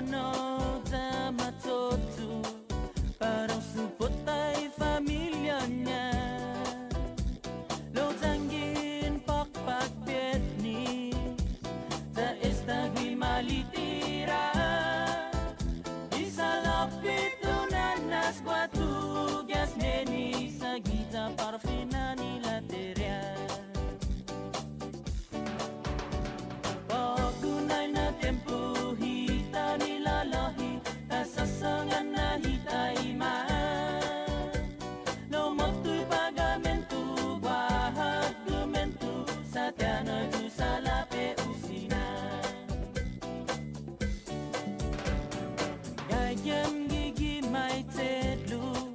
hono za matoto parang supot ay familia niya lo tanggin pakpakbet ni za estagwi malitira isa lapit nanas guatugas neni sa gita parfina ni lateria pagunay na tempo hita nilalahi kasasangan na hitay man lumoto'y pagamento bahag gumento sa tiyanay tu sa lape usina gayam gigimay tedlo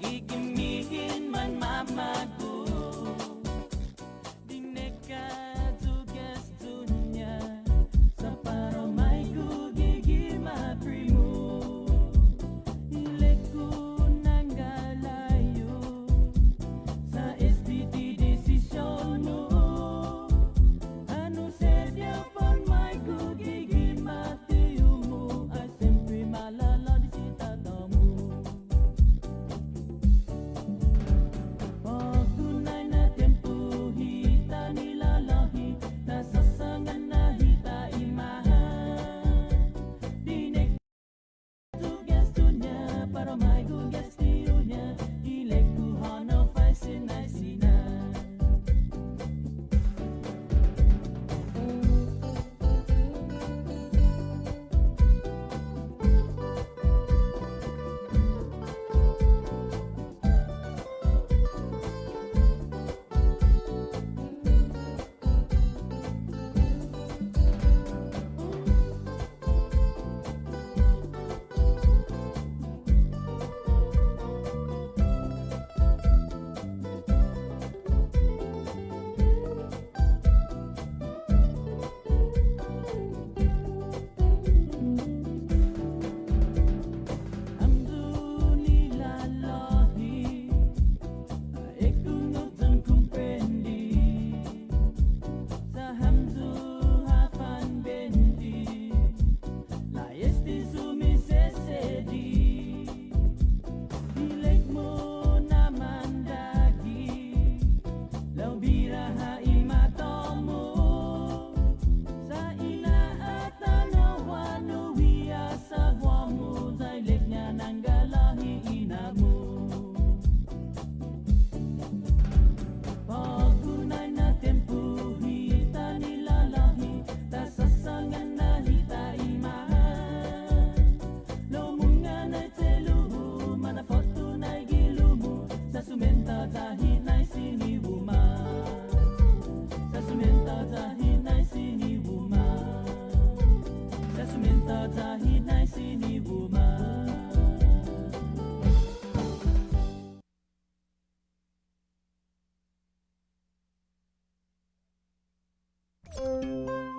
gigimihin man mamago dineka tugas dunya sa para may gugigima primo ileko ng galayo sa STT desisyon mo ano sedya pang may gugigima tiyo mo ay siyempre malala di si tata mo pagunay na tempo hita nilalahi nasasangan na hita imahan dinek tugas dunya para may gugas tiyo niya ilek kuhana fay sinay sina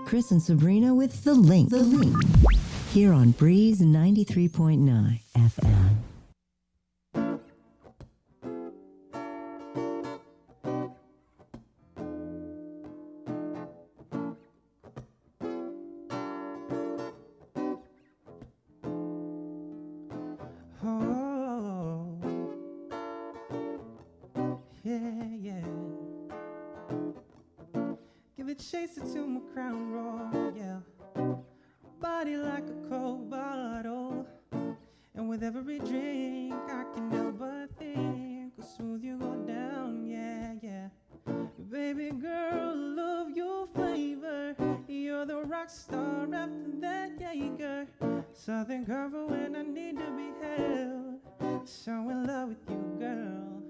Chris and Sabrina with The Link. Here on Breeze 93.9 FM. Oh, yeah. Give a chaser to my crown roll, yeah. Body like a cold bottle, and with every drink I can help but think how smooth you go down, yeah. Baby girl, love your flavor. You're the rock star after that Jaeger. Southern comfort when I need to be held. So in love with you, girl.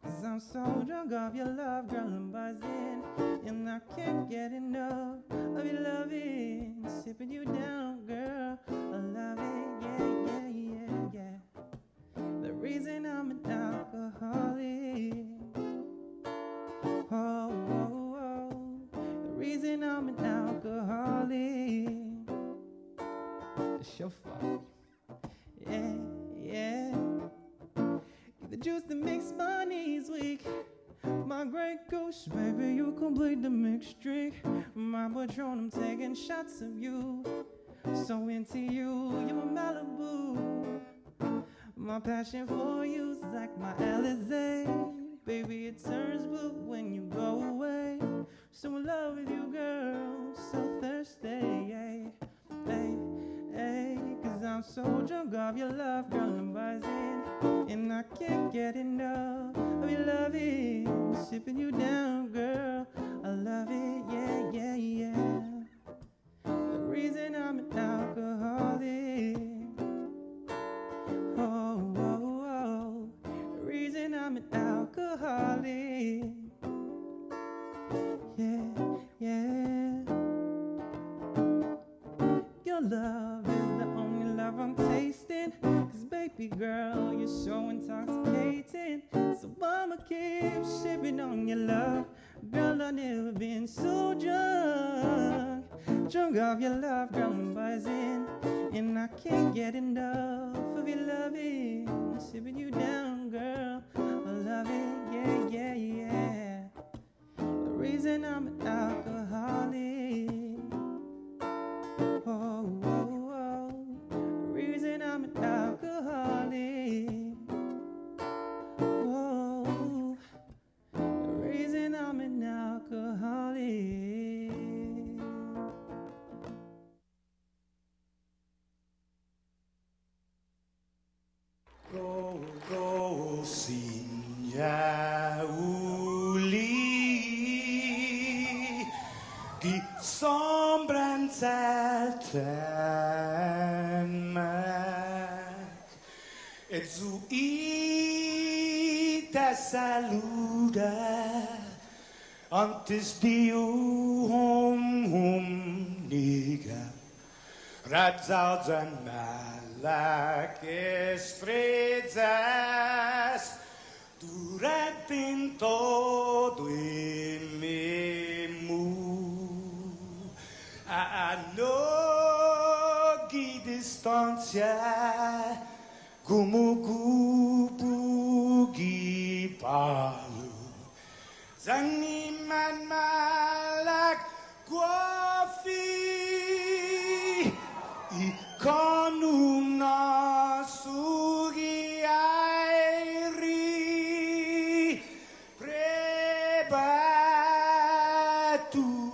Cause I'm so drunk off your love, girl, I'm buzzing. And I can't get enough of your loving. Sipping you down, girl, I love it, yeah. The reason I'm an alcoholic. Oh. The reason I'm an alcoholic. It's your fault. Yeah. The juice that makes my knees weak. My great goose, baby, you complete the mixed drink. My Patron, I'm taking shots of you. So into you, My passion for you's like my Alizé. Baby, it turns blue when you go away. So in love with you, girl, so thirsty. Hey, hey, hey, cause I'm so drunk off your love, girl, I'm buzzing. And I can't get enough of your loving. Sipping you down, girl, I love it, yeah, yeah, yeah. The reason I'm an alcoholic. Oh, oh, oh. The reason I'm an alcoholic. Yeah, yeah. Your love is the only love I'm tasting. Cause baby girl, you're so intoxicating. So I'ma keep sipping on your love. Girl, I've never been so drunk. Drunk off your love, girl, I'm buzzing. And I can't get enough of your loving. Sipping you down, girl, I love it, yeah, yeah, yeah. The reason I'm an alcoholic. Oh, oh, oh. The reason I'm an alcoholic. Oh, the reason I'm an alcoholic. Go sinja uli di sombranza temak et zu ita saluda antes di niga Radzaudzan malak estrezas durante todo em memu a no distância como cupo palo zaniman malak guafi Ikonum nasugi airi prebatu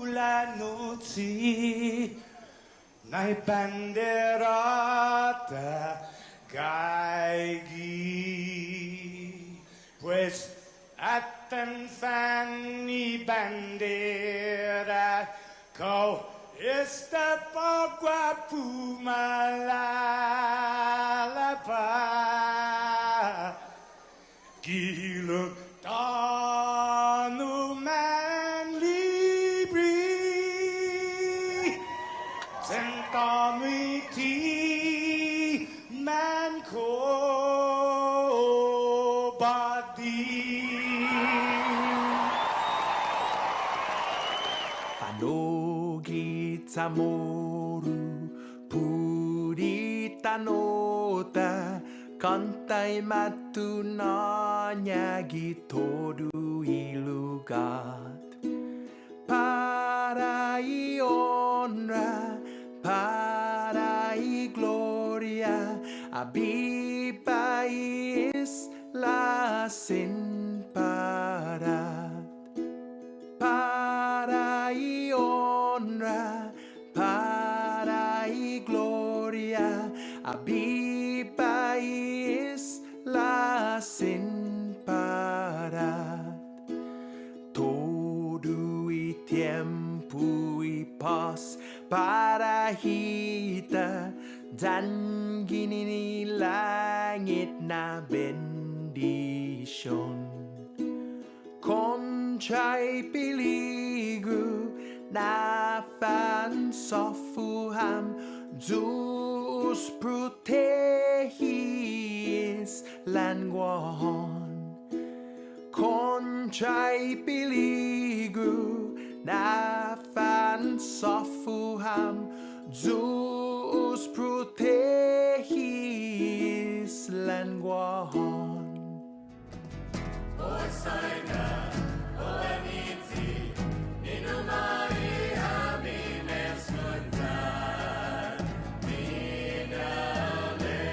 la noci nai banderata gaigi pues atan fanni bandera kau Esta pagua pumalapa Gilo tanu man libri Sentami ti man ko badi Samoru purita nota kantai matu nanya gitoru ilugat para i honra para i gloria abiba is la sin para i honra para y gloria abiba is la sin para todo y tiempo y paz para kita dan gini langit na bendition Conchai peligro na fan sofuham Zeus protegis languahon Conchai peligro na fan sofuham Zeus protegis languahon Osaina, Oaniti, Ninumari, Amines, Kuntan, Minale.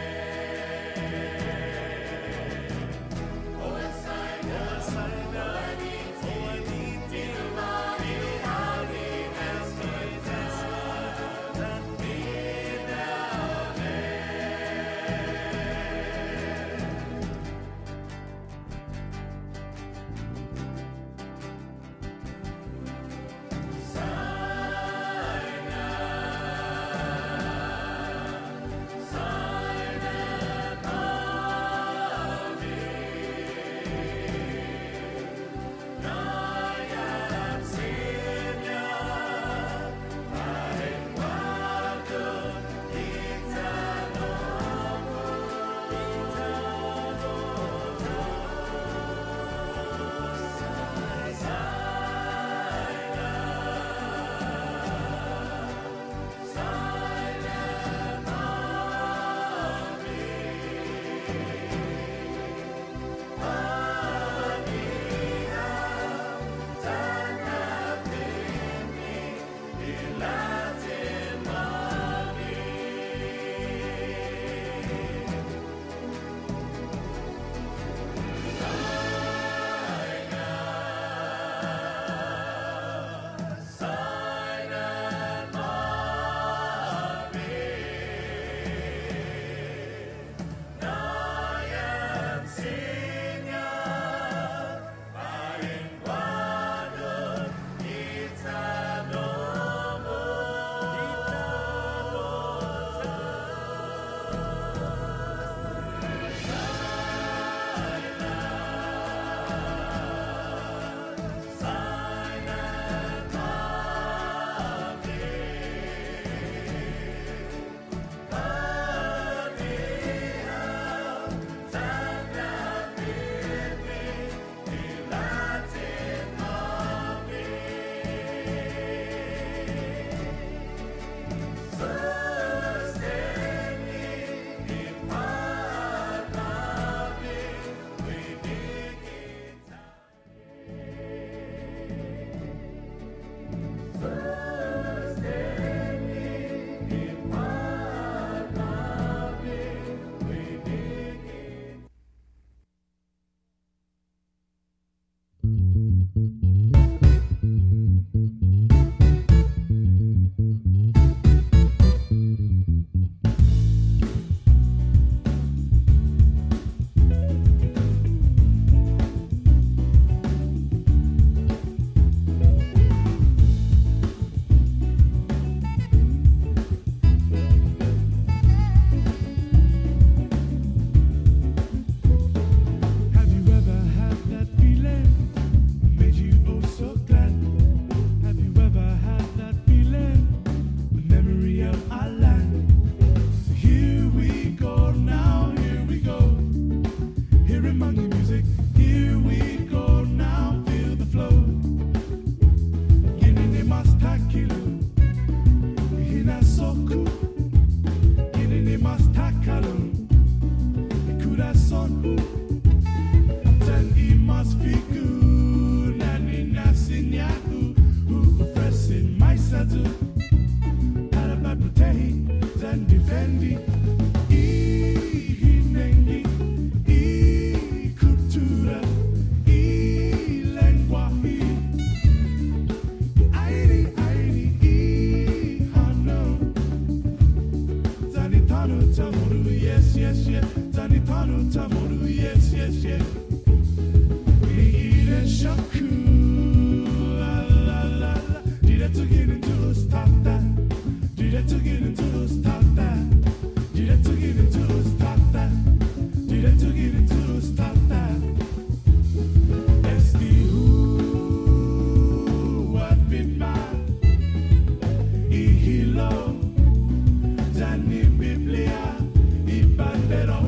Tanu Tamoru, yes, yes, yes. Tani Tanu Tamoru, yes, yes, yes. Ire Shaku, la la la la. Did I to get into stop that? Did I to get into stop that? Did I to get into stop that? Did I to get into stop that? SD who what been my ihilo Zani Biblia Ibandera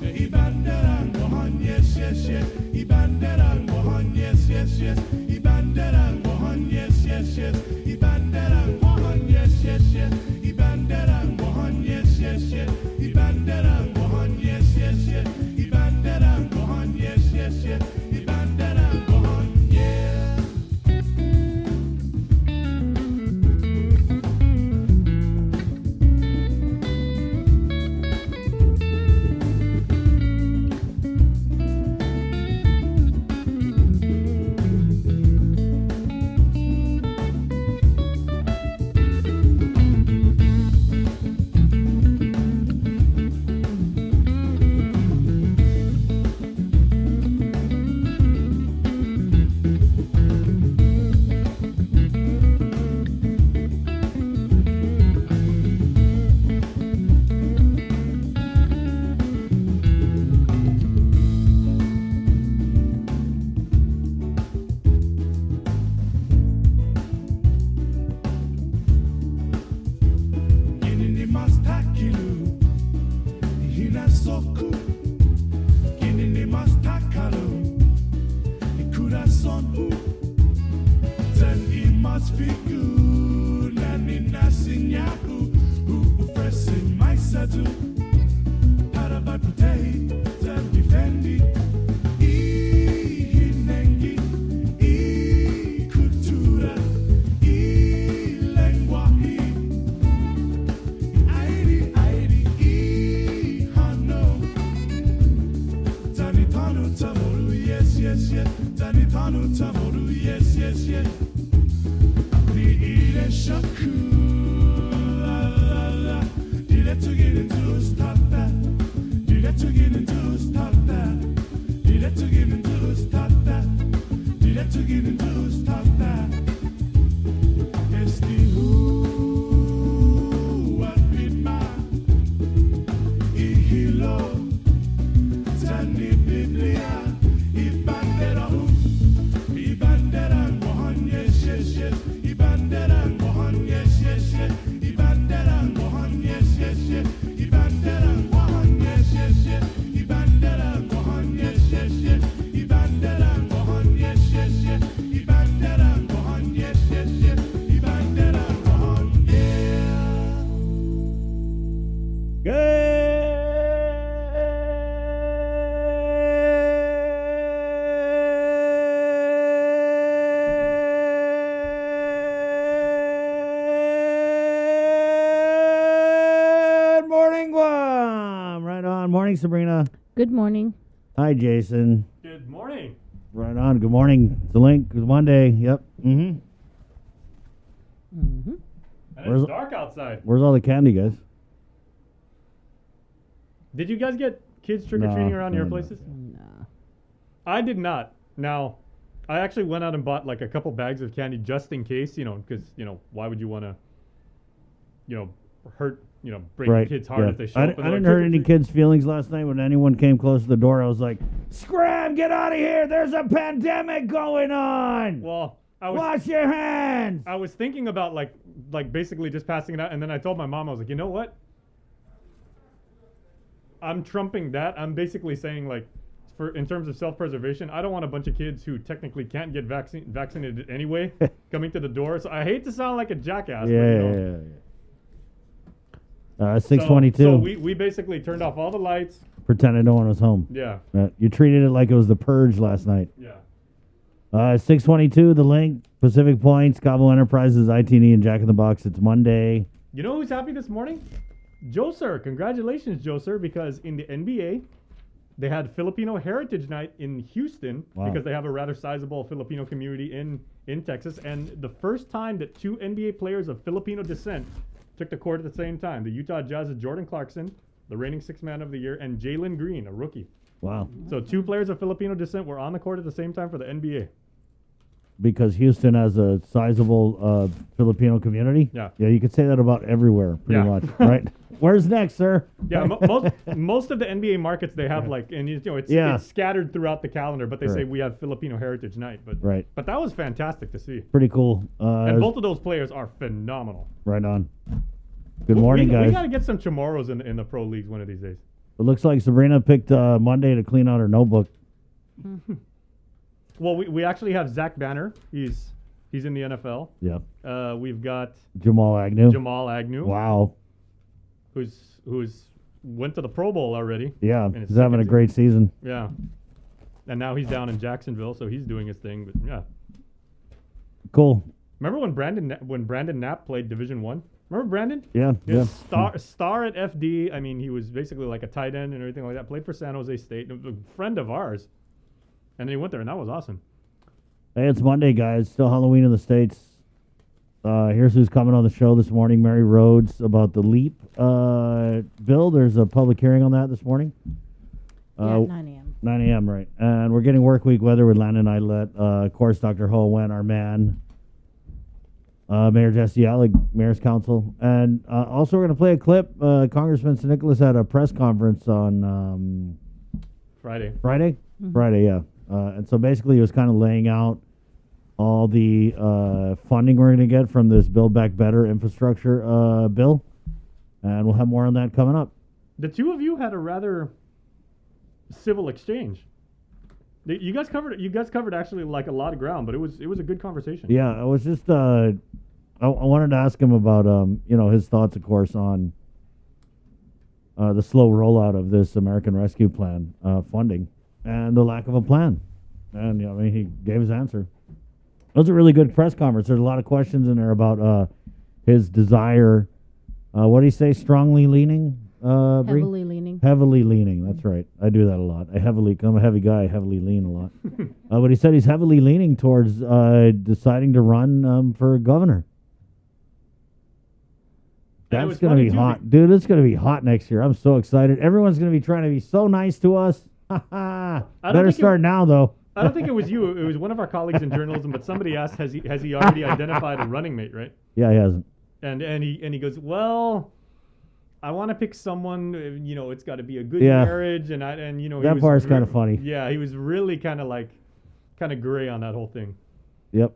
Ibandera Mohan yes yes yes Ibandera Mohan yes yes yes Ibandera Mohan yes yes yes Ibandera Mohan yes yes yes Ibandera Mohan yes yes yes Ibandera Mohan yes yes yes Ibandera Mohan yes yes yes Ibandera Mohan yeah. Kinini mastakilu, hina soku. Kinini mastakalu, ikura sonu. Zan imas figu, nani nasinyaku. Ufresin maisatu, para by putei, zan defendi. Hinengi, kultura, lengwahi. Airi, hano. Tani tanu tamoru, yes, yes, yes. Tani tanu tamoru, yes, yes, yes. Ni ire shaku, la la la. Did I to get into stop that? Did I to get into stop that? Did I to get into stop that? Did I to get into stop that? It's the who what been my ihilo Zani Biblia Ibandera Ibandera Mohan yes yes yes Ibandera Mohan yes yes yes Ibandera Mohan yes yes yes Ibandera Mohan yes yes yes Ibandera Mohan yes yes yes Ibandera Mohan yes yes yes Ibandera Mohan yes yes yes Ibandera Mohan yeah. Good morning, Guam. Right on. Morning, Sabrina. Good morning. Hi, Jason. Good morning. Right on. Good morning. It's the link. It's Monday. Yep. Mm-hmm. Mm-hmm. And Where's- it's dark outside. Where's all the candy, guys? Did you guys get kids trick-or-treating No, around no, your no. places? No. I did not. Now, I actually went out and bought like a couple bags of candy just in case, because, why would you want to, hurt, break Right. kids' heart yeah. if they show I up. and didn't they're like, hurt any "Trick-or-treat." kids' feelings last night when anyone came close to the door. I was like, "Scram! Get out of here! There's a pandemic going on. Well, I Wash your hands." was thinking about like basically just passing it out, and then I told my mom, I was like, you know what? I'm trumping that. I'm basically saying like, in terms of self-preservation, I don't want a bunch of kids who technically can't get vaccinated anyway coming to the door. So I hate to sound like a jackass. Yeah, but, yeah, yeah. 6:22. So we basically turned off all the lights. Pretended no one was home. Yeah, You treated it like it was the purge last night. yeah. 6:22. The link. Pacific Points, Cabo Enterprises, ITN, and Jack in the Box. It's Monday. You know who's happy this morning? Joe Sir. Congratulations, Joe Sir, because in the NBA, they had Filipino Heritage Night in Houston Wow. because they have a rather sizable Filipino community in Texas. And the first time that two NBA players of Filipino descent took the court at the same time. The Utah Jazz's Jordan Clarkson, the reigning sixth man of the year, and Jalen Green, a rookie. Wow. So 2 players of Filipino descent were on the court at the same time for the NBA. Because Houston has a sizable Filipino community. Yeah. Yeah, you could say that about everywhere, pretty Yeah. much, right? Where's next, sir? Yeah, most of the NBA markets they have like, and you know, it's scattered throughout the calendar, but they say Right. we have Filipino Heritage Night. But Right. but that was fantastic to see. Pretty cool. And both of those players are phenomenal. Right on. Good morning, we guys. got to get some Chamorros in the pro leagues one of these days. It looks like Sabrina picked Monday to clean out her notebook. Well, we actually have Zach Banner. He's in the NFL. Yeah. We've got Jamal Agnew. Jamal Agnew, Wow. who's went to the Pro Bowl already. Yeah. in his He's having a second great season. Yeah. And now he's down in Jacksonville, so he's doing his thing. But yeah. Cool. Remember when Brandon Knapp played Division 1? Remember Brandon? Yeah. Yeah. Star at FD. I mean, he was basically like a tight end and everything like that. Played for San Jose State. A friend of ours. And then he went there, and that was awesome. Hey, it's Monday, guys. Still Halloween in the States. Here's who's coming on the show this morning. Mary Rhodes about the LEAP bill. There's a public hearing on that this morning. Yeah, 9 a.m. 9 a.m., right. And we're getting work week weather with Landon Idlet. Of course, Dr. Ho Wen, our man. Mayor Jesse Alec, Mayor's Council. And also we're going to play a clip. Congressman St. Nicholas had a press conference on Friday. Friday? Friday, yeah. And so basically he was kind of laying out all the funding we're going to get from this Build Back Better infrastructure bill. And we'll have more on that coming up. The two of you had a rather civil exchange. You guys covered actually like a lot of ground, but it was a good conversation. Yeah, I was just I wanted to ask him about his thoughts, of course, on the slow rollout of this American Rescue Plan funding and the lack of a plan. And he gave his answer. It was a really good press conference. There's a lot of questions in there about his desire. What do you say? Strongly leaning. Bree? Heavily leaning. Heavily leaning. That's right. I do that a lot. I'm a heavy guy. I heavily lean a lot. But he said he's heavily leaning towards deciding to run for governor. And it That's was going to funny, be too, hot. Dude, it's going to be hot next year. I'm so excited. Everyone's going to be trying to be so nice to us. Better start now, though. I don't think it was you. It was one of our colleagues in journalism, but somebody asked, has he already identified a running mate, right? Yeah, he hasn't. And he goes, well, I want to pick someone. It's got to be a good Yeah. marriage, and That part's kind of funny. Yeah, he was really kind of gray on that whole thing. Yep.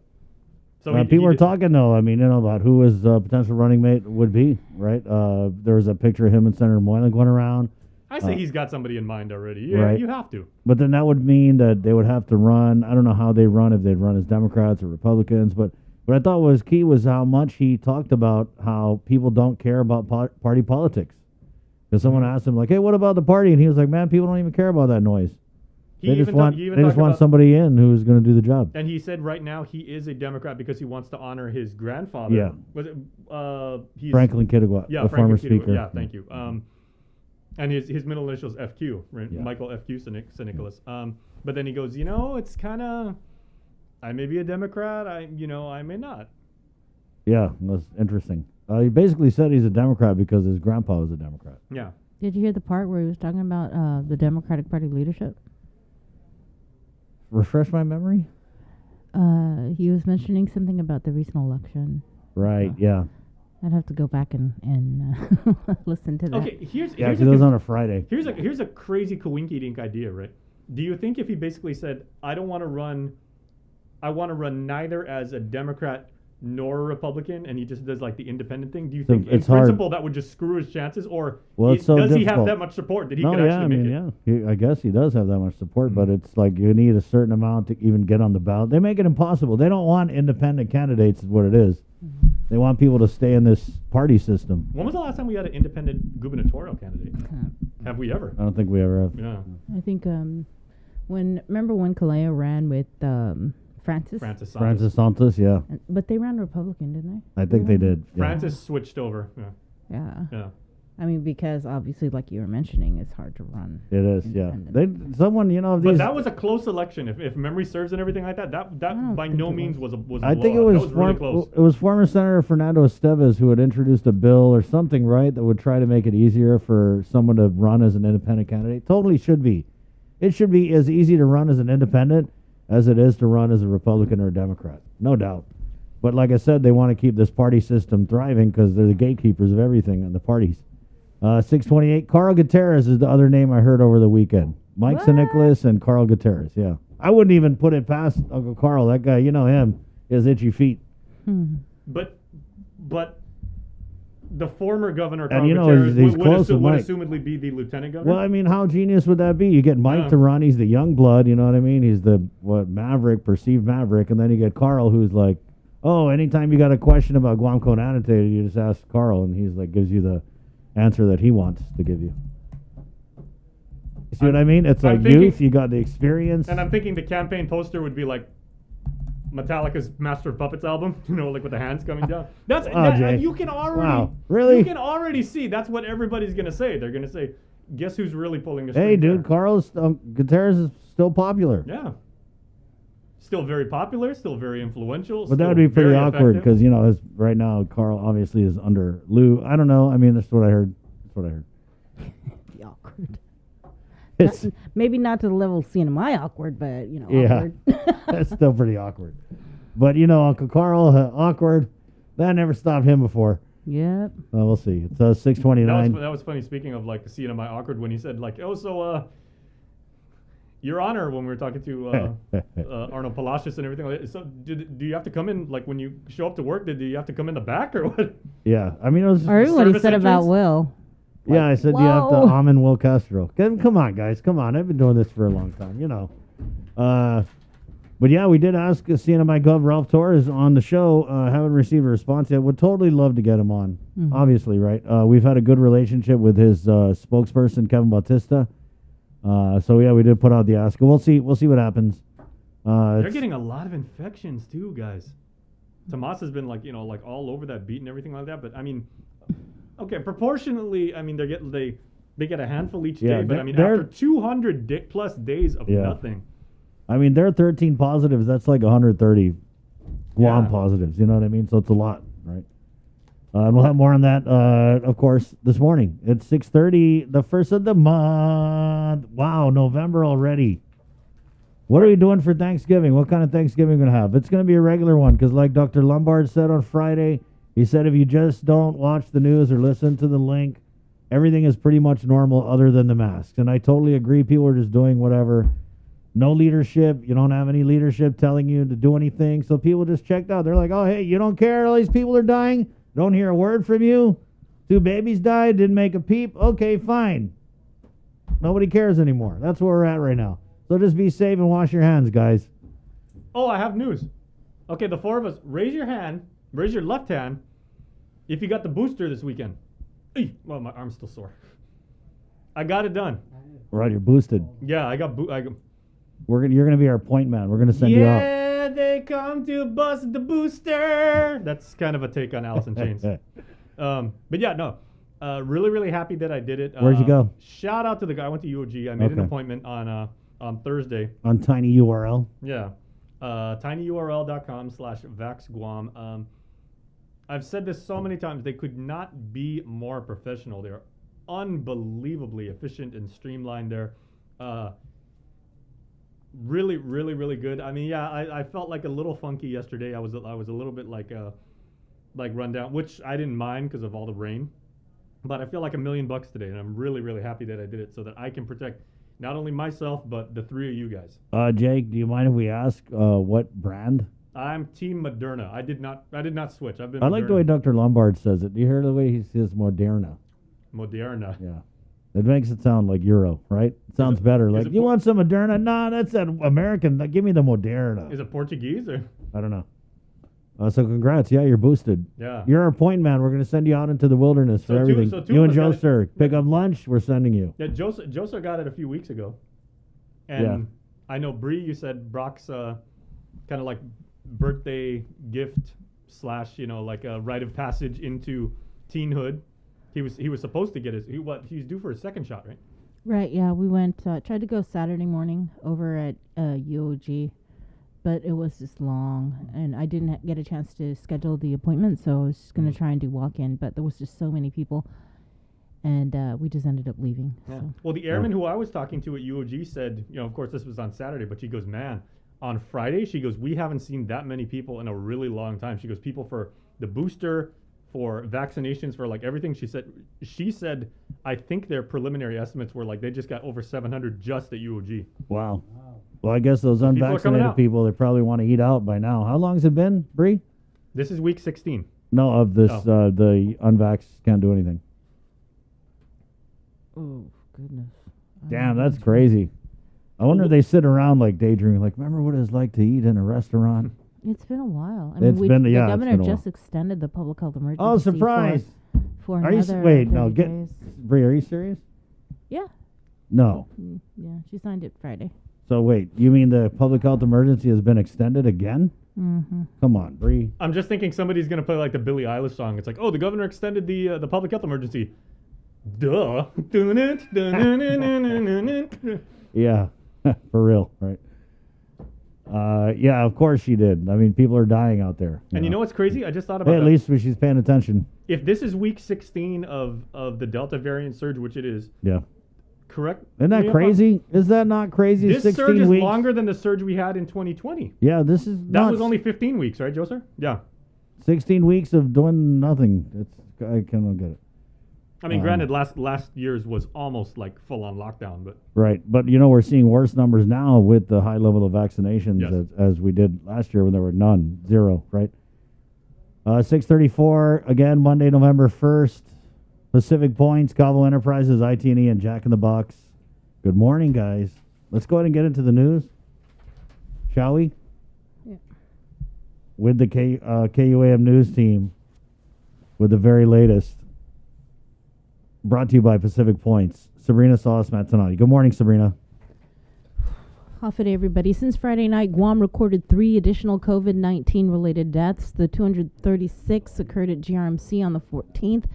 So People are talking, though, about who his potential running mate would be, right? There was a picture of him and Senator Moylan going around. I say he's got somebody in mind already. Yeah, Right. you have to. But then that would mean that they would have to run. I don't know how they run, if they'd run as Democrats or Republicans. But what I thought was key was how much he talked about how people don't care about party politics. Because someone asked him, like, hey, what about the party? And he was like, man, people don't even care about that noise. They just want somebody in who's going to do the job. And he said right now he is a Democrat because he wants to honor his grandfather. Yeah. Was it? He's Franklin Kittigawa, Yeah, the former Franklin Kittigawa. speaker. Yeah, thank you. And his middle initials FQ, right? Yeah. Michael FQ St. Nicholas. But then he goes, it's kind of, I may be a Democrat, I may not. Yeah, that's interesting. He basically said he's a Democrat because his grandpa was a Democrat. Yeah. Did you hear the part where he was talking about the Democratic Party leadership? Refresh my memory? He was mentioning something about the recent election. Right, yeah. I'd have to go back and listen to that. Okay, here's Yeah, a because it was on a Friday. here's a crazy coinky-dink idea, right? Do you think if he basically said, I want to run neither as a Democrat nor a Republican, and he just does like the independent thing, do you So think in it's hard. principle that would just screw his chances, or Well, it's so does he have difficult. that much support that he No, could yeah, actually make it? yeah. I guess he does have that much support, but it's like you need a certain amount to even get on the ballot. They make it impossible. They don't want independent candidates, is what it is. They want people to stay in this party system. When was the last time we had an independent gubernatorial candidate? Have we ever? I don't think we ever have. Yeah. I think remember when Kalea ran with Francis? Francis Santos. Francis Santos, yeah. But they ran Republican, didn't they? I think they did. Yeah. Francis switched over. Yeah. Yeah. Yeah. I mean, because obviously, like you were mentioning, it's hard to run. It is, yeah. independent. Someone, you know, But these. that was a close election. If memory serves and everything like that, that don't by think no it means was. was a I think it blowout. was, That was really close. it was former Senator Fernando Estevez who had introduced a bill or something, right, that would try to make it easier for someone to run as an independent candidate. Totally should be. It should be as easy to run as an independent as it is to run as a Republican or a Democrat, no doubt. But like I said, they want to keep this party system thriving because they're the gatekeepers of everything in the parties. 628. Carl Gutierrez is the other name I heard over the weekend. Mike What? St. Nicholas and Carl Gutierrez, yeah. I wouldn't even put it past Uncle Carl. That guy, you know him, his itchy feet. But the former governor, And Carl you know, Gutierrez, he's would close to would Mike. assumedly be the lieutenant governor. Well, I mean, how genius would that be? You get Mike Yeah. to run, he's the young blood, you know what I mean? He's the maverick, perceived maverick, and then you get Carl, who's like, oh, anytime you got a question about Guam Code annotated, you just ask Carl, and he's like, gives you the answer that he wants to give you. You see what I mean? It's I'm like thinking- youth, you got the experience. And I'm thinking the campaign poster would be like Metallica's Master of Puppets album, you know, like with the hands coming down. That's Jay. you can already Wow, really? You can already see that's what everybody's gonna say. They're gonna say, "Guess who's really pulling the Hey, strings dude, there?" Carl's Gutierrez is still popular. Yeah. Still very popular, still very influential. But that still would be pretty very awkward effective. because, you know, right now, Carl obviously is under Lou. I don't know. I mean, that's what I heard. That's what I heard. Be awkward. It's, Maybe not to the level of CNMI awkward, but Yeah. awkward. that's still pretty awkward. But, you know, Uncle Carl, awkward. That never stopped him before. Yep. We'll see. It's 629. That was funny. Speaking of like seeing my awkward when he said like, "Oh, so Your Honor," when we were talking to Arnold Palacios and everything like that. So do you have to come in like when you show up to work? Do you have to come in the back or what? Yeah. I mean, it was. I heard what he Service said about entrance? Will. Yeah, I said you have to whoa. Amin Will Castro. Come on, guys. Come on. I've been doing this for a long time, you know. But yeah, we did ask CNMI Gov Ralph Torres on the show. Haven't received a response yet. Would totally love to get him on. Obviously, right? We've had a good relationship with his spokesperson Kevin Bautista. So yeah, we did put out the ask. We'll see. We'll see what happens. They're It's- getting a lot of infections too, guys. Tomas has been like like all over that beat and everything like that. But I mean, okay, proportionately, I mean they get a handful each Yeah, day. But I mean, they're- after 200 plus days of Yeah. nothing. I mean, there are 13 positives. That's like 130 Guam Yeah. positives. You know what I mean? So it's a lot, right? And we'll have more on that, of course, this morning. It's 6:30, the first of the month. Wow, November already. What are we doing for Thanksgiving? What kind of Thanksgiving going to have? It's going to be a regular one because like Dr. Lombard said on Friday, he said if you just don't watch the news or listen to the link, everything is pretty much normal other than the masks. And I totally agree. People are just doing whatever. No leadership. You don't have any leadership telling you to do anything. So people just checked out. They're like, oh, hey, you don't care all these people are dying? Don't hear a word from you? 2 babies died, didn't make a peep? Okay, fine. Nobody cares anymore. That's where we're at right now. So just be safe and wash your hands, guys. Oh, I have news. Okay, the four of us, raise your hand, raise your left hand, if you got the booster this weekend. Eey, well, my arm's still sore. I got it done. Right, you're boosted. Yeah, I got You're gonna be our point man. We're gonna send you out. Yeah, they come to bust the booster. That's kind of a take on Alice in Chains. But yeah, no. Really, really happy that I did it. Where'd you go? Shout out to the guy. I went to UOG. I made an Okay. appointment on Thursday. On tiny URL. Yeah. tinyurl.com/vaxguam. I've said this so many times. They could not be more professional. They're unbelievably efficient and streamlined there. Really, really, really good. I mean, yeah, I felt like a little funky yesterday. I was a little bit like run down, which I didn't mind because of all the rain. But I feel like $1 million today, and I'm really, really happy that I did it so that I can protect not only myself but the 3 of you guys. Jake, do you mind if we ask what brand? I'm Team Moderna. I did not switch. I've been. I like the way Dr. Lombard says it. Do you hear the way he says Moderna? Moderna. Yeah. It makes it sound like Euro, right? It sounds better. is Like, it you por- want some Moderna? Nah, that's that American. Give me the Moderna. Is it Portuguese or? I don't know. So congrats. Yeah, you're boosted. Yeah. You're our point man. We're going to send you out into the wilderness for So two- everything. so two You of and us Joe got it. Sir pick up lunch. We're sending you. Yeah, Joseph got it a few weeks ago, and Yeah. I know Bree. You said Brock's kind of like birthday gift / like a rite of passage into teenhood He was supposed to get he's due for his second shot, right? Right, yeah, we went, tried to go Saturday morning over at UOG, but it was just long, and I didn't get a chance to schedule the appointment, so I was just going to try and do walk-in, but there was just so many people, and we just ended up leaving. Yeah. So. Well, the airman who I was talking to at UOG said, of course this was on Saturday, but she goes, man, on Friday, she goes, we haven't seen that many people in a really long time. She goes, people for the booster, for vaccinations, for like everything. She said, I think their preliminary estimates were like they just got over 700 just at UOG. Wow. Well, I guess those People are coming unvaccinated out. people, they probably want to eat out by now. How long's it been, Bree? This is week 16. No, of this, Oh. the unvax can't do anything. Oh, goodness. Damn, that's crazy. I wonder if they sit around like daydreaming, like, remember what it was like to eat in a restaurant? It's been a while. It's been- yeah, the it's governor been a while. just extended the public health emergency. Oh, surprise! For Are you another wait? 30 No, days. Bree, are you serious? Yeah. No. Yeah, she signed it Friday. So wait, you mean the public health emergency has been extended again? Mm-hmm. Come on, Bree. I'm just thinking somebody's gonna play like the Billie Eilish song. It's like, oh, the governor extended the public health emergency. Duh. Yeah, for real, right? Yeah, of course she did. I mean, people are dying out there. And you know what's crazy? I just thought about Hey, at that. least she's paying attention. If this is week 16 of the Delta variant surge, which it is, Yeah. correct? Isn't that me if crazy? Is that not crazy? This 16 surge is weeks? longer than the surge we had in 2020. Yeah, this is That nuts. was only 15 weeks, right, Joe, sir? Yeah. 16 weeks of doing nothing. I cannot get it. I mean, granted, last year's was almost like full-on lockdown, but Right, but we're seeing worse numbers now with the high level of vaccinations Yes. as we did last year when there were none, zero, right? 6:34 again, Monday, November 1st. Pacific Points, Cavo Enterprises, IT&E, and Jack in the Box. Good morning, guys. Let's go ahead and get into the news, shall we? Yeah. With the KUAM news team, with the very latest. Brought to you by Pacific Points. Sabrina Salas Mazzanotti. Good morning, Sabrina. Off it, everybody. Since Friday night, Guam recorded 3 additional COVID-19 related deaths. The 236 occurred at GRMC on the 14th.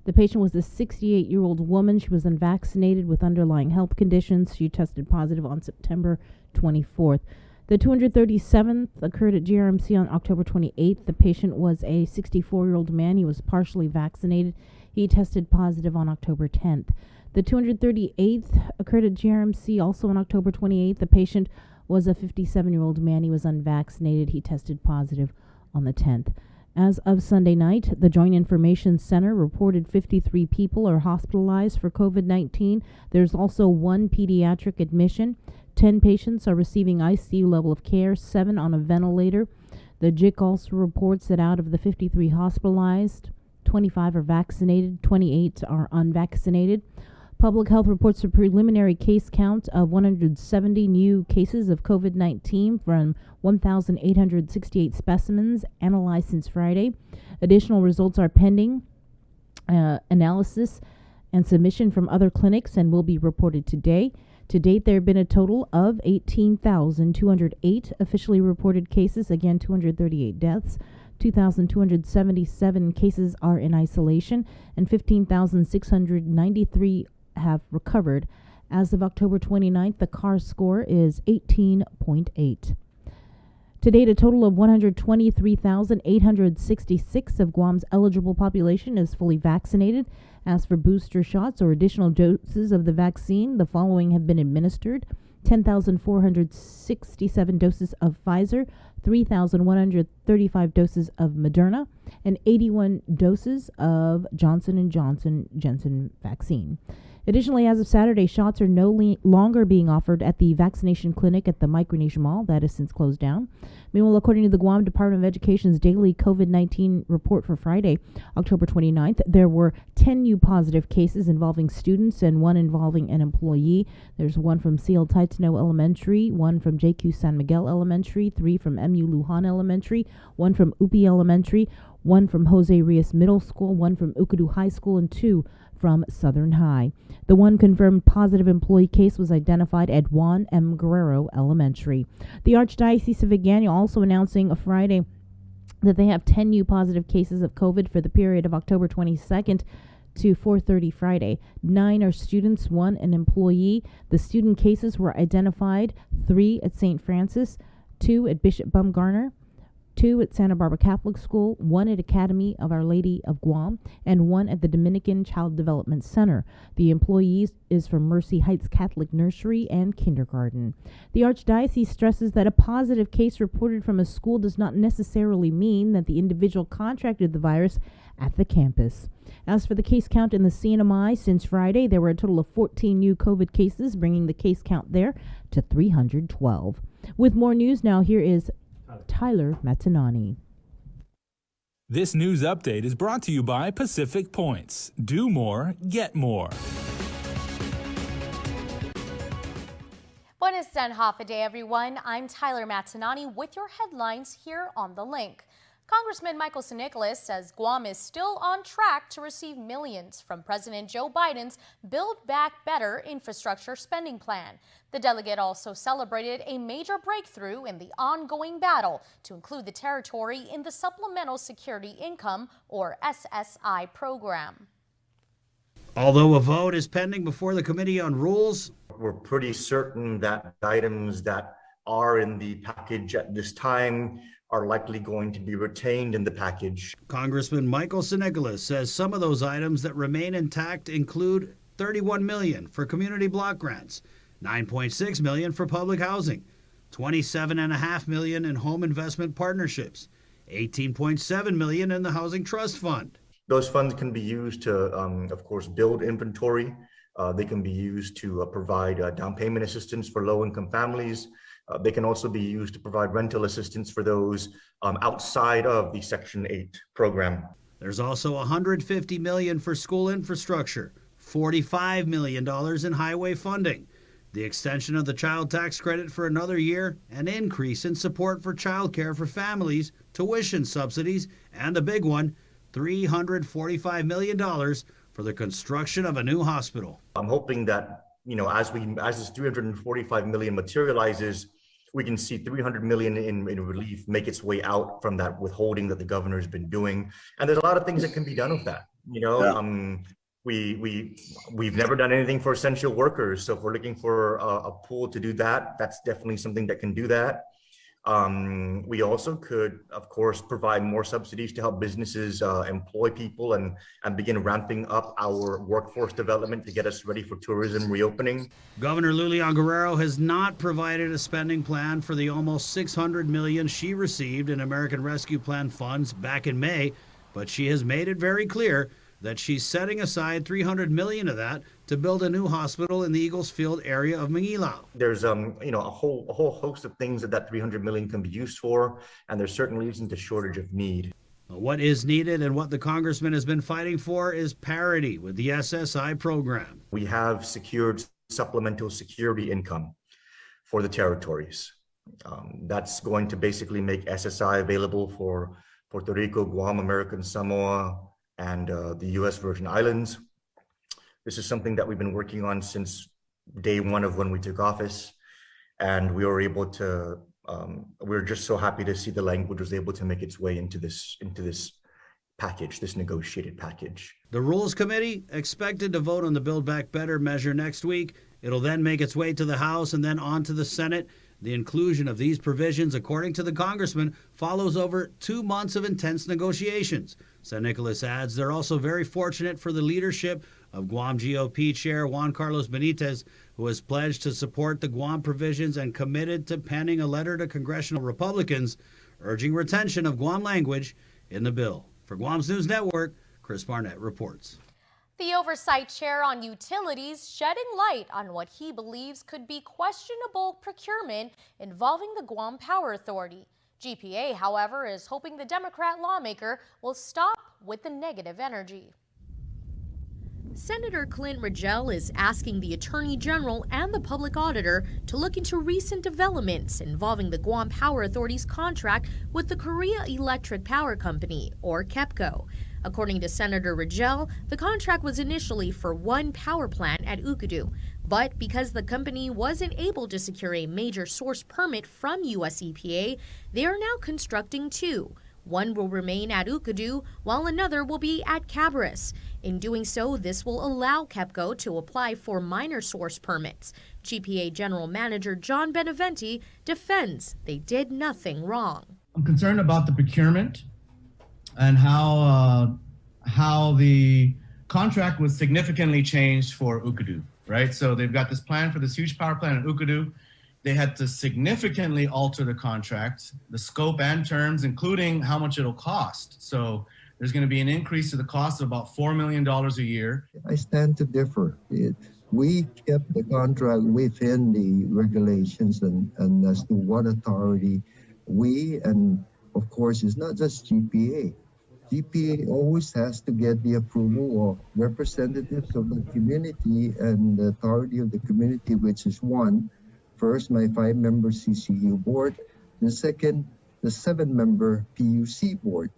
The patient was a 68-year-old woman. She was unvaccinated with underlying health conditions. She tested positive on September 24th. The 237th occurred at GRMC on October 28th. The patient was a 64-year-old man. He was partially vaccinated. He tested positive on October 10th. The 238th occurred at GRMC also on October 28th. The patient was a 57-year-old man. He was unvaccinated. He tested positive on the 10th. As of Sunday night, the Joint Information Center reported 53 people are hospitalized for COVID-19. There's also 1 pediatric admission. 10 patients are receiving ICU level of care, 7 on a ventilator. The JIC also reports that out of the 53 hospitalized, 25 are vaccinated, 28 are unvaccinated. Public Health reports a preliminary case count of 170 new cases of COVID-19 from 1,868 specimens analyzed since Friday. Additional results are pending analysis and submission from other clinics and will be reported today. To date, there have been a total of 18,208 officially reported cases, again 238 deaths. 2,277 cases are in isolation, and 15,693 have recovered. As of October 29th, the CAR score is 18.8. To date, a total of 123,866 of Guam's eligible population is fully vaccinated. As for booster shots or additional doses of the vaccine, the following have been administered: 10,467 doses of Pfizer, 3,135 doses of Moderna, and 81 doses of Johnson & Johnson Janssen vaccine. Additionally, as of Saturday, shots are no longer being offered at the vaccination clinic at the Micronesia Mall. That has since closed down. Meanwhile, according to the Guam Department of Education's daily COVID-19 report for Friday, October 29th, there were 10 new positive cases involving students and 1 involving an employee. There's 1 from CL Taitano Elementary, 1 from JQ San Miguel Elementary, 3 from MU Lujan Elementary, 1 from UPI Elementary, 1 from Jose Rios Middle School, 1 from Ukadu High School, and 2 from Southern High. The 1 confirmed positive employee case was identified at Juan M. Guerrero Elementary. The Archdiocese of Agano also announcing Friday that they have 10 new positive cases of COVID for the period of October 22nd to 4:30 Friday. 9 are students, 1 an employee. The student cases were identified: 3 at St. Francis, 2 at Bishop Bumgarner, 2 at Santa Barbara Catholic School, 1 at Academy of Our Lady of Guam, and 1 at the Dominican Child Development Center. The employees is from Mercy Heights Catholic Nursery and Kindergarten. The Archdiocese stresses that a positive case reported from a school does not necessarily mean that the individual contracted the virus at the campus. As for the case count in the CNMI, since Friday, there were a total of 14 new COVID cases, bringing the case count there to 312. With more news now, here is Tyler Matanani. This news update is brought to you by Pacific Points. Do more, get more. Buenos and half a day, everyone. I'm Tyler Matanani with your headlines here on The Link. Congressman Michael San Nicolas says Guam is still on track to receive millions from President Joe Biden's Build Back Better infrastructure spending plan. The delegate also celebrated a major breakthrough in the ongoing battle to include the territory in the Supplemental Security Income, or SSI, program. Although a vote is pending before the Committee on Rules, we're pretty certain that items that are in the package at this time are likely going to be retained in the package. Congressman Michael San Nicolas says some of those items that remain intact include $31 million for community block grants, $9.6 million for public housing, $27.5 million in home investment partnerships, $18.7 million in the Housing Trust Fund. Those funds can be used to, of course, build inventory. They can be used to provide down payment assistance for low-income families. They can also be used to provide rental assistance for those outside of the Section 8 program. There's also $150 million for school infrastructure, $45 million in highway funding, the extension of the child tax credit for another year, an increase in support for childcare for families, tuition subsidies, and a big one, $345 million for the construction of a new hospital. I'm hoping that, as this $345 million materializes, we can see $300 million in relief make its way out from that withholding that the governor has been doing. And there's a lot of things that can be done with that. We've never done anything for essential workers. So if we're looking for a pool to do that, that's definitely something that can do that. We also could, of course, provide more subsidies to help businesses employ people and begin ramping up our workforce development to get us ready for tourism reopening. Governor Lulian Guerrero has not provided a spending plan for the almost $600 million she received in American Rescue Plan funds back in May, but she has made it very clear that she's setting aside $300 million of that to build a new hospital in the Eagles Field area of Mangilao. There's a whole host of things that $300 million can be used for, and there certainly isn't a shortage of need. What is needed and what the congressman has been fighting for is parity with the SSI program. We have secured supplemental security income for the territories. That's going to basically make SSI available for Puerto Rico, Guam, American Samoa, and the U.S. Virgin Islands. This is something that we've been working on since day one of when we took office, and we were able to. We're just so happy to see the language was able to make its way into this package, this negotiated package. The Rules Committee expected to vote on the Build Back Better measure next week. It'll then make its way to the House and then on to the Senate. The inclusion of these provisions, according to the congressman, follows over 2 months of intense negotiations. San Nicolas adds they're also very fortunate for the leadership of Guam GOP Chair Juan Carlos Benitez, who has pledged to support the Guam provisions and committed to penning a letter to congressional Republicans urging retention of Guam language in the bill. For Guam's News Network, Chris Barnett reports. The Oversight Chair on Utilities shedding light on what he believes could be questionable procurement involving the Guam Power Authority. GPA, however, is hoping the Democrat lawmaker will stop with the negative energy. Senator Clint Rogel is asking the Attorney General and the Public Auditor to look into recent developments involving the Guam Power Authority's contract with the Korea Electric Power Company, or KEPCO. According to Senator Rogel, the contract was initially for one power plant at Ukadu, but because the company wasn't able to secure a major source permit from US EPA, they are now constructing 2, One will remain at Ukadu, while another will be at Cabras. In doing so, this will allow KEPCO to apply for minor source permits. GPA General Manager John Beneventi defends they did nothing wrong. I'm concerned about the procurement and how the contract was significantly changed for Ukadu, right? So they've got this plan for this huge power plant in Ukadu. They had to significantly alter the contract, the scope and terms, including how much it'll cost. So there's going to be an increase to the cost of about $4 million a year. I stand to differ. We kept the contract within the regulations and as to what authority we, and of course, it's not just GPA. GPA always has to get the approval of representatives of the community and the authority of the community, which is one. First, my 5-member CCU board, and second, the 7-member PUC board.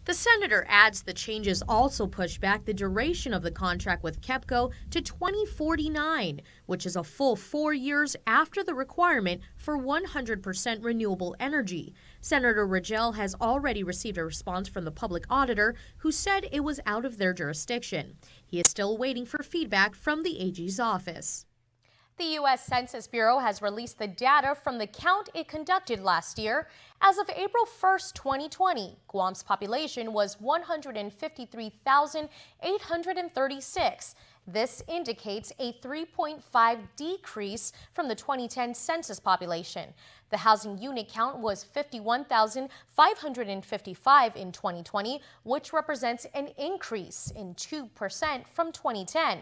The senator adds the changes also push back the duration of the contract with KEPCO to 2049, which is a full 4 years after the requirement for 100% renewable energy. Senator Rangel has already received a response from the public auditor, who said it was out of their jurisdiction. He is still waiting for feedback from the AG's office. The U.S. Census Bureau has released the data from the count it conducted last year. As of April 1st, 2020, Guam's population was 153,836. This indicates a 3.5 decrease from the 2010 census population. The housing unit count was 51,555 in 2020, which represents an increase in 2% from 2010.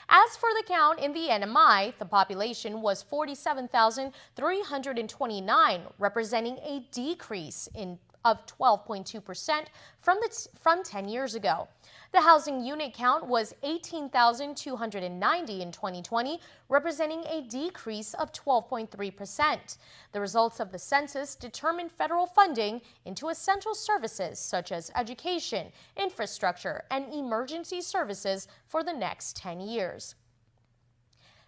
As for the count in the NMI, the population was 47,329, representing a decrease of 12.2% from 10 years ago. The housing unit count was 18,290 in 2020, representing a decrease of 12.3%. The results of the census determine federal funding into essential services such as education, infrastructure, and emergency services for the next 10 years.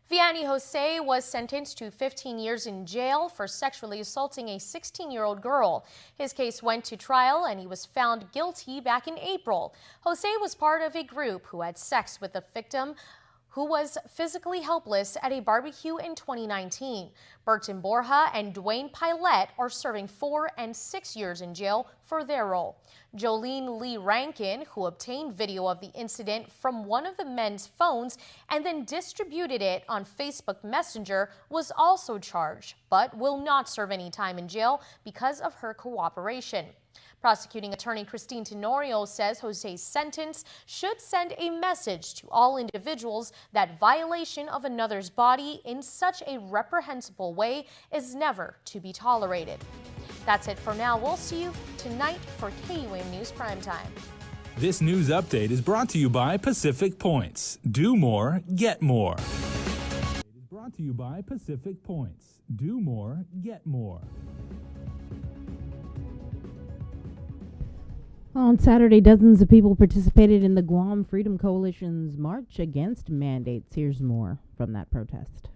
Vianney Jose was sentenced to 15 years in jail for sexually assaulting a 16-year-old girl. His case went to trial and he was found guilty back in April. Jose was part of a group who had sex with the victim, who was physically helpless at a barbecue in 2019. Burton Borja and Dwayne Pilette are serving 4 and 6 years in jail for their role. Jolene Lee Rankin, who obtained video of the incident from one of the men's phones and then distributed it on Facebook Messenger, was also charged, but will not serve any time in jail because of her cooperation. Prosecuting attorney Christine Tenorio says Jose's sentence should send a message to all individuals that violation of another's body in such a reprehensible way is never to be tolerated. That's it for now. We'll see you tonight for KUAM News Primetime. This news update is brought to you by Pacific Points. Do more, get more. It is brought to you by Pacific Points. Do more, get more. On Saturday, dozens of people participated in the Guam Freedom Coalition's march against mandates. Here's more from that protest.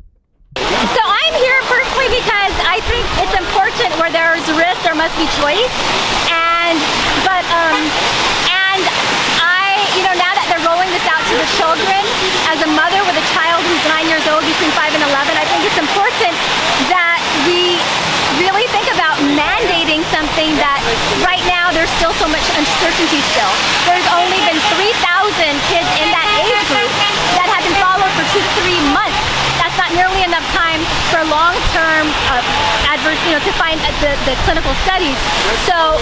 So I'm here personally because I think it's important where there's risk, there must be choice. Now that they're rolling this out to the children, as a mother with a child who's 9 years old, between 5 and 11, I think it's important that we really think about mandating something that right now there's still so much uncertainty still. There's only been 3,000 kids in that age group that have been followed for 2 to 3 months. That's not nearly enough time for long-term adverse, to find the clinical studies. So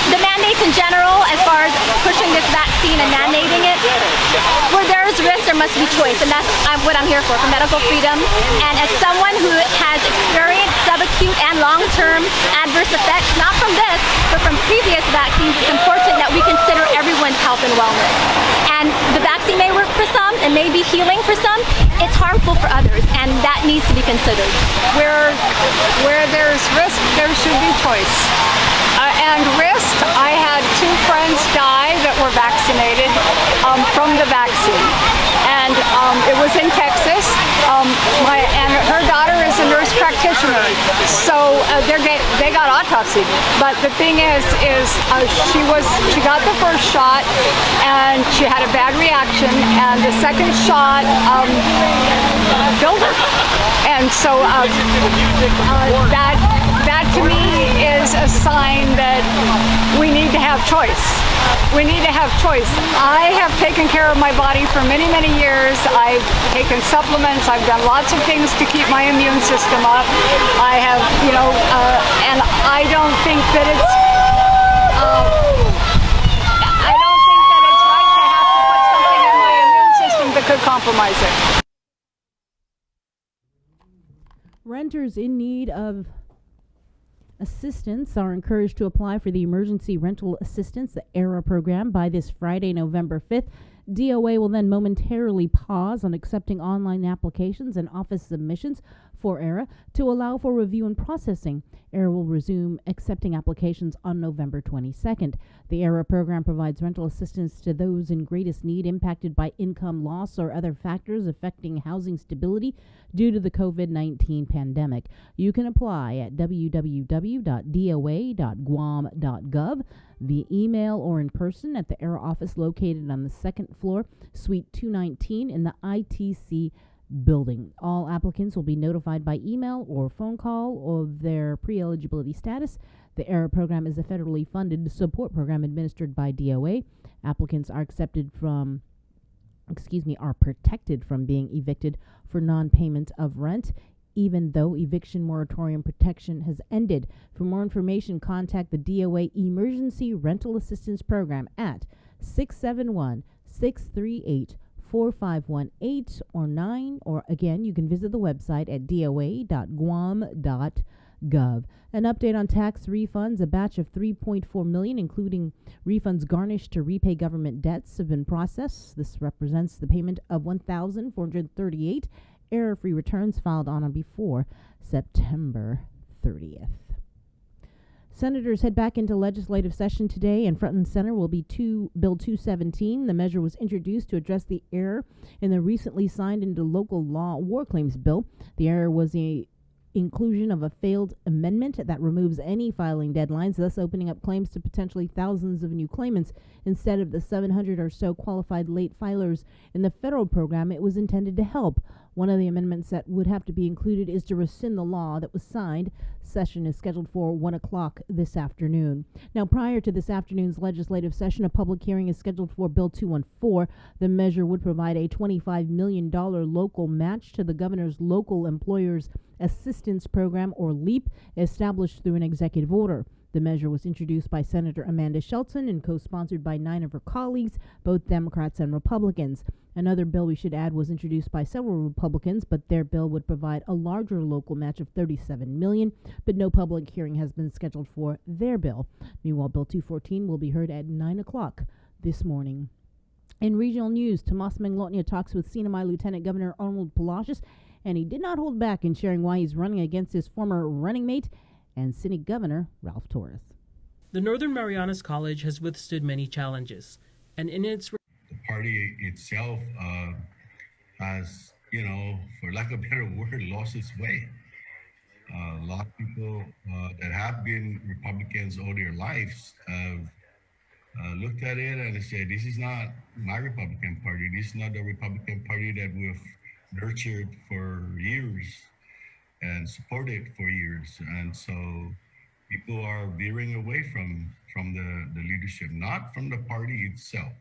the mandates in general, as far as pushing this vaccine and mandating it, where there is risk, there must be choice, and that's what I'm here for medical freedom. And as someone who has experienced subacute and long-term adverse effects, not from this, but from previous vaccines, it's important that we consider everyone's health and wellness. And the vaccine may work for some, it may be healing for some, it's harmful for others, and that needs to be considered. Where there's risk, there should be choice. And risk, I had 2 friends die that were vaccinated from the vaccine. And it was in Texas. And her daughter is a nurse practitioner. So they got got autopsied. But the thing is she got the first shot and she had a bad reaction, and the second shot killed her. And so that to me is a sign that we need to have choice. We need to have choice. I have taken care of my body for many, many years. I've taken supplements. I've done lots of things to keep my immune system up. I have, and I don't think that it's, I don't think that it's right to have to put something in my immune system that could compromise it. Renters in need of assistance are encouraged to apply for the Emergency Rental Assistance, the ERA program, by this Friday, November 5th. DOA will then momentarily pause on accepting online applications and office submissions for ERA to allow for review and processing. ERA will resume accepting applications on November 22nd. The ERA program provides rental assistance to those in greatest need impacted by income loss or other factors affecting housing stability due to the COVID-19 pandemic. You can apply at www.doa.guam.gov via email or in person at the ERA office located on the second floor, Suite 219 in the ITC building. All applicants will be notified by email or phone call of their pre-eligibility status. The ERA program is a federally funded support program administered by DOA. Applicants are protected from being evicted for non-payment of rent, even though eviction moratorium protection has ended. For more information, contact the DOA Emergency Rental Assistance Program at 671-638-4518 or 9, or again, you can visit the website at doa.guam.gov. An update on tax refunds: a batch of 3.4 million, including refunds garnished to repay government debts, have been processed. This represents the payment of 1,438 error-free returns filed on or before September 30th. Senators head back into legislative session today, and front and center will be Bill 217. The measure was introduced to address the error in the recently signed into local law war claims bill. The error was the inclusion of a failed amendment that removes any filing deadlines, thus opening up claims to potentially thousands of new claimants instead of the 700 or so qualified late filers in the federal program it was intended to help. One of the amendments that would have to be included is to rescind the law that was signed. Session is scheduled for 1 o'clock this afternoon. Now, prior to this afternoon's legislative session, a public hearing is scheduled for Bill 214. The measure would provide a $25 million local match to the governor's local employers assistance program, or LEAP, established through an executive order. The measure was introduced by Senator Amanda Shelton and co-sponsored by 9 of her colleagues, both Democrats and Republicans. Another bill we should add was introduced by several Republicans, but their bill would provide a larger local match of $37 million, but no public hearing has been scheduled for their bill. Meanwhile, Bill 214 will be heard at 9 o'clock this morning. In regional news, Tomas Manglotnia talks with Sinai Lieutenant Governor Arnold Palacios, and he did not hold back in sharing why he's running against his former running mate and Senate Governor Ralph Torres. The Northern Marianas College has withstood many challenges, and in its the party itself has, for lack of a better word, lost its way. A lot of people that have been Republicans all their lives have looked at it and said, this is not my Republican Party. This is not the Republican Party that we've nurtured for years and supported for years. And so people are veering away from the leadership, not from the party itself.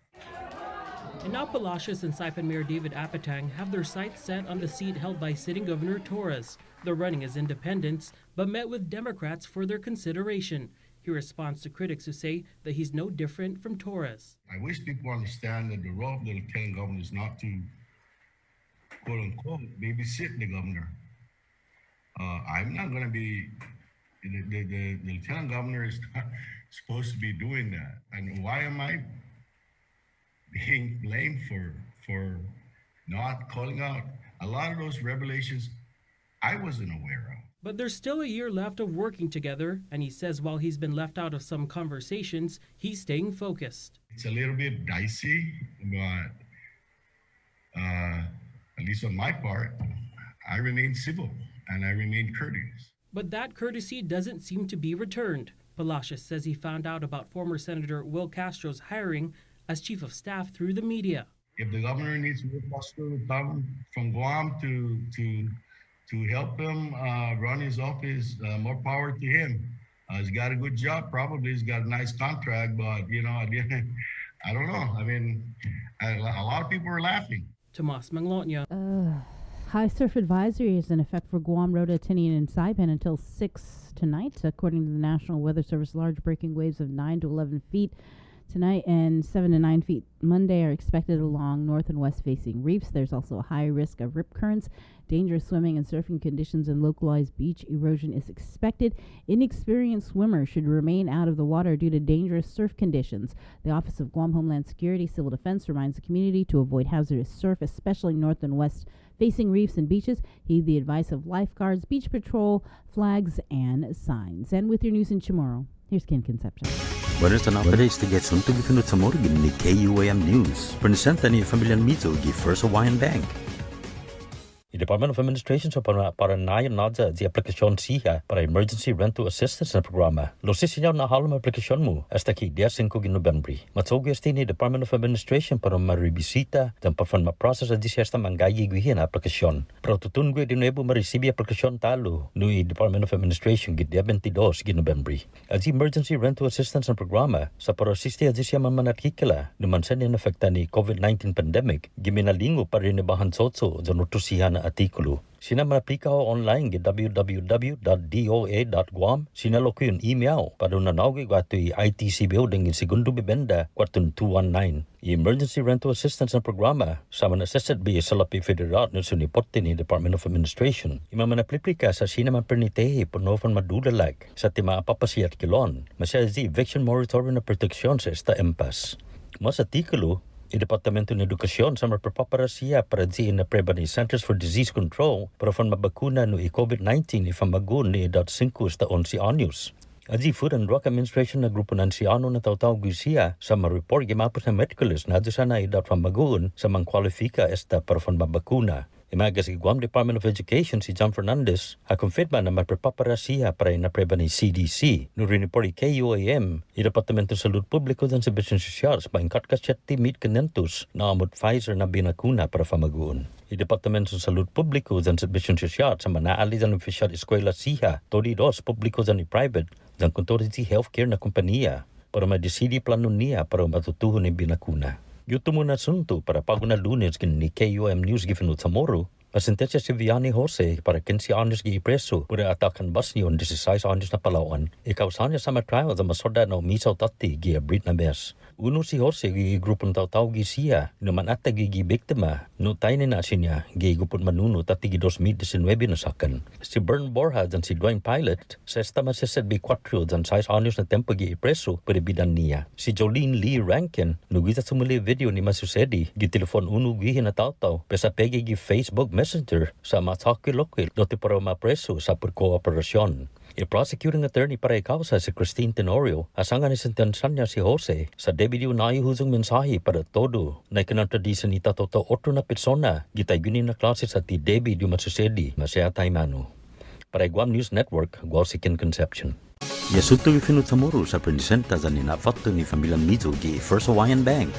And now Palacios and Saipan Mayor David Apatang have their sights set on the seat held by sitting Governor Torres. They're running as independents, but met with Democrats for their consideration. He responds to critics who say that he's no different from Torres. I wish people understand that the role of the lieutenant governor is not to, quote unquote, babysit the governor. I'm not going to be, the lieutenant governor is not supposed to be doing that. And why am I being blamed for not calling out a lot of those revelations I wasn't aware of? But there's still a year left of working together, and he says while he's been left out of some conversations, he's staying focused. It's a little bit dicey, but at least on my part, I remain civil and I remain courteous. But that courtesy doesn't seem to be returned. Palacios says he found out about former Senator Will Castro's hiring as chief of staff through the media. If the governor needs Will Castro to come from Guam to help him run his office, more power to him. He's got a good job, probably. He's got a nice contract, but, I don't know. I mean, a lot of people are laughing. Tomas Manglotnya. High surf advisory is in effect for Guam, Rota, Tinian, and Saipan until 6 tonight, according to the National Weather Service. Large breaking waves of 9 to 11 feet tonight and 7 to 9 feet Monday are expected along north and west facing reefs. There's also a high risk of rip currents. Dangerous swimming and surfing conditions and localized beach erosion is expected. Inexperienced swimmers should remain out of the water due to dangerous surf conditions. The Office of Guam Homeland Security Civil Defense reminds the community to avoid hazardous surf, especially north and west facing reefs and beaches. Heed the advice of lifeguards, beach patrol, flags, and signs. And with your news in Chamorro, here's Ken Concepcion. Buenas tardes, tiget suntuk ifinut sa morgan ni KUAM News. Presenta ni Familian Mizo gi First Hawaiian Bank. The Department of Administration sa para nayan nadza di aplikasyon siya para Emergency Rental Assistance na programa. Lo sisinyaw na halam aplikasyon mo hasta ki 5 November. Matsogo este ni Department of Administration para maribisita dan parfan ma-process a di siya manggayi guhin na aplikasyon. Pero tutungwe di nuevo marisibi aplikasyon talo no Department of Administration gi 22 November. As Emergency Rental Assistance na programa sa para asisti a di siya manarkikila naman sa ninafekta ni COVID-19 pandemic giminalingo pa rin ibahan sotso dyan utusihan artikulo. Sina malaplika ho online gi www.doa.guam. Sinalo ko yung email para nanawag ko ITC building in Segundo Bibenda, kwartong 219. Emergency Rental Assistance na programa sama na assisted by sa Lapi Federal na suniporte ni Department of Administration. Ima manaplika sa sina man pernitehe punofan madudalag sa tima apapasiyat kilon. Masya eviction moratorium na proteksyon sa esta empas. Mas artikulo Departamento ng Edukasyon sa mapapaparasiya para di na preba ni Centers for Disease Control para fan mabakuna no COVID-19 ifamagun ni edad 5 hasta 11 anyos. Aji Food and Drug Administration na grupo ng anciano na taw-taw gusiya sa ma-report gimapos na medicalist na doon sana edad famagun sa mang kwalifika esta para fan mabakuna. Imagas si Guam Department of Education si John Fernandez confirma na mapapaparasiya para na preba ni CDC. No riniport KUAM, Departamento sa Salud Publiko dan Servisyong Sosyal sa paingkat kasyati mid kanentus na amot Pfizer na binakuna para famaguon. Departamento sa Salud Publiko dan Servisyong Sosyal sa manaali dan opisyal eskwela siya, todidos publiko dan private dan kontorisi healthcare na kompanya para madesidi plano niya para matutuhon ni binakuna. Yuto muna sunto para paguna Lunes ni KUAM News gifinut sa Moro. Pasentensya si Vianney Jose para 15 anos gi preso por atakan bus niyon 16 anos na Palawan. Ikaw sa trial sa masoda na umisaw tati gi abrit na mes. Uno si Jose gi grupong taw-taw gi siya naman ata gi biktima no tayo na siya gi grupong manuno tati gi 2019 na sakan. Si Bern Borja dan si Dwayne Pilot sa estama sa SB 4 dan 6 anos na tempo gi preso por bidan niya. Si Jolene Lee Rankin no gita sumuli video ni masusedi gi telefon uno gi na taw-taw pesa pegi gi Facebook Messenger sa matakilokil doti para mapreso sa pagkooperasyon. I-prosecuting attorney para ikausa si Christine Tenorio asangan ni sentensan niya si Jose sa debido na ihuzong mensahe para todo na ikinantradisa ni Tatoto otro na persona gitay gunin na klase sa ti debido masusedi masaya taymano. Para Guam News Network, Guam si Ken Concepcion. Yasuto ifinut sa Moro sa presenta sa ninafato ni Familian Mizo gi First Hawaiian Bank.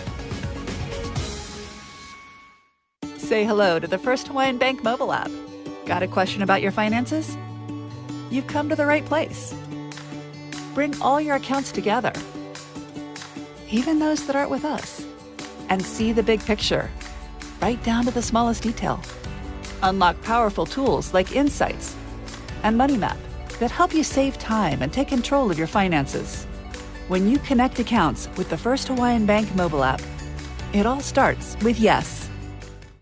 Say hello to the First Hawaiian Bank mobile app. Got a question about your finances? You've come to the right place. Bring all your accounts together, even those that aren't with us, and see the big picture, right down to the smallest detail. Unlock powerful tools like Insights and Money Map that help you save time and take control of your finances. When you connect accounts with the First Hawaiian Bank mobile app, it all starts with yes.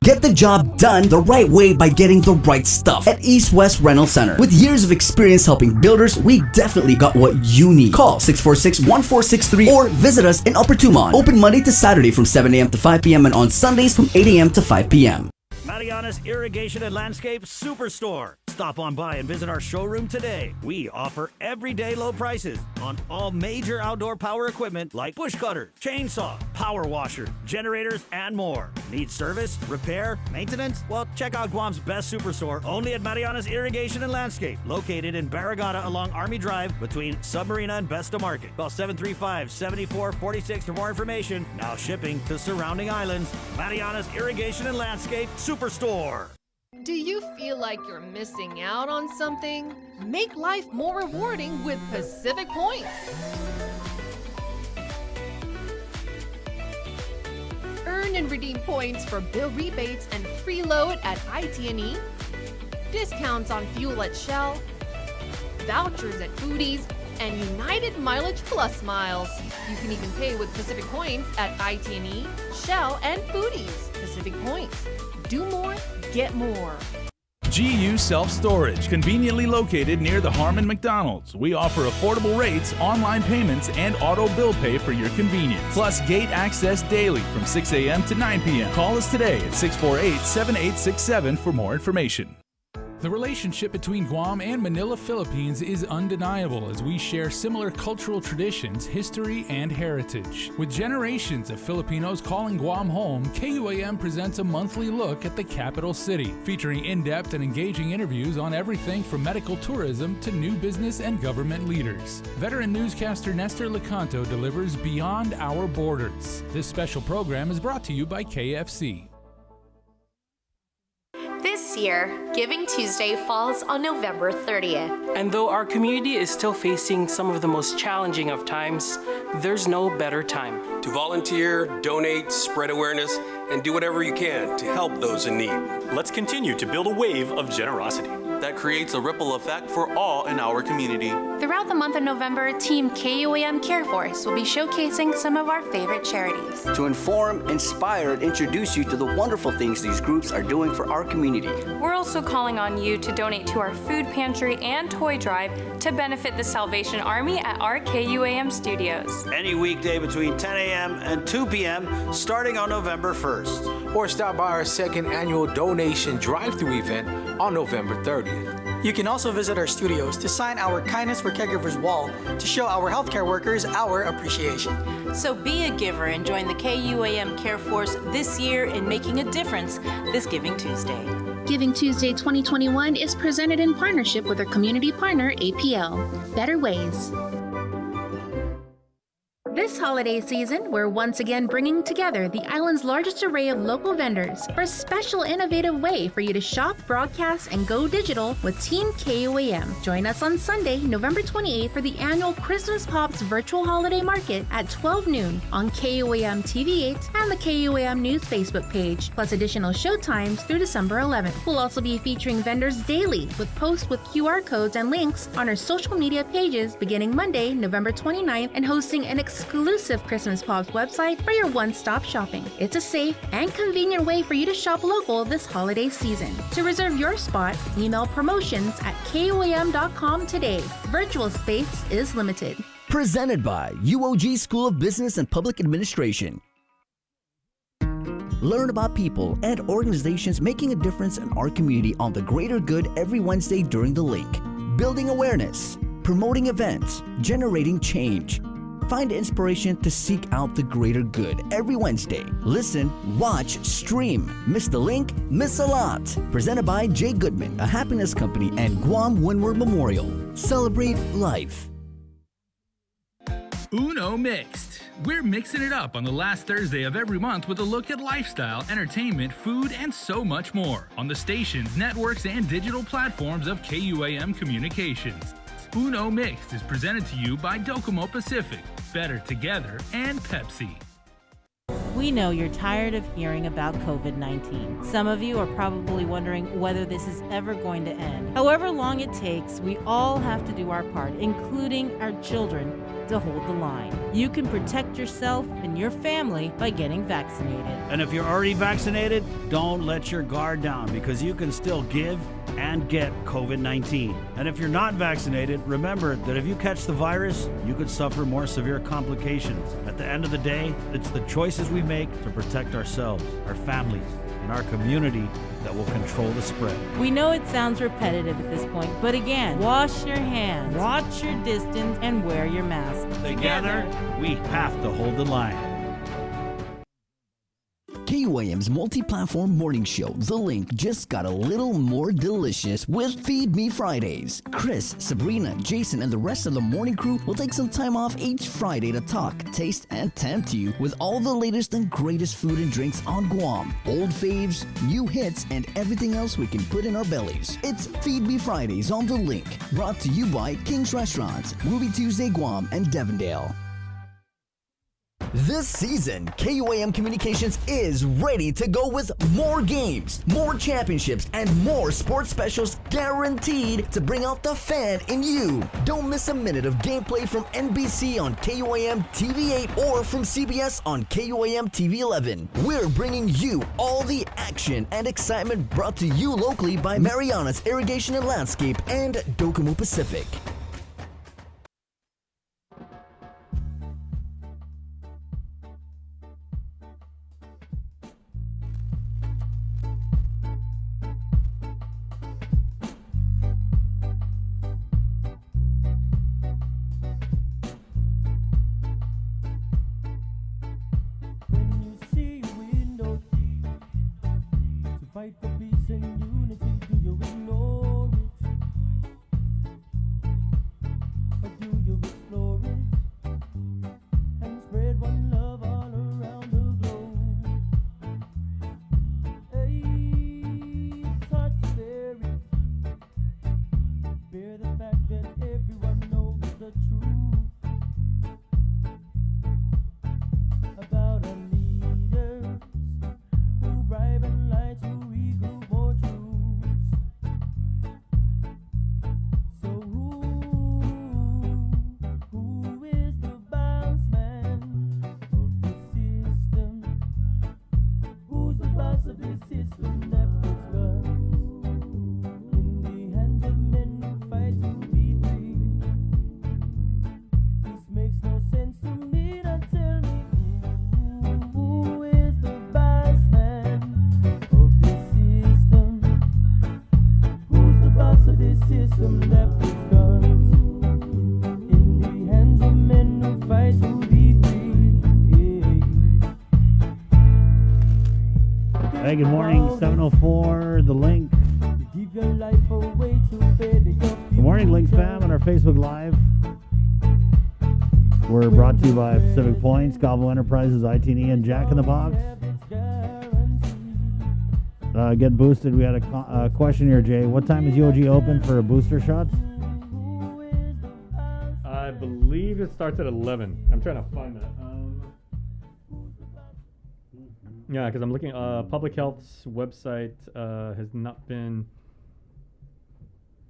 Get the job done the right way by getting the right stuff at East West Rental Center. With years of experience helping builders, we definitely got what you need. Call 646-1463 or visit us in Upper Tumon. Open Monday to Saturday from 7 a.m. to 5 p.m. and on Sundays from 8 a.m. to 5 p.m. Mariana's Irrigation and Landscape Superstore. Stop on by and visit our showroom today. We offer everyday low prices on all major outdoor power equipment like bush cutters, chainsaw, power washer, generators, and more. Need service, repair, maintenance? Well, check out Guam's best superstore only at Mariana's Irrigation and Landscape, located in Barragata along Army Drive between Submarina and Besta Market. Call 735-7446 for more information. Now shipping to surrounding islands. Mariana's Irrigation and Landscape Superstore. Do you feel like you're missing out on something? Make life more rewarding with Pacific Points. Earn and redeem points for bill rebates and free load at IT&E, discounts on fuel at Shell, vouchers at Foodies, and United Mileage Plus miles. You can even pay with Pacific Points at IT&E, Shell, and Foodies. Pacific Points. Do more, get more. GU Self-Storage, conveniently located near the Harmon McDonald's. We offer affordable rates, online payments, and auto bill pay for your convenience. Plus gate access daily from 6 a.m. to 9 p.m. Call us today at 648-7867 for more information. The relationship between Guam and Manila, Philippines is undeniable as we share similar cultural traditions, history, and heritage. With generations of Filipinos calling Guam home, KUAM presents a monthly look at the capital city, featuring in-depth and engaging interviews on everything from medical tourism to new business and government leaders. Veteran newscaster Nestor Lecanto delivers Beyond Our Borders. This special program is brought to you by KFC. This year, Giving Tuesday falls on November 30th. And though our community is still facing some of the most challenging of times, there's no better time to volunteer, donate, spread awareness, and do whatever you can to help those in need. Let's continue to build a wave of generosity that creates a ripple effect for all in our community. Throughout the month of November, Team KUAM Care Force will be showcasing some of our favorite charities. To inform, inspire, and introduce you to the wonderful things these groups are doing for our community. We're also calling on you to donate to our food pantry and toy drive to benefit the Salvation Army at our KUAM studios. Any weekday between 10 a.m. and 2 p.m. starting on November 1st. Or stop by our second annual donation drive-thru event on November 30th. You can also visit our studios to sign our Kindness for Caregivers wall to show our healthcare workers our appreciation. So be a giver and join the KUAM Care Force this year in making a difference this Giving Tuesday. Giving Tuesday 2021 is presented in partnership with our community partner, APL. Better Ways. This holiday season, we're once again bringing together the island's largest array of local vendors for a special innovative way for you to shop, broadcast, and go digital with Team KUAM. Join us on Sunday, November 28th for the annual Christmas Pops Virtual Holiday Market at 12 noon on KUAM TV8 and the KUAM News Facebook page, plus additional show times through December 11th. We'll also be featuring vendors daily with posts with QR codes and links on our social media pages beginning Monday, November 29th, and hosting an exclusive Christmas Pops website for your one-stop shopping. It's a safe and convenient way for you to shop local this holiday season. To reserve your spot, email promotions@kuam.com today. Virtual space is limited. Presented by UOG School of Business and Public Administration. Learn about people and organizations making a difference in our community on the greater good every Wednesday during the link. Building awareness, promoting events, generating change. Find inspiration to seek out the greater good every Wednesday. Listen, watch, stream. Miss the link? Miss a lot. Presented by Jay Goodman, a happiness company, and Guam Windward Memorial. Celebrate life. Uno Mixed. We're mixing it up on the last Thursday of every month with a look at lifestyle, entertainment, food, and so much more on the stations, networks, and digital platforms of KUAM Communications. Uno Mixed is presented to you by Docomo Pacific, Better Together, and Pepsi. We know you're tired of hearing about COVID-19. Some of you are probably wondering whether this is ever going to end. However long it takes, we all have to do our part, including our children, to hold the line. You can protect yourself and your family by getting vaccinated. And if you're already vaccinated, don't let your guard down because you can still give and get COVID-19. And if you're not vaccinated, remember that if you catch the virus, you could suffer more severe complications. At the end of the day, it's the choices we make to protect ourselves, our families, in our community that will control the spread. We know it sounds repetitive at this point, but again, wash your hands, watch your distance, and wear your mask. Together, we have to hold the line. KUAM's multi-platform morning show, The Link, just got a little more delicious with Feed Me Fridays. Chris, Sabrina, Jason, and the rest of the morning crew will take some time off each Friday to talk, taste, and tempt you with all the latest and greatest food and drinks on Guam. Old faves, new hits, and everything else we can put in our bellies. It's Feed Me Fridays on The Link, brought to you by King's Restaurants, Ruby Tuesday Guam, and Devondale. This season, KUAM Communications is ready to go with more games, more championships, and more sports specials guaranteed to bring out the fan in you. Don't miss a minute of gameplay from NBC on KUAM TV8 or from CBS on KUAM TV11. We're bringing you all the action and excitement brought to you locally by Marianas Irrigation and Landscape and Docomo Pacific. Fight for peace and unity, do you ignore it? Or do you explore it? And spread one love all around the globe. Hey, it's hard to bear it. Bear the fact that everyone knows the truth about our leaders who bribe and lie to regroup more troops. So who is the boss man of this system? Who's the boss of this system that puts guns in the hands of men who fight to be free? This makes no sense to me. Now tell me who is the boss man of this system? Who's the boss of this system that puts guns in the hands of men who fight to be free? Hey, good morning, 704, The Link. You give your life away to better your Good morning, Link fam, on our Facebook Live. We're brought to you by Pacific Points, Gobble Enterprises, IT&E, and Jack in the Box. Get boosted. We had a question here, Jay. What time is UOG open for booster shots? I believe it starts at 11. I'm trying to find that. Yeah, because I'm looking. Public Health's website has not been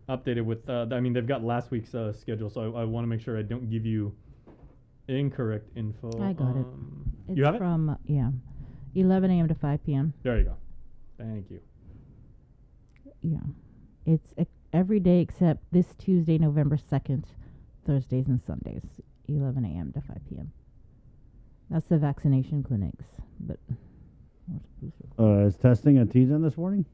updated with. I mean, they've got last week's schedule, so I want to make sure I don't give you incorrect info. I got it. It's you have it? from 11 a.m. to 5 p.m. There you go. Thank you. Yeah, it's every day except this Tuesday, November 2nd, Thursdays and Sundays, 11 a.m. to 5 p.m. That's the vaccination clinics, but what's booster? Is testing at T-Zen this morning?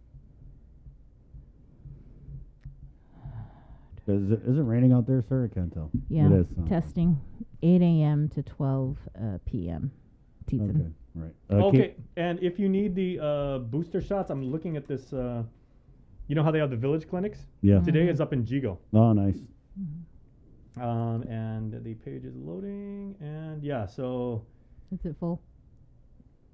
Is it raining out there, sir? I can't tell. Yeah, it is. testing 8 a.m. to 12 p.m. T-Zen. Okay, right. Okay, and if you need the booster shots, I'm looking at this. You know how they have the village clinics? Yeah. Today is up in Jigo. Oh, nice. And the page is loading, and yeah, so. Is it full?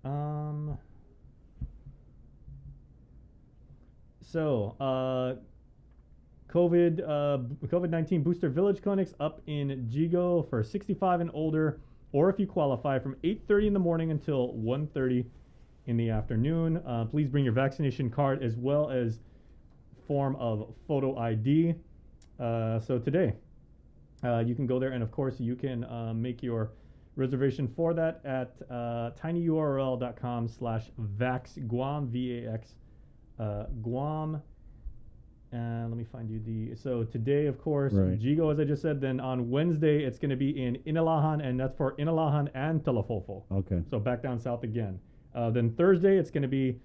COVID-19 booster village clinics up in Jigo for 65 and older, or if you qualify, from 8:30 in the morning until 1:30 in the afternoon. Please bring your vaccination card as well as form of photo ID. So today, you can go there, and of course, you can make your reservation for that at tinyurl.com/vaxguam, VAX Guam. And let me find you so today, of course, Right. Jigo, as I just said. Then on Wednesday, it's going to be in Inalahan, and that's for Inalahan and Telefofo. Okay. So back down south again. Then Thursday, it's going to be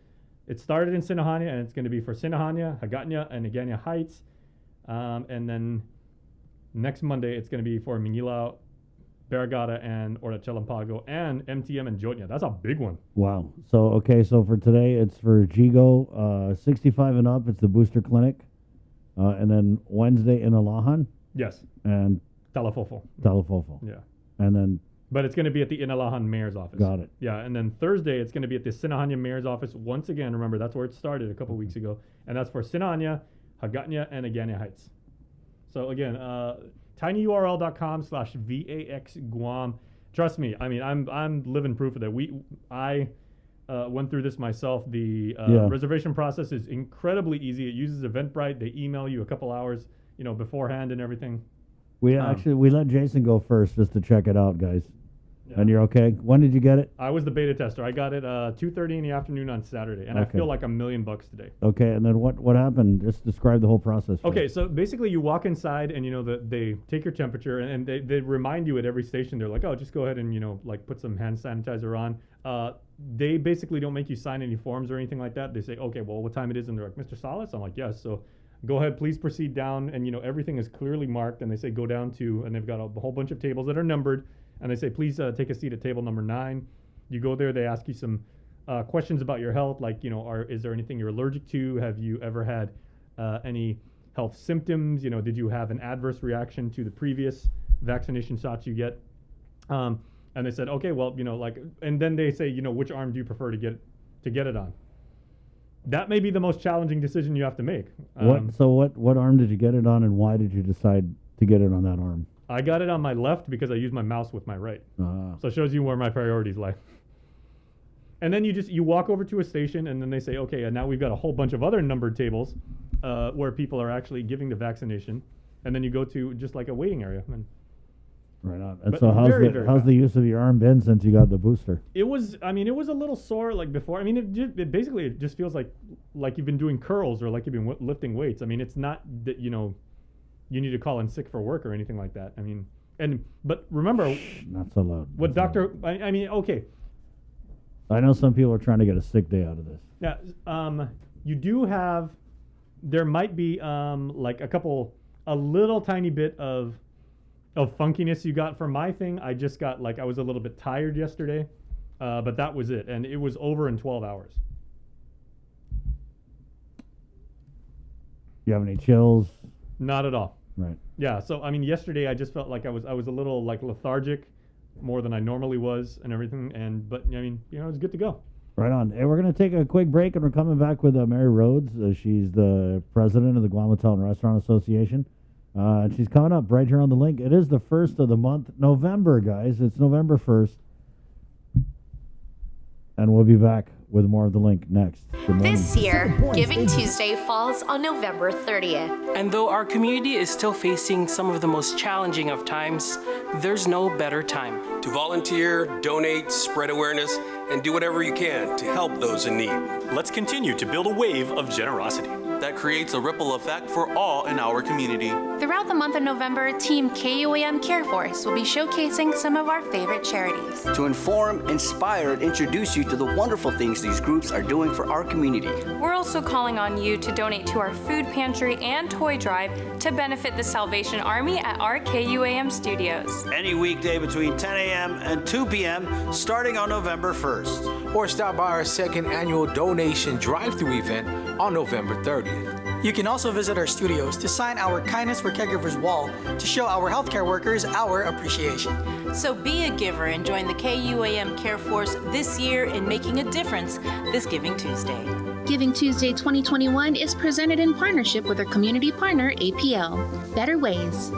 It started in Sinahania, and it's going to be for Sinahania, Hagåtña, and Agana Heights. And then next Monday, it's going to be for Minilao, Barrigada, and Orda-Chalampago, and MTM and Jotnya. That's a big one. Wow. So, okay, so for today, it's for Jigo, 65 and up. It's the booster clinic. And then Wednesday in Alahan. Yes. And Talafofo. Talafofo. Yeah. And then... But it's going to be at the Inalahan Mayor's office. Got it. Yeah, and then Thursday, it's going to be at the Sinahania Mayor's office. Once again, remember, that's where it started a couple weeks ago. And that's for Sinahania, Hagåtña, and Agana Heights. So again, tinyurl.com/VAX Guam. Trust me, I mean, I'm living proof of that. I went through this myself. The reservation process is incredibly easy. It uses Eventbrite. They email you a couple hours, beforehand and everything. We let Jason go first just to check it out, guys. Yeah. And you're okay? When did you get it? I was the beta tester. I got it 2:30 in the afternoon on Saturday, and I feel like $1 million today. Okay, and then what happened? Just describe the whole process. Okay, so basically you walk inside, and they take your temperature, and they remind you at every station. They're like, oh, just go ahead and put some hand sanitizer on. They basically don't make you sign any forms or anything like that. They say, okay, well, what time it is, and they're like, Mr. Salas? I'm like, yes. So go ahead, please proceed down, and everything is clearly marked, and they say go down to, and they've got a whole bunch of tables that are numbered, and they say please take a seat at table number 9. You go there, they ask you some questions about your health, like is there anything you're allergic to? Have you ever had any health symptoms? Did you have an adverse reaction to the previous vaccination shots you get? And they said, okay, well, and then they say, which arm do you prefer to get it on? That may be the most challenging decision you have to make. What arm did you get it on, and why did you decide to get it on that arm? I got it on my left because I use my mouse with my right. So it shows you where my priorities lie. And then you walk over to a station, and then they say, okay, and now we've got a whole bunch of other numbered tables where people are actually giving the vaccination. And then you go to just like a waiting area. Right on. And so how's the use of your arm been since you got the booster? It was a little sore like before. I mean, it basically just feels like you've been doing curls or like you've been lifting weights. I mean, it's not that, you need to call in sick for work or anything like that. I mean, but remember. Not so loud. What doctor, I mean, okay. I know some people are trying to get a sick day out of this. Yeah. You do have, there might be a little tiny bit of funkiness you got from my thing. I just got I was a little bit tired yesterday, but that was it, and it was over in 12 hours. You have any chills? Not at all. Right. Yeah. So I mean, yesterday I just felt like I was a little lethargic, more than I normally was, and everything. But I mean, it was good to go. Right on. And we're going to take a quick break, and we're coming back with Mary Rhodes. She's the president of the Guam Hotel and Restaurant Association. And she's coming up right here on the link. It is the first of the month, November, guys. It's November 1st. And we'll be back with more of the link next. This year, Giving Tuesday falls on November 30th. And though our community is still facing some of the most challenging of times, there's no better time to volunteer, donate, spread awareness, and do whatever you can to help those in need. Let's continue to build a wave of generosity that creates a ripple effect for all in our community. Throughout the month of November, Team KUAM Care Force will be showcasing some of our favorite charities. To inform, inspire, and introduce you to the wonderful things these groups are doing for our community. We're also calling on you to donate to our food pantry and toy drive to benefit the Salvation Army at our KUAM studios. Any weekday between 10 a.m. and 2 p.m. starting on November 1st. Or stop by our second annual donation drive-thru event on November 30th. You can also visit our studios to sign our Kindness for Caregivers wall to show our healthcare workers our appreciation. So be a giver and join the KUAM Care Force this year in making a difference this Giving Tuesday. Giving Tuesday 2021 is presented in partnership with our community partner, APL. Better Ways.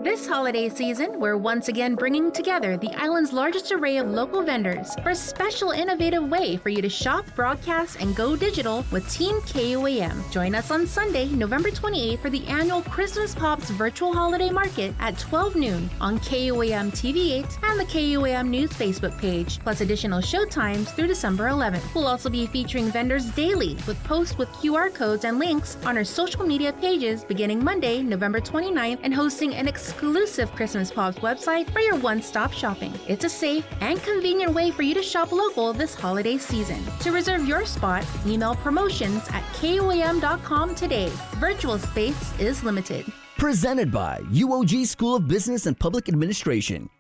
This holiday season, we're once again bringing together the island's largest array of local vendors for a special innovative way for you to shop, broadcast, and go digital with Team KUAM. Join us on Sunday, November 28th for the annual Christmas Pops Virtual Holiday Market at 12 noon on KUAM TV8 and the KUAM News Facebook page, plus additional show times through December 11th. We'll also be featuring vendors daily with posts with QR codes and links on our social media pages beginning Monday, November 29th, and hosting an exclusive exclusive Christmas Pops website for your one-stop shopping. It's a safe and convenient way for you to shop local this holiday season. To reserve your spot, email promotions@koam.com today. Virtual space is limited. Presented by UOG School of Business and Public Administration.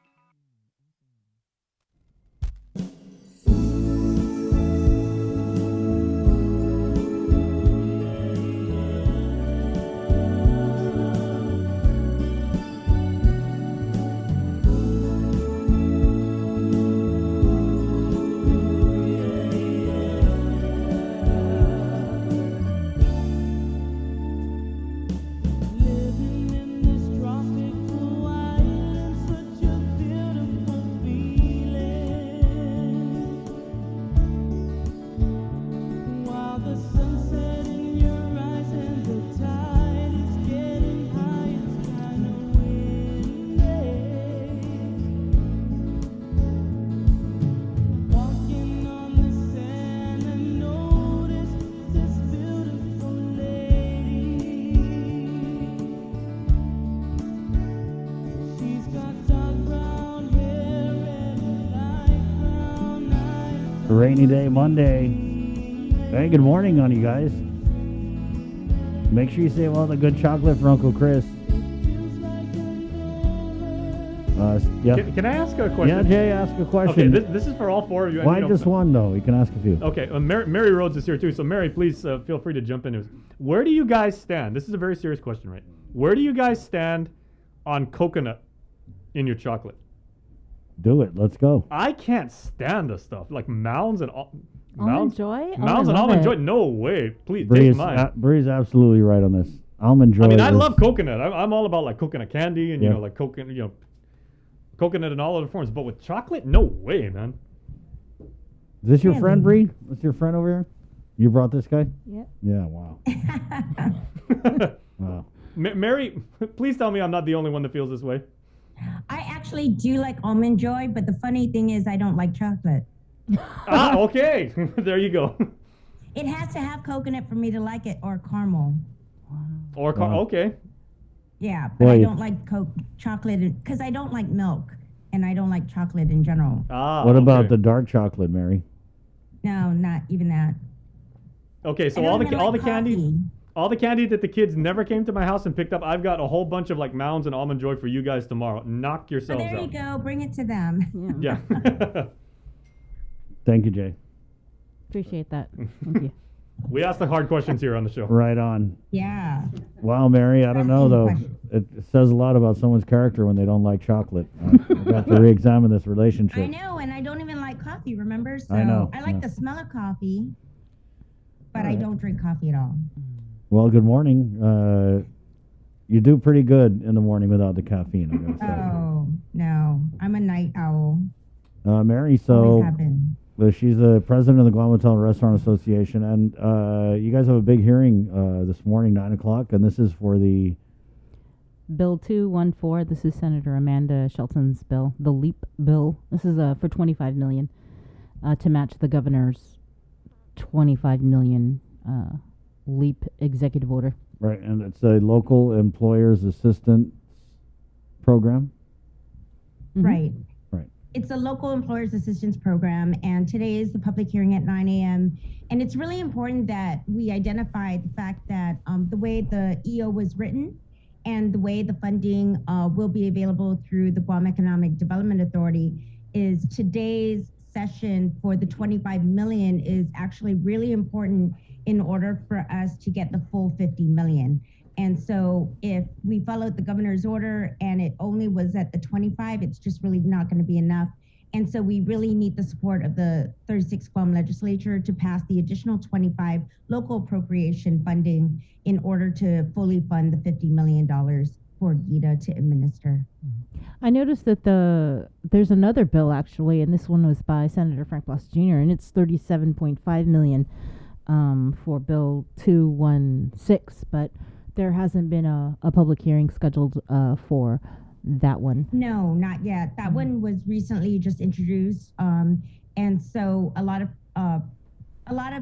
Rainy day Monday. Hey, good morning on you guys. Make sure you save all the good chocolate for Uncle Chris. Yeah. Can I ask a question? Yeah, Jay, ask a question. Okay, this is for all four of you. Why just one, though? You can ask a few. Okay, Mary Rhodes is here too. So Mary, please feel free to jump in. Where do you guys stand? This is a very serious question, right? Where do you guys stand on coconut in your chocolate? Do it. Let's go. I can't stand this stuff. Like Mounds and Almond Joy? Mounds and Almond Joy. No way. Please Bree's, take mine. Bree's absolutely right on this. Almond Joy. I mean, I love coconut. I'm all about like coconut candy and Yeah. like coconut, coconut in all other forms. But with chocolate, no way, man. Is this your friend, Bree? That's your friend over here? You brought this guy? Yep. Yeah, wow. Wow. Mary, please tell me I'm not the only one that feels this way. I actually do like Almond Joy, but the funny thing is I don't like chocolate. Okay. There you go. It has to have coconut for me to like it, or caramel. Okay. Yeah, but Boy, I don't like chocolate because I don't like milk, and I don't like chocolate in general. What about the dark chocolate, Mary? No, not even that. Okay, so I all don't the even like candy, coffee. all the candy that the kids never came to my house and picked up, I've got a whole bunch of like Mounds and Almond Joy for you guys tomorrow. Knock Oh, yourselves there you out. go. Bring it to them. Yeah. Thank you, Jay. Appreciate that. Thank you. We ask the hard questions here on the show. Right on. Yeah. Wow, Mary, I don't know, though. It says a lot about someone's character when they don't like chocolate. I have to re-examine this relationship. I know, and I don't even like coffee, remember? So I know, I like yeah. the smell of coffee, but I Alright. don't drink coffee at all. Well, good morning. You do pretty good in the morning without the caffeine, I gotta say. Oh, no. I'm a night owl. Mary, Always so have been. she's the president of the Guam Hotel and Restaurant Association, and you guys have a big hearing this morning, 9 o'clock, and this is for the... Bill 214. This is Senator Amanda Shelton's bill, the LEAP bill. This is for $25 million to match the governor's $25 million LEAP executive order. Right, and it's a local employers assistance program. Right. Right. It's a local employers assistance program, and today is the public hearing at 9 a.m. And it's really important that we identify the fact that the way the EO was written and the way the funding will be available through the Guam Economic Development Authority is today's session for the 25 million is actually really important in order for us to get the full 50 million. And so if we followed the governor's order and it only was at the 25, it's just really not going to be enough. And so we really need the support of the 36th Guam legislature to pass the additional 25 local appropriation funding in order to fully fund the $50 million for GITA to administer. I noticed that there's another bill actually, and this one was by Senator Frank Blas Jr., and it's $37.5 million for Bill 216, but there hasn't been a public hearing scheduled for that one. No, not yet. That one was recently just introduced, and so a lot of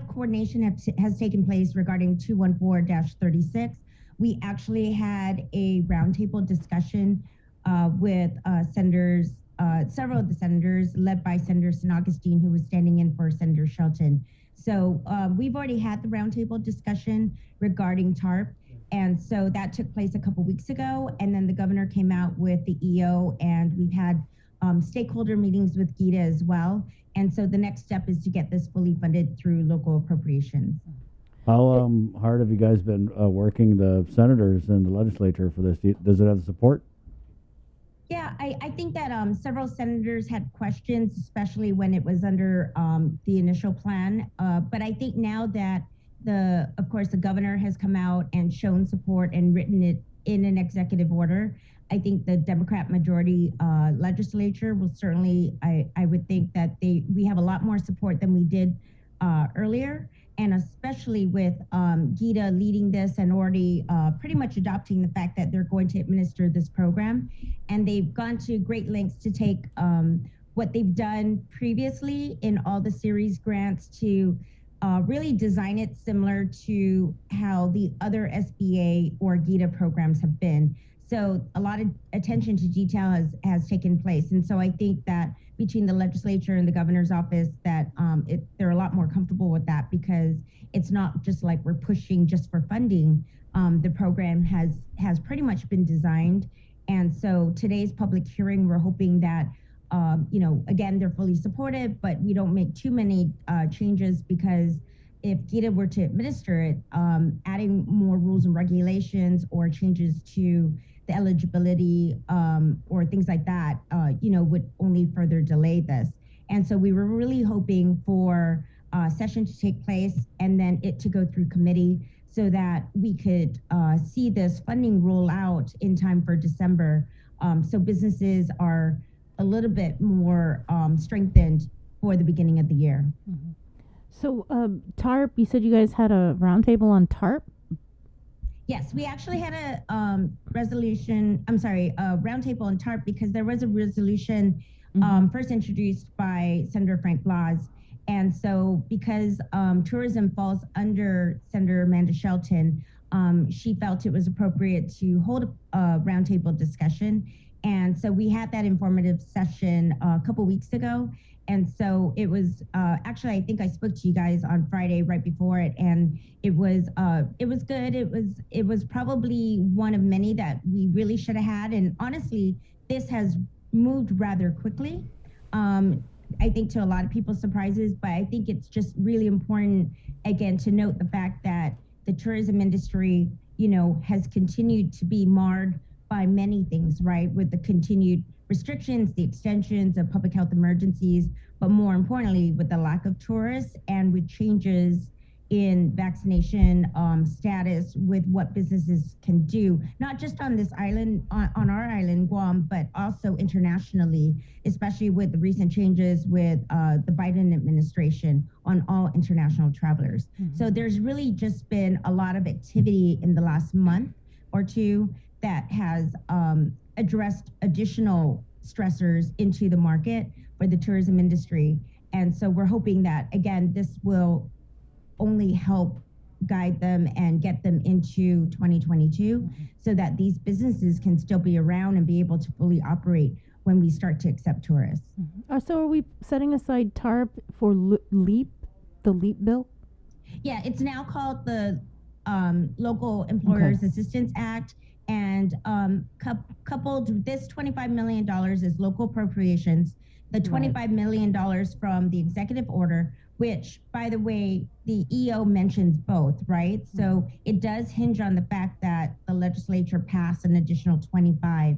coordination has taken place regarding 214-36. We actually had a roundtable discussion with senators, several of the senators, led by Senator San Augustine, who was standing in for Senator Shelton. So we've already had the roundtable discussion regarding TARP. And so that took place a couple weeks ago. And then the governor came out with the EO, and we've had stakeholder meetings with GITA as well. And so the next step is to get this fully funded through local appropriations. How hard have you guys been working the senators and the legislature for this? Does it have support? Yeah, I think that several senators had questions, especially when it was under the initial plan. But I think now that of course, the governor has come out and shown support and written it in an executive order, I think the Democrat majority legislature will certainly, I would think that we have a lot more support than we did earlier. And especially with GITA leading this and already pretty much adopting the fact that they're going to administer this program. And they've gone to great lengths to take what they've done previously in all the series grants to really design it similar to how the other SBA or GITA programs have been. So a lot of attention to detail has taken place. And so I think that between the legislature and the governor's office that they're a lot more comfortable with that, because it's not just like we're pushing just for funding. The program has pretty much been designed. And so today's public hearing, we're hoping that, again, they're fully supportive, but we don't make too many changes, because if GITA were to administer it, adding more rules and regulations or changes to the eligibility or things like that, would only further delay this. And so we were really hoping for session to take place and then it to go through committee so that we could see this funding roll out in time for December. So businesses are a little bit more strengthened for the beginning of the year. Mm-hmm. So TARP, you said you guys had a roundtable on TARP? Yes, we actually had a roundtable on TARP because there was a resolution first introduced by Senator Frank Blas. And so because tourism falls under Senator Amanda Shelton, she felt it was appropriate to hold a roundtable discussion. And so we had that informative session a couple weeks ago. And so it was actually, I think I spoke to you guys on Friday right before it, and it was good. It was probably one of many that we really should have had. And honestly, this has moved rather quickly. I think to a lot of people's surprises, but I think it's just really important again to note the fact that the tourism industry, has continued to be marred by many things, right? With the continued restrictions, the extensions of public health emergencies, but more importantly, with the lack of tourists and with changes in vaccination status with what businesses can do, not just on this island, on our island, Guam, but also internationally, especially with the recent changes with the Biden administration on all international travelers. Mm-hmm. So there's really just been a lot of activity in the last month or two that has addressed additional stressors into the market for the tourism industry. And so we're hoping that, again, this will only help guide them and get them into 2022 so that these businesses can still be around and be able to fully operate when we start to accept tourists. So are we setting aside TARP for LEAP, the LEAP bill? Yeah, it's now called the Local Employers Assistance Act. And coupled with this $25 million is local appropriations, the $25 million from the executive order, which, by the way, the EO mentions both, right? Mm-hmm. So it does hinge on the fact that the legislature passed an additional 25.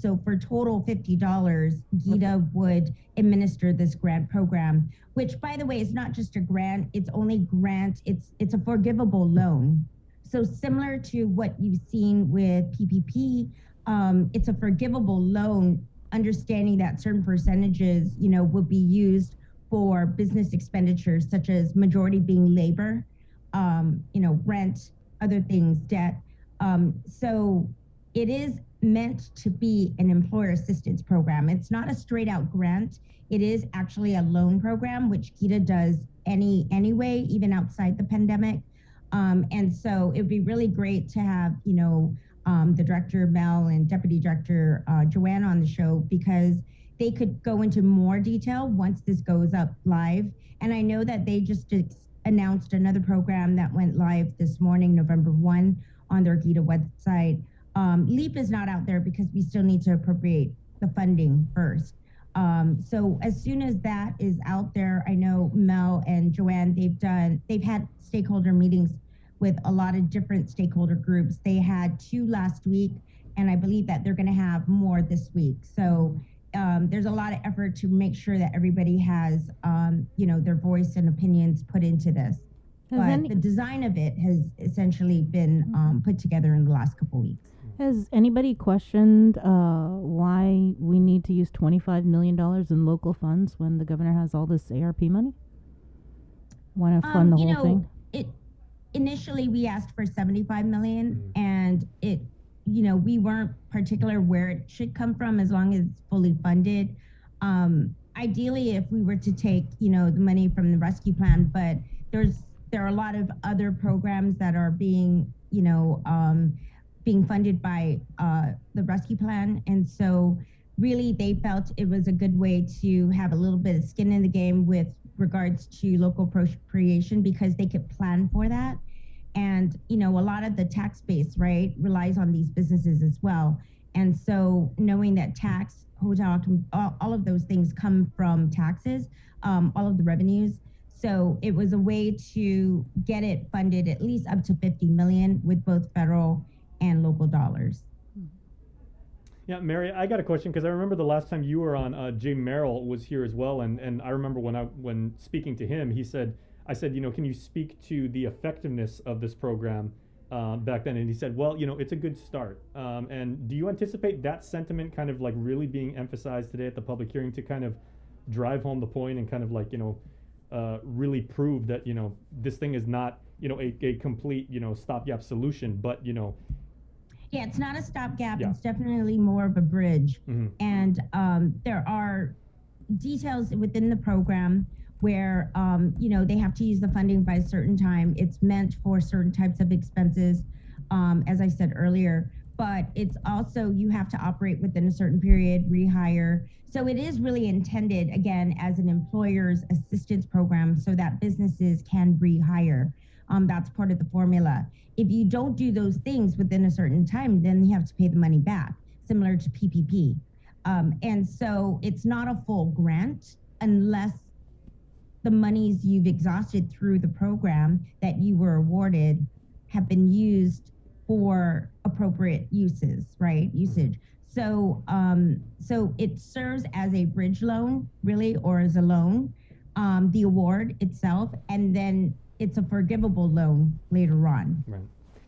So for total $50, GITA would administer this grant program, which, by the way, is not just a grant. It's only grant. It's a forgivable loan. So similar to what you've seen with PPP, it's a forgivable loan, understanding that certain percentages, will be used for business expenditures, such as majority being labor, rent, other things, debt. So it is meant to be an employer assistance program. It's not a straight out grant. It is actually a loan program, which GITA does anyway, even outside the pandemic. And so it would be really great to have, the director Mel and deputy director Joanne on the show, because they could go into more detail once this goes up live. And I know that they just announced another program that went live this morning, November 1, on their GITA website. LEAP is not out there because we still need to appropriate the funding first. So as soon as that is out there, I know Mel and Joanne, they've had stakeholder meetings with a lot of different stakeholder groups. They had 2 last week, and I believe that they're going to have more this week. So there's a lot of effort to make sure that everybody has, their voice and opinions put into this. But the design of it has essentially been put together in the last couple weeks. Has anybody questioned why we need to use $25 million in local funds when the governor has all this ARP money? Want to fund the whole thing? Initially, we asked for $75 million, and we weren't particular where it should come from as long as it's fully funded. Ideally, if we were to take, the money from the rescue plan, but there are a lot of other programs that are being funded by the rescue plan. And so really they felt it was a good way to have a little bit of skin in the game with regards to local appropriation, because they could plan for that. And, a lot of the tax base, right, relies on these businesses as well. And so knowing that tax, hotel, all of those things come from taxes, all of the revenues. So it was a way to get it funded at least up to $50 million with both federal and local dollars. Yeah, Mary, I got a question, because I remember the last time you were on, Jay Merrill was here as well, and I remember when speaking to him, I said, can you speak to the effectiveness of this program back then? And he said, well, it's a good start. And do you anticipate that sentiment kind of like really being emphasized today at the public hearing to kind of drive home the point and kind of like, really prove that, this thing is not, a complete, stopgap solution, but, Yeah, it's not a stopgap. Yeah. It's definitely more of a bridge. Mm-hmm. And there are details within the program where, they have to use the funding by a certain time. It's meant for certain types of expenses, as I said earlier, but it's also, you have to operate within a certain period, rehire. So it is really intended, again, as an employer's assistance program so that businesses can rehire. That's part of the formula. If you don't do those things within a certain time, then you have to pay the money back, similar to PPP. And so it's not a full grant unless the monies you've exhausted through the program that you were awarded have been used for appropriate uses, right? Usage. So, so it serves as a bridge loan, really, or as a loan, the award itself, and then it's a forgivable loan later on. Right.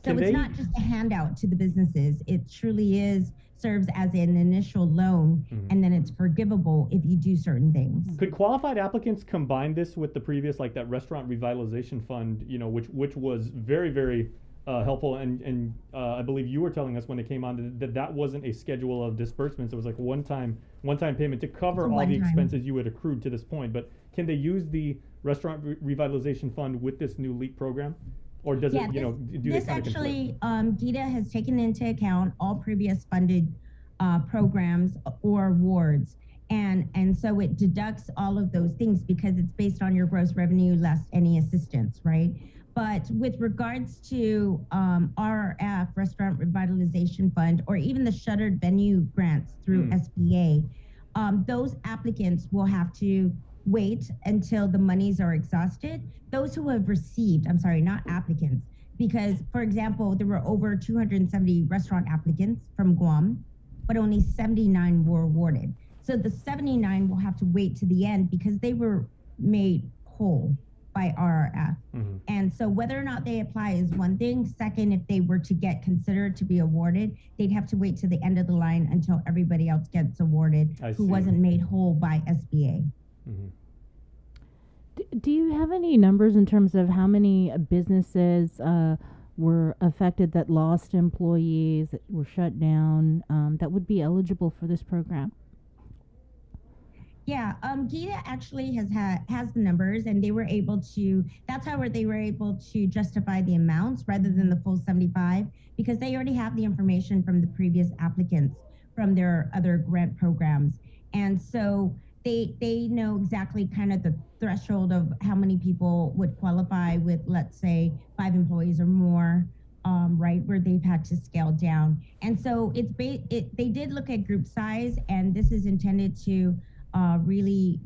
So it's not just a handout to the businesses. It truly serves as an initial loan, and then it's forgivable if you do certain things. Could qualified applicants combine this with the previous, like that restaurant revitalization fund, which was very, very helpful, and I believe you were telling us when it came on that wasn't a schedule of disbursements. It was like one-time payment to cover all the expenses you had accrued to this point. But can they use the restaurant revitalization fund with this new LEAP program? Or does it, do this actually, GITA has taken into account all previous funded programs or awards. And so it deducts all of those things because it's based on your gross revenue less any assistance, right? But with regards to RRF, Restaurant Revitalization Fund, or even the shuttered venue grants through SBA, those applicants will have to wait until the monies are exhausted. Those who have received, I'm sorry, not applicants, because, for example, there were over 270 restaurant applicants from Guam, but only 79 were awarded. So the 79 will have to wait to the end because they were made whole by RRF. Mm-hmm. And so whether or not they apply is one thing. Second, if they were to get considered to be awarded, they'd have to wait to the end of the line until everybody else gets awarded who wasn't made whole by SBA. Mm-hmm. Do you have any numbers in terms of how many businesses were affected that lost employees, that were shut down, that would be eligible for this program? Yeah, Gita actually has the numbers, and they were able to. That's how they were able to justify the amounts rather than the full 75, because they already have the information from the previous applicants from their other grant programs, and so they know exactly kind of the threshold of how many people would qualify with, let's say, 5 employees or more. Right, where they've had to scale down, and so they did look at group size, and this is intended to really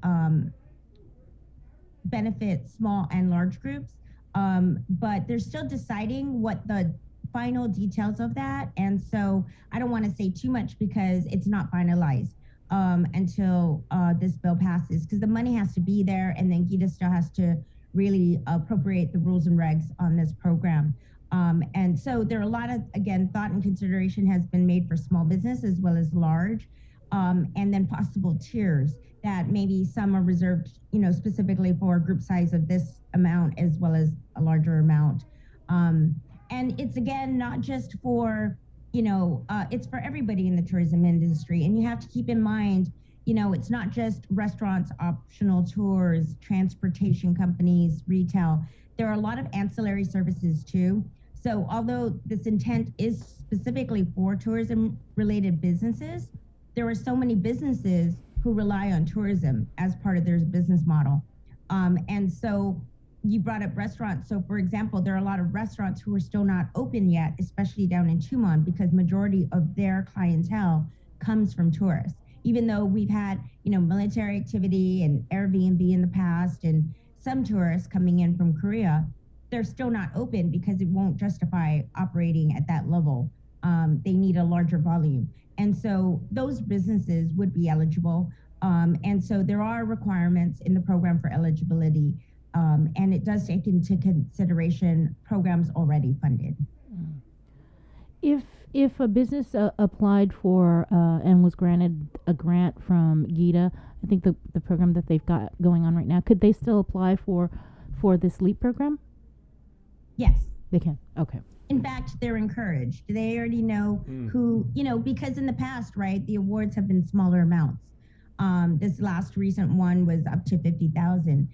benefit small and large groups, but they're still deciding what the final details of that, and so I don't want to say too much because it's not finalized until this bill passes, because the money has to be there, and then Gita still has to really appropriate the rules and regs on this program. And so there are a lot of, again, thought and consideration has been made for small business as well as large, and then possible tiers that maybe some are reserved, specifically for a group size of this amount as well as a larger amount. And it's, again, not just for, it's for everybody in the tourism industry. And you have to keep in mind, it's not just restaurants, optional tours, transportation companies, retail. There are a lot of ancillary services too. So although this intent is specifically for tourism-related businesses, there are so many businesses who rely on tourism as part of their business model. And so you brought up restaurants. So for example, there are a lot of restaurants who are still not open yet, especially down in Tumon, because majority of their clientele comes from tourists. Even though we've had, military activity and Airbnb in the past and some tourists coming in from Korea, they're still not open because it won't justify operating at that level. They need a larger volume. And so those businesses would be eligible. And so there are requirements in the program for eligibility. And it does take into consideration programs already funded. If a business applied for and was granted a grant from Gita, I think the program that they've got going on right now, could they still apply for this LEAP program? Yes. They can. Okay. In fact, they're encouraged. They already know who, because in the past, right, the awards have been smaller amounts. This last recent one was up to 50,000.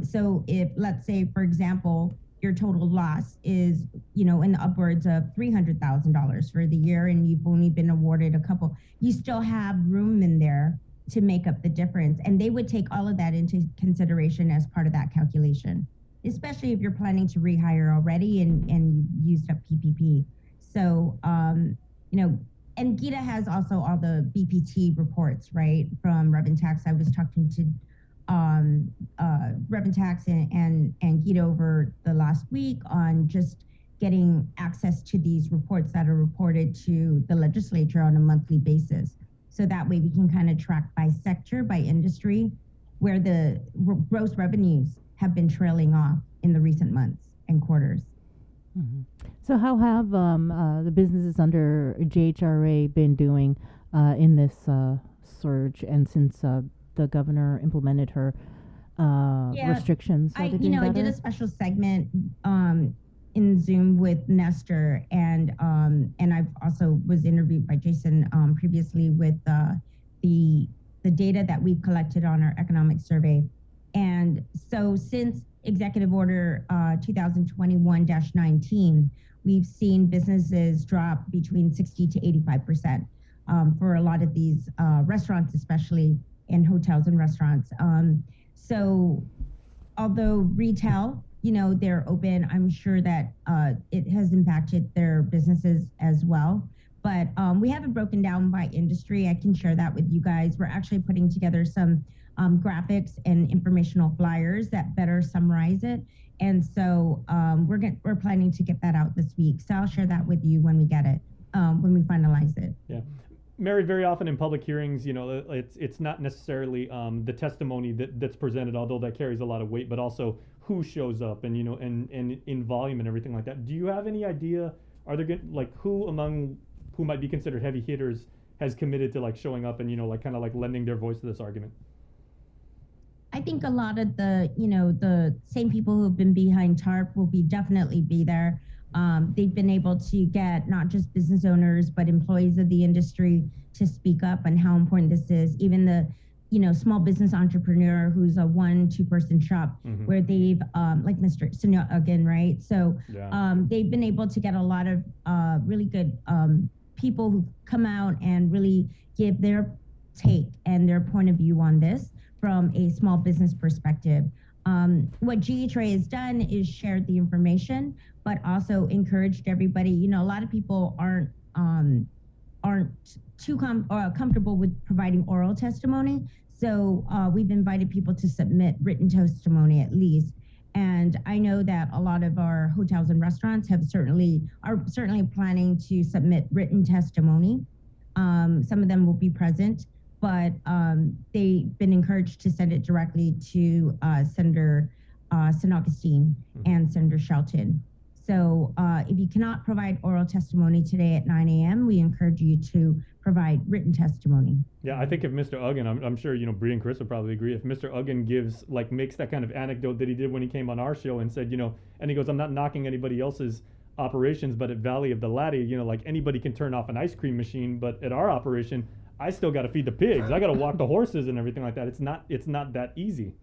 So if, let's say, for example, your total loss is, in the upwards of $300,000 for the year, and you've only been awarded a couple, you still have room in there to make up the difference. And they would take all of that into consideration as part of that calculation, especially if you're planning to rehire already and you used up PPP. So, and Gita has also all the BPT reports, right, from Reventax. I was talking to Reventax and Gita over the last week on just getting access to these reports that are reported to the legislature on a monthly basis. So that way we can kind of track by sector, by industry, where the gross revenues have been trailing off in the recent months and quarters. Mm-hmm. So how have the businesses under JHRA been doing in this surge, and since the governor implemented her restrictions? I did a special segment in Zoom with Nestor, and I've also was interviewed by Jason previously with the data that we've collected on our economic survey. And so since Executive Order 2021-19, we've seen businesses drop between 60 to 85% for a lot of these restaurants, especially in hotels and restaurants. So although retail, they're open, I'm sure that it has impacted their businesses as well. But we have it broken down by industry. I can share that with you guys. We're actually putting together some graphics and informational flyers that better summarize it. And so we're planning to get that out this week. So I'll share that with you when we get it, when we finalize it. Yeah. Mary, very often in public hearings, it's not necessarily the testimony that's presented, although that carries a lot of weight, but also who shows up and, and in volume and everything like that. Do you have any idea, are there who among who might be considered heavy hitters has committed to showing up and, kind of lending their voice to this argument? I think a lot of the, the same people who have been behind TARP will definitely be there. They've been able to get not just business owners, but employees of the industry to speak up on how important this is. Even the small business entrepreneur who's a 1-2 person shop where they've, like Mr. Sunil again, right? So they've been able to get a lot of really good people who come out and really give their take and their point of view on this from a small business perspective. What GHRA has done is shared the information, but also encouraged everybody. A lot of people aren't too comfortable with providing oral testimony. So we've invited people to submit written testimony at least. And I know that a lot of our hotels and restaurants are certainly planning to submit written testimony. Some of them will be present, but they've been encouraged to send it directly to Senator San Augustine and Senator Shelton. So if you cannot provide oral testimony today at 9 a.m., we encourage you to provide written testimony. Yeah, I think if Mr. Uggan, I'm sure, Bree and Chris would probably agree, if Mr. Uggan makes that kind of anecdote that he did when he came on our show and said, and he goes, I'm not knocking anybody else's operations, but at Valley of the Latte, like anybody can turn off an ice cream machine, but at our operation, I still got to feed the pigs. I got to walk the horses and everything like that. It's not that easy.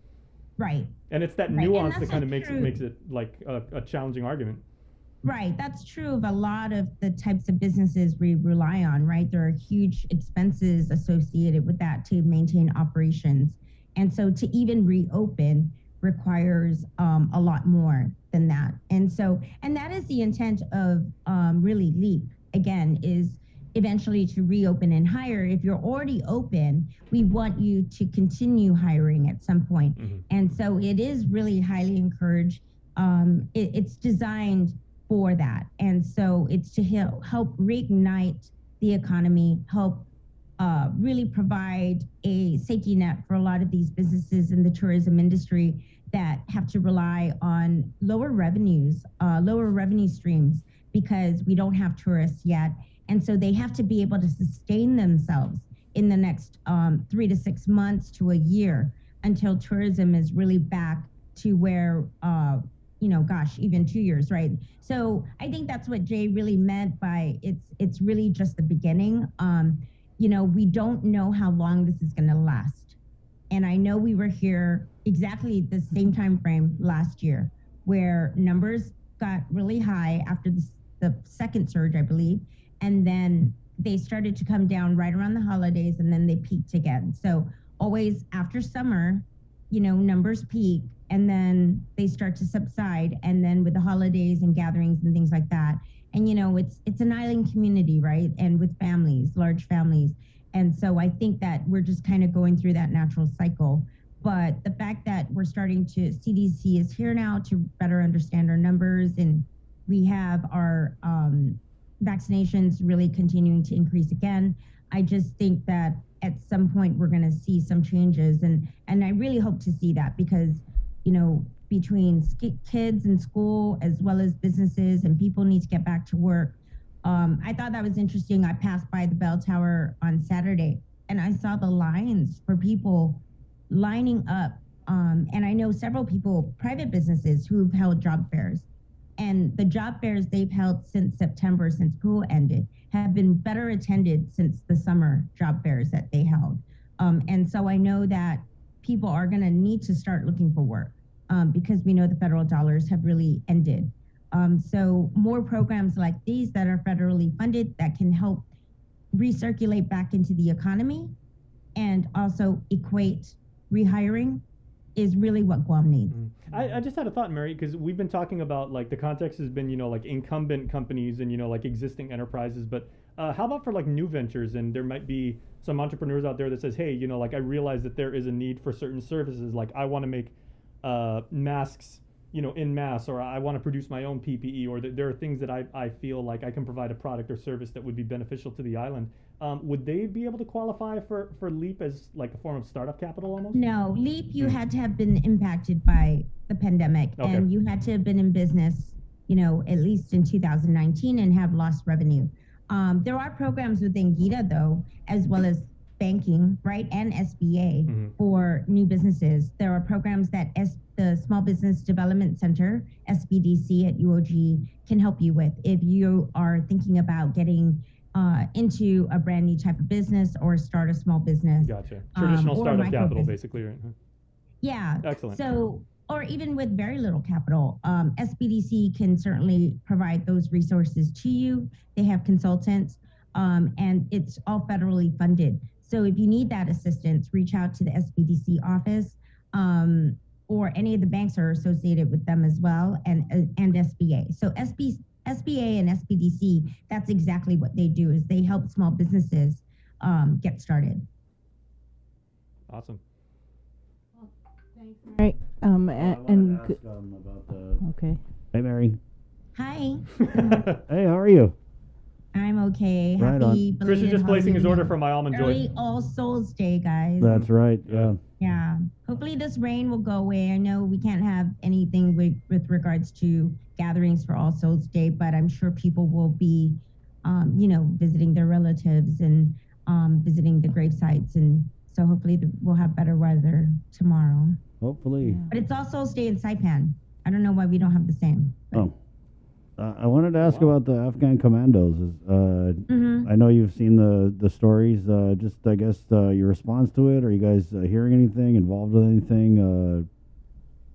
Right. And it's that nuance that kind of makes it like a challenging argument. Right. That's true of a lot of the types of businesses we rely on, right? There are huge expenses associated with that to maintain operations. And so to even reopen requires a lot more than that. And that is the intent of really LEAP, again, is eventually to reopen and hire. If you're already open, we want you to continue hiring at some point. And so it is really highly encouraged. It's designed for that. And so it's to help reignite the economy, help really provide a safety net for a lot of these businesses in the tourism industry that have to rely on lower revenue streams because we don't have tourists yet. And so they have to be able to sustain themselves in the next 3 to 6 months to a year until tourism is really back to where, even 2 years, right? So I think that's what Jay really meant by it's really just the beginning. We don't know how long this is going to last. And I know we were here exactly the same time frame last year where numbers got really high after the second surge, I believe. And then they started to come down right around the holidays and then they peaked again. So always after summer, numbers peak and then they start to subside. And then with the holidays and gatherings and things like that. And, it's an island community, right? And with families, large families. And so I think that we're just kind of going through that natural cycle. But the fact that we're starting to, CDC is here now to better understand our numbers and we have our vaccinations really continuing to increase again. I just think that at some point we're going to see some changes and I really hope to see that because, between kids in school as well as businesses and people need to get back to work. I thought that was interesting. I passed by the bell tower on Saturday and I saw the lines for people lining up. And I know several people, private businesses who've held job fairs. And the job fairs they've held since September, since school ended, have been better attended since the summer job fairs that they held. And so I know that people are going to need to start looking for work because we know the federal dollars have really ended. So more programs like these that are federally funded that can help recirculate back into the economy and also equate rehiring is really what Guam needs. I just had a thought, Mary, because we've been talking about the context has been, like incumbent companies and, existing enterprises. But how about for new ventures? And there might be some entrepreneurs out there that says, hey, I realize that there is a need for certain services. Like I want to make masks, en masse, or I want to produce my own PPE, or there are things that I feel like I can provide a product or service that would be beneficial to the island. Would they be able to qualify for LEAP as a form of startup capital almost? No, LEAP, you had to have been impacted by the pandemic and you had to have been in business, at least in 2019 and have lost revenue. There are programs within GITA though, as well as banking, right, and SBA for new businesses. There are programs that the Small Business Development Center, SBDC at UOG, can help you with if you are thinking about getting into a brand new type of business or start a small business. Gotcha. Traditional or startup micro capital, business. basically, right? Yeah. Excellent. So, or even with very little capital, SBDC can certainly provide those resources to you. They have consultants, and it's all federally funded. So if you need that assistance, reach out to the SBDC office, or any of the banks are associated with them as well, and SBA. So SBA and SBDC, that's exactly what they do, is they help small businesses get started. Awesome. Right. And ask, about the... okay. Hey, Mary. Hi. Hey, how are you? I'm okay. Right Happy on. Chris is just placing his order Halloween. for my almond joy. Early All Souls Day, guys. That's right. Yeah. Yeah. Hopefully this rain will go away. I know we can't have anything with regards to gatherings for All Souls Day, but I'm sure people will be, visiting their relatives and visiting the grave sites. And so hopefully we'll have better weather tomorrow. Hopefully. But it's All Souls Day in Saipan. I don't know why we don't have the same. Oh. I wanted to ask about the Afghan commandos. I know you've seen the stories. Just, I guess, your response to it. Are you guys hearing anything, involved with anything?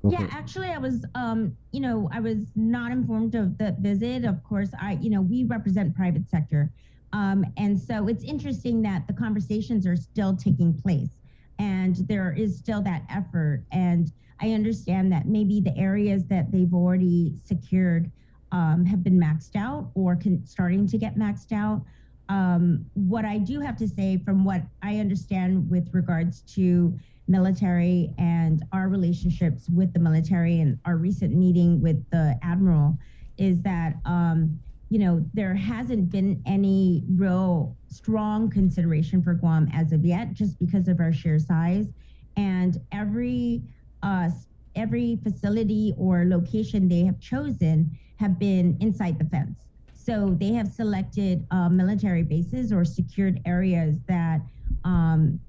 Yeah, actually, I was, I was not informed of the visit. Of course, we represent private sector. And so it's interesting that the conversations are still taking place and there is still that effort. And I understand that maybe the areas that they've already secured have been maxed out or starting to get maxed out. What I do have to say, from what I understand with regards to military and our relationships with the military and our recent meeting with the Admiral, is that, there hasn't been any real strong consideration for Guam as of yet, just because of our sheer size. And every facility or location they have chosen have been inside the fence. So they have selected military bases or secured areas that,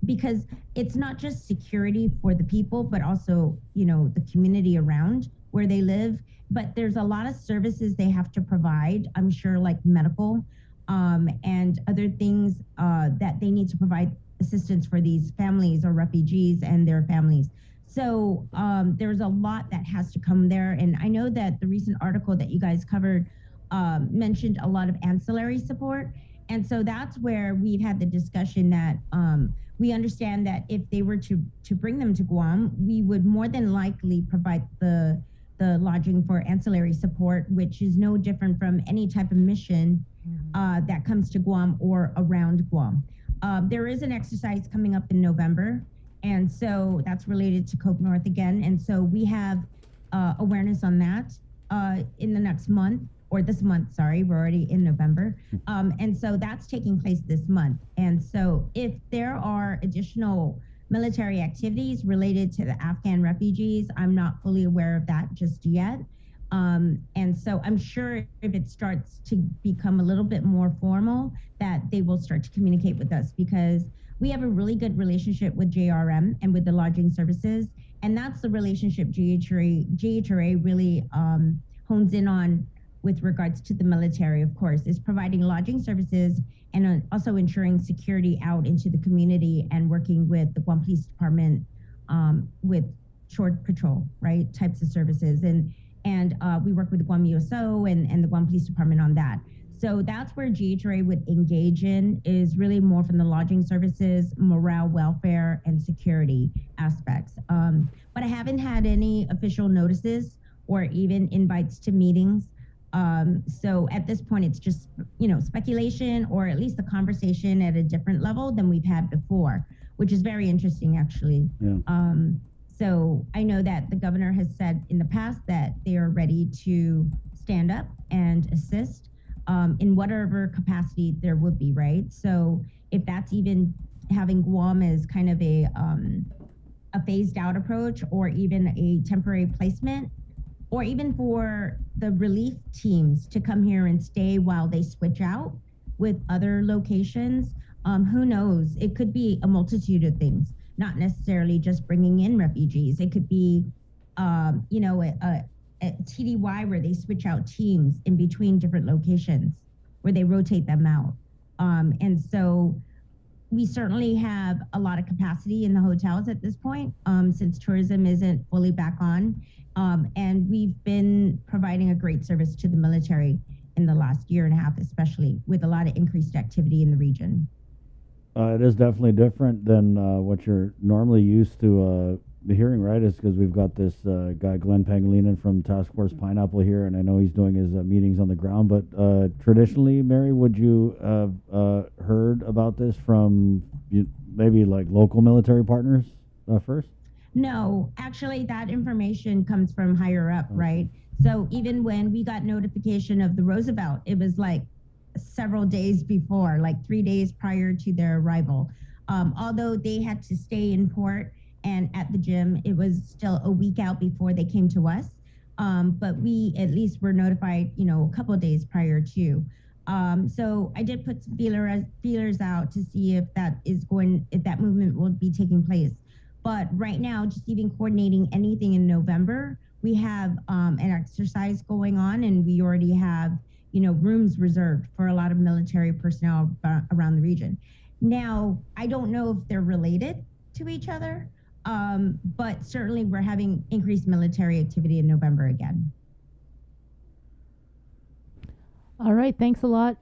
because it's not just security for the people, but also, the community around where they live. But there's a lot of services they have to provide, I'm sure, like medical and other things that they need to provide assistance for these families or refugees and their families. So there's a lot that has to come there. And I know that the recent article that you guys covered mentioned a lot of ancillary support. And so that's where we've had the discussion that we understand that if they were to bring them to Guam, we would more than likely provide the lodging for ancillary support, which is no different from any type of mission that comes to Guam or around Guam. There is an exercise coming up in November, and so that's related to Cope North again. And so we have awareness on that in the next month, or this month, sorry, we're already in November. And so that's taking place this month. And so if there are additional military activities related to the Afghan refugees, I'm not fully aware of that just yet. And so I'm sure if it starts to become a little bit more formal, that they will start to communicate with us, because we have a really good relationship with JRM and with the lodging services. And that's the relationship GHRA really hones in on with regards to the military, of course, is providing lodging services and also ensuring security out into the community and working with the Guam Police Department with shore patrol, right, types of services. And we work with the Guam USO and the Guam Police Department on that. So that's where GHRA would engage in, is really more from the lodging services, morale, welfare, and security aspects. But I haven't had any official notices or even invites to meetings. So at this point, it's just, speculation, or at least a conversation at a different level than we've had before, which is very interesting, actually. Yeah. So I know that the governor has said in the past that they are ready to stand up and assist in whatever capacity there would be, right? So if that's even having Guam as kind of a phased out approach, or even a temporary placement, or even for the relief teams to come here and stay while they switch out with other locations. Who knows? It could be a multitude of things, not necessarily just bringing in refugees. It could be, a TDY where they switch out teams in between different locations, where they rotate them out. And so we certainly have a lot of capacity in the hotels at this point, since tourism isn't fully back on. And we've been providing a great service to the military in the last year and a half, especially with a lot of increased activity in the region. It is definitely different than what you're normally used to hearing, right? It's because we've got this guy, Glenn Pangilinan from Task Force Pineapple here, and I know he's doing his meetings on the ground. But traditionally, Mary, would you have heard about this from maybe like local military partners first? No, actually, that information comes from higher up, right? So even when we got notification of the Roosevelt, it was like several days before, like 3 days prior to their arrival. Although they had to stay in port and at the gym, it was still a week out before they came to us. But we at least were notified, a couple of days prior to. So I did put some feelers out to see if that movement will be taking place. But right now, just even coordinating anything in November, we have an exercise going on, and we already have rooms reserved for a lot of military personnel around the region. Now, I don't know if they're related to each other, but certainly we're having increased military activity in November again. All right, thanks a lot,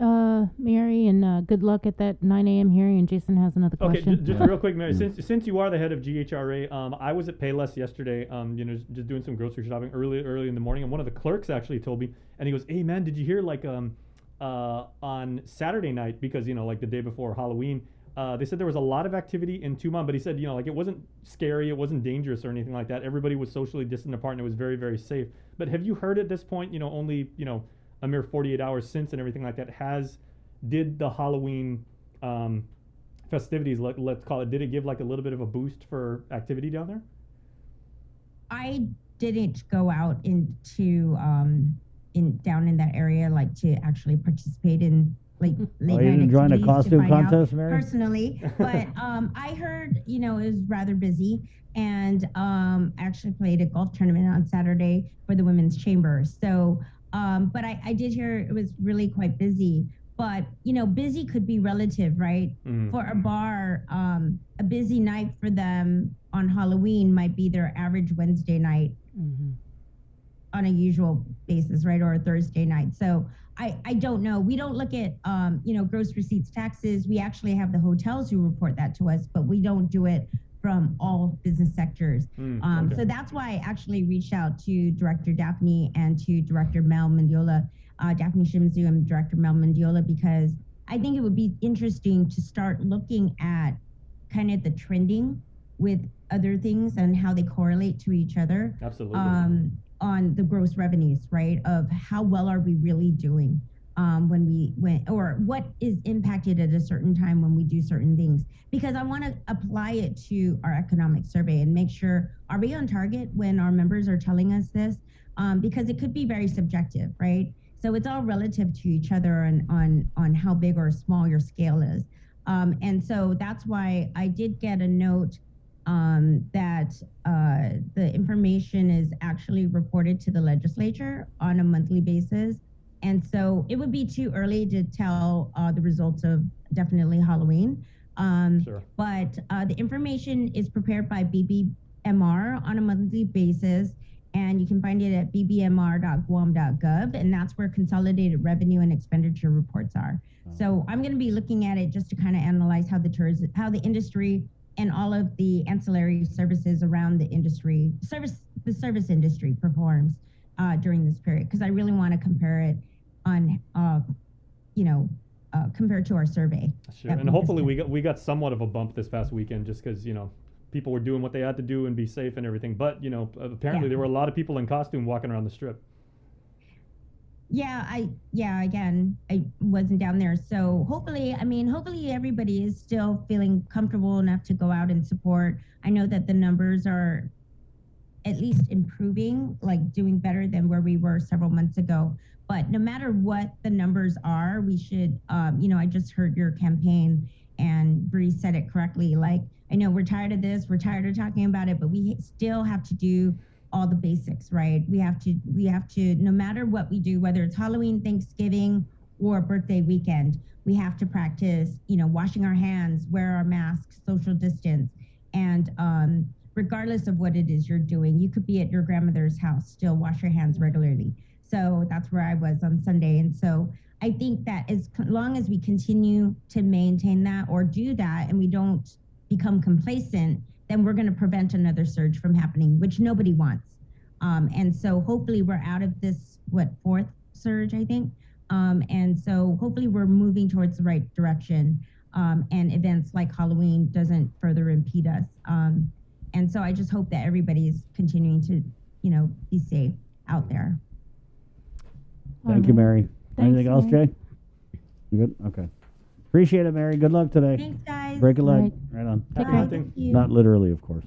Mary, and good luck at that 9 a.m. hearing. And Jason has another question. Okay, just real quick, Mary. Since you are the head of GHRA, I was at Payless yesterday. Just doing some grocery shopping early in the morning, and one of the clerks actually told me, and he goes, "Hey, man, did you hear on Saturday night, because like the day before Halloween, they said there was a lot of activity in Tumon, but he said it wasn't scary, it wasn't dangerous or anything like that. Everybody was socially distant apart, and it was very, very safe. But have you heard at this point, only a mere 48 hours since and everything like that, did the Halloween festivities, let's call it, did it give like a little bit of a boost for activity down there?" I didn't go out into down in that area like to actually participate in like late night. You didn't join a activities to costume find out contest, Mary? Personally, but I heard it was rather busy, and actually played a golf tournament on Saturday for the women's chamber. So. But I did hear it was really quite busy. But, busy could be relative, right? Mm-hmm. For a bar, a busy night for them on Halloween might be their average Wednesday night on a usual basis, right? Or a Thursday night. So I don't know. We don't look at, gross receipts taxes. We actually have the hotels who report that to us, but we don't do it from all business sectors. Okay. So that's why I actually reached out to Director Daphne and to Director Mel Mendiola, Daphne Shimizu and Director Mel Mendiola, because I think it would be interesting to start looking at kind of the trending with other things and how they correlate to each other. Absolutely. On the gross revenues, right? Of how well are we really doing or what is impacted at a certain time when we do certain things, because I want to apply it to our economic survey and make sure, are we on target when our members are telling us this? Because it could be very subjective, right? So it's all relative to each other on how big or small your scale is. And so that's why I did get a note that the information is actually reported to the legislature on a monthly basis. And so it would be too early to tell the results of definitely Halloween. Sure. But the information is prepared by BBMR on a monthly basis, and you can find it at bbmr.guam.gov, and that's where consolidated revenue and expenditure reports are. So I'm going to be looking at it just to kind of analyze how the industry and all of the ancillary services around the industry, the service industry performs during this period, because I really want to compare it on, compared to our survey. Sure, and hopefully we got somewhat of a bump this past weekend, just because people were doing what they had to do and be safe and everything. But apparently there were a lot of people in costume walking around the strip. Again, I wasn't down there, so hopefully everybody is still feeling comfortable enough to go out and support. I know that the numbers are at least improving, like doing better than where we were several months ago. But no matter what the numbers are, we should, I just heard your campaign, and Bree said it correctly. Like, I know we're tired of this, we're tired of talking about it, but we still have to do all the basics, right? We have to, no matter what we do, whether it's Halloween, Thanksgiving, or birthday weekend, we have to practice, washing our hands, wear our masks, social distance. And regardless of what it is you're doing, you could be at your grandmother's house, still wash your hands regularly. So that's where I was on Sunday. And so I think that as long as we continue to maintain that or do that and we don't become complacent, then we're going to prevent another surge from happening, which nobody wants. And so hopefully we're out of this, fourth surge, I think. And so hopefully we're moving towards the right direction, and events like Halloween doesn't further impede us. And so I just hope that everybody's continuing to, be safe out there. Thank you, Mary. Thanks, Anything else, Mary. Jay? You good? Okay. Appreciate it, Mary. Good luck today. Thanks, guys. Break a leg. Right. Right on. Take Bye. care. Thank you. Not literally, of course.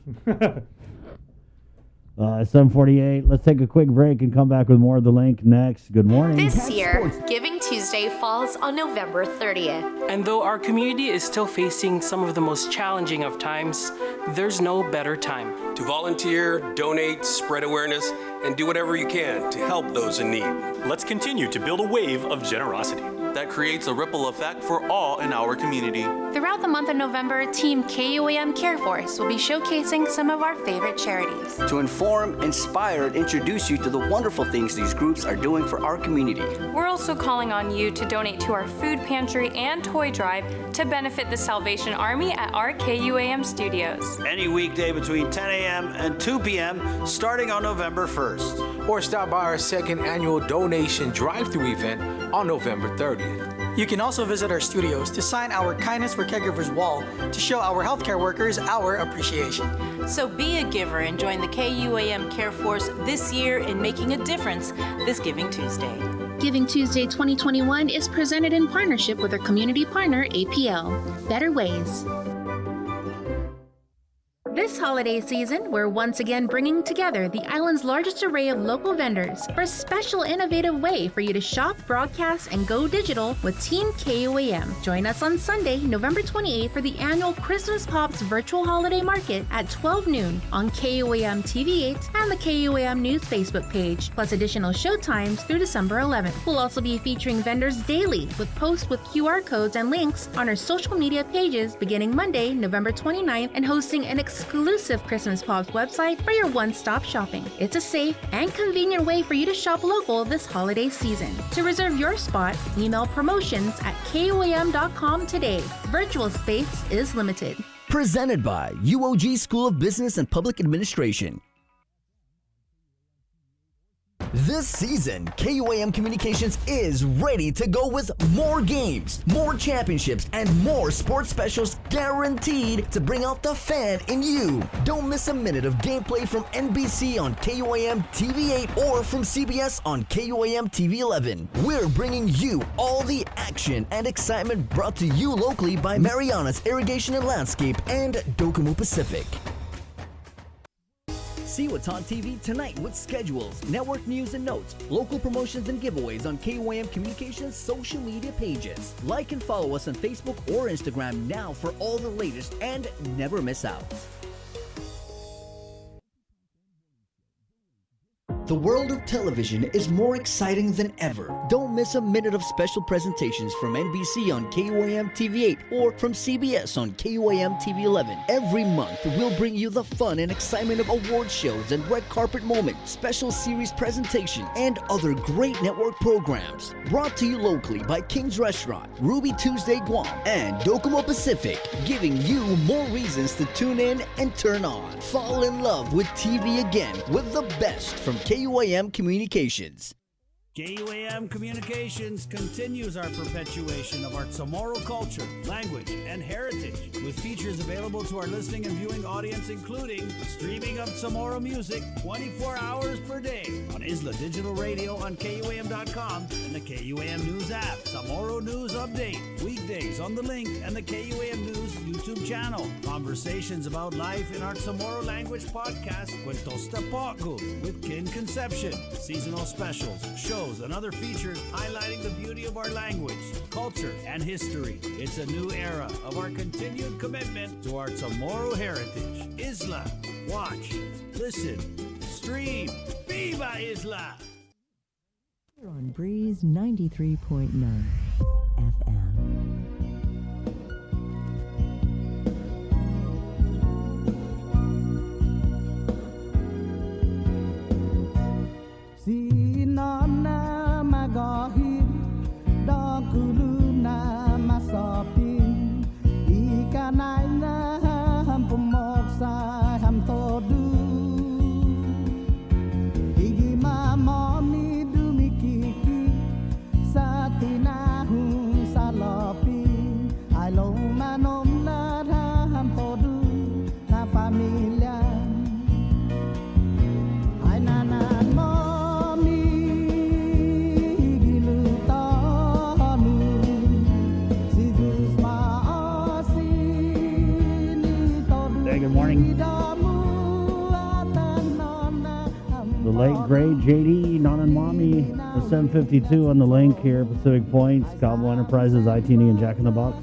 7:48. Let's take a quick break and come back with more of The Link next. Good morning. This year, Giving Tuesday falls on November 30th. And though our community is still facing some of the most challenging of times, there's no better time To volunteer, donate, spread awareness, and do whatever you can to help those in need. Let's continue to build a wave of generosity that creates a ripple effect for all in our community. Throughout the month of November, Team KUAM Care Force will be showcasing some of our favorite charities. To inform, inspire, and introduce you to the wonderful things these groups are doing for our community. We're also calling on you to donate to our food pantry and toy drive to benefit the Salvation Army at our KUAM studios. Any weekday between 10 a.m. and 2 p.m. starting on November 1st. Or stop by our second annual donation drive-through event on November 30th. You can also visit our studios to sign our Kindness for Caregivers wall to show our healthcare workers our appreciation. So be a giver and join the KUAM Care Force this year in making a difference this Giving Tuesday. Giving Tuesday 2021 is presented in partnership with our community partner, APL. Better Ways. This holiday season, we're once again bringing together the island's largest array of local vendors for a special innovative way for you to shop, broadcast, and go digital with Team KUAM. Join us on Sunday, November 28th for the annual Christmas Pops Virtual Holiday Market at 12 noon on KUAM TV8 and the KUAM News Facebook page, plus additional show times through December 11th. We'll also be featuring vendors daily with posts with QR codes and links on our social media pages beginning Monday, November 29th, and hosting an exclusive Christmas Pops website for your one-stop shopping. It's a safe and convenient way for you to shop local this holiday season. To reserve your spot, email promotions@kuam.com today. Virtual space is limited. Presented by UOG School of Business and Public Administration. This season, KUAM Communications is ready to go with more games, more championships, and more sports specials guaranteed to bring out the fan in you. Don't miss a minute of gameplay from NBC on KUAM TV8 or from CBS on KUAM TV11. We're bringing you all the action and excitement brought to you locally by Mariana's Irrigation and Landscape and Dokumu Pacific. See what's on TV tonight with schedules, network news and notes, local promotions and giveaways on KUAM Communications social media pages. Like and follow us on Facebook or Instagram now for all the latest and never miss out. The world of television is more exciting than ever. Don't miss a minute of special presentations from NBC on KUAM TV8 or from CBS on KUAM TV11. Every month, we'll bring you the fun and excitement of award shows and red carpet moments, special series presentation, and other great network programs. Brought to you locally by King's Restaurant, Ruby Tuesday Guam, and Dokumo Pacific, giving you more reasons to tune in and turn on. Fall in love with TV again with the best from KUAM Communications. KUAM Communications continues our perpetuation of our Chamorro culture, language, and heritage with features available to our listening and viewing audience, including streaming of Chamorro music 24 hours per day on Isla Digital Radio on KUAM.com and the KUAM News app. Chamorro News Update, weekdays on The Link and the KUAM News YouTube channel. Conversations about life in our Chamorro language podcast, Cuentos Tapoco, with Kin Conception. Seasonal specials, shows, and other features highlighting the beauty of our language, culture, and history. It's a new era of our continued commitment to our Chamorro heritage. Isla, watch, listen, stream. Viva Isla! Here on Breeze 93.9. late great JD, Non and Mommy, the 752 on the link here, Pacific Points, Cowboy Enterprises, ITD, and Jack in the Box.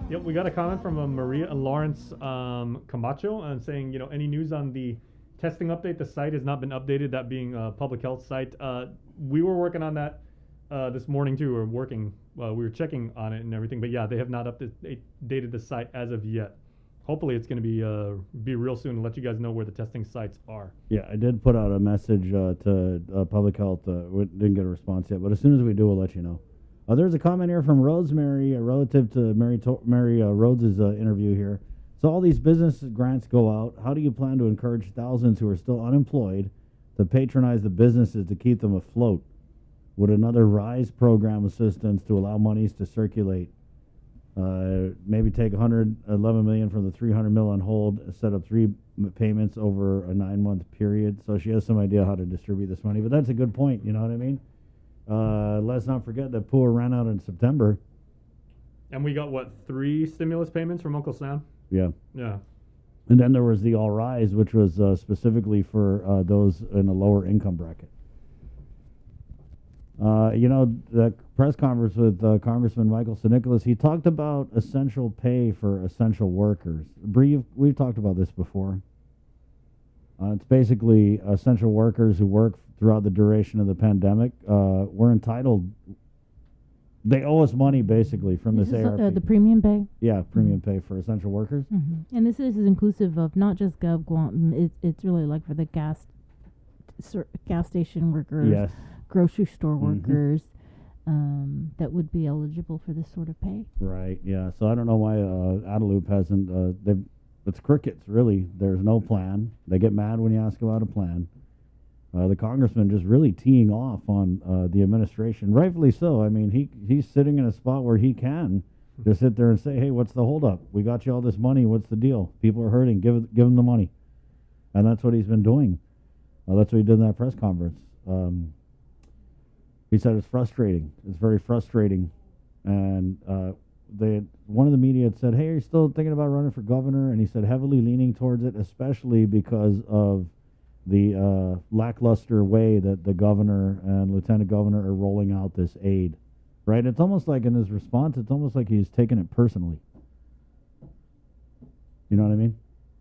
Yep, we got a comment from Maria and Lawrence Camacho saying, any news on the testing update? The site has not been updated, that being a public health site. We were working on that this morning too. We were checking on it and everything, but yeah, they have not updated the site as of yet. Hopefully it's going to be real soon and let you guys know where the testing sites are. Yeah, I did put out a message to public health. We didn't get a response yet, but as soon as we do, we'll let you know. There's a comment here from Rosemary relative to Mary Rhodes' interview here. So all these business grants go out. How do you plan to encourage thousands who are still unemployed to patronize the businesses to keep them afloat? Would another RISE program assistance to allow monies to circulate? Maybe take $111 million from the $300 million on hold, set up 3 payments over a 9-month period. So she has some idea how to distribute this money. But that's a good point, you know what I mean? Let's not forget that PUA ran out in September. And we got, 3 stimulus payments from Uncle Sam? Yeah. Yeah. And then there was the All Rise, which was specifically for those in a lower income bracket. The press conference with Congressman Michael Sinicolas, he talked about essential pay for essential workers. Bree, we've talked about this before. It's basically essential workers who work throughout the duration of the pandemic. We're entitled. They owe us money, basically, from this ARP. The premium pay? Yeah, premium pay for essential workers. Mm-hmm. And this is inclusive of not just Gov Guam. It's really like for the gas station workers. Yes. Grocery store workers that would be eligible for this sort of pay. Right, yeah. So I don't know why Adeloop hasn't. It's crickets, really. There's no plan. They get mad when you ask about a plan. The congressman just really teeing off on the administration, rightfully so. I mean, he's sitting in a spot where he can just sit there and say, hey, what's the holdup? We got you all this money. What's the deal? People are hurting. Give them the money. And that's what he's been doing. That's what he did in that press conference. He said it's frustrating. It's very frustrating. And one of the media had said, hey, are you still thinking about running for governor? And he said heavily leaning towards it, especially because of the lackluster way that the governor and lieutenant governor are rolling out this aid. Right? It's almost like in his response, it's almost like he's taking it personally. You know what I mean?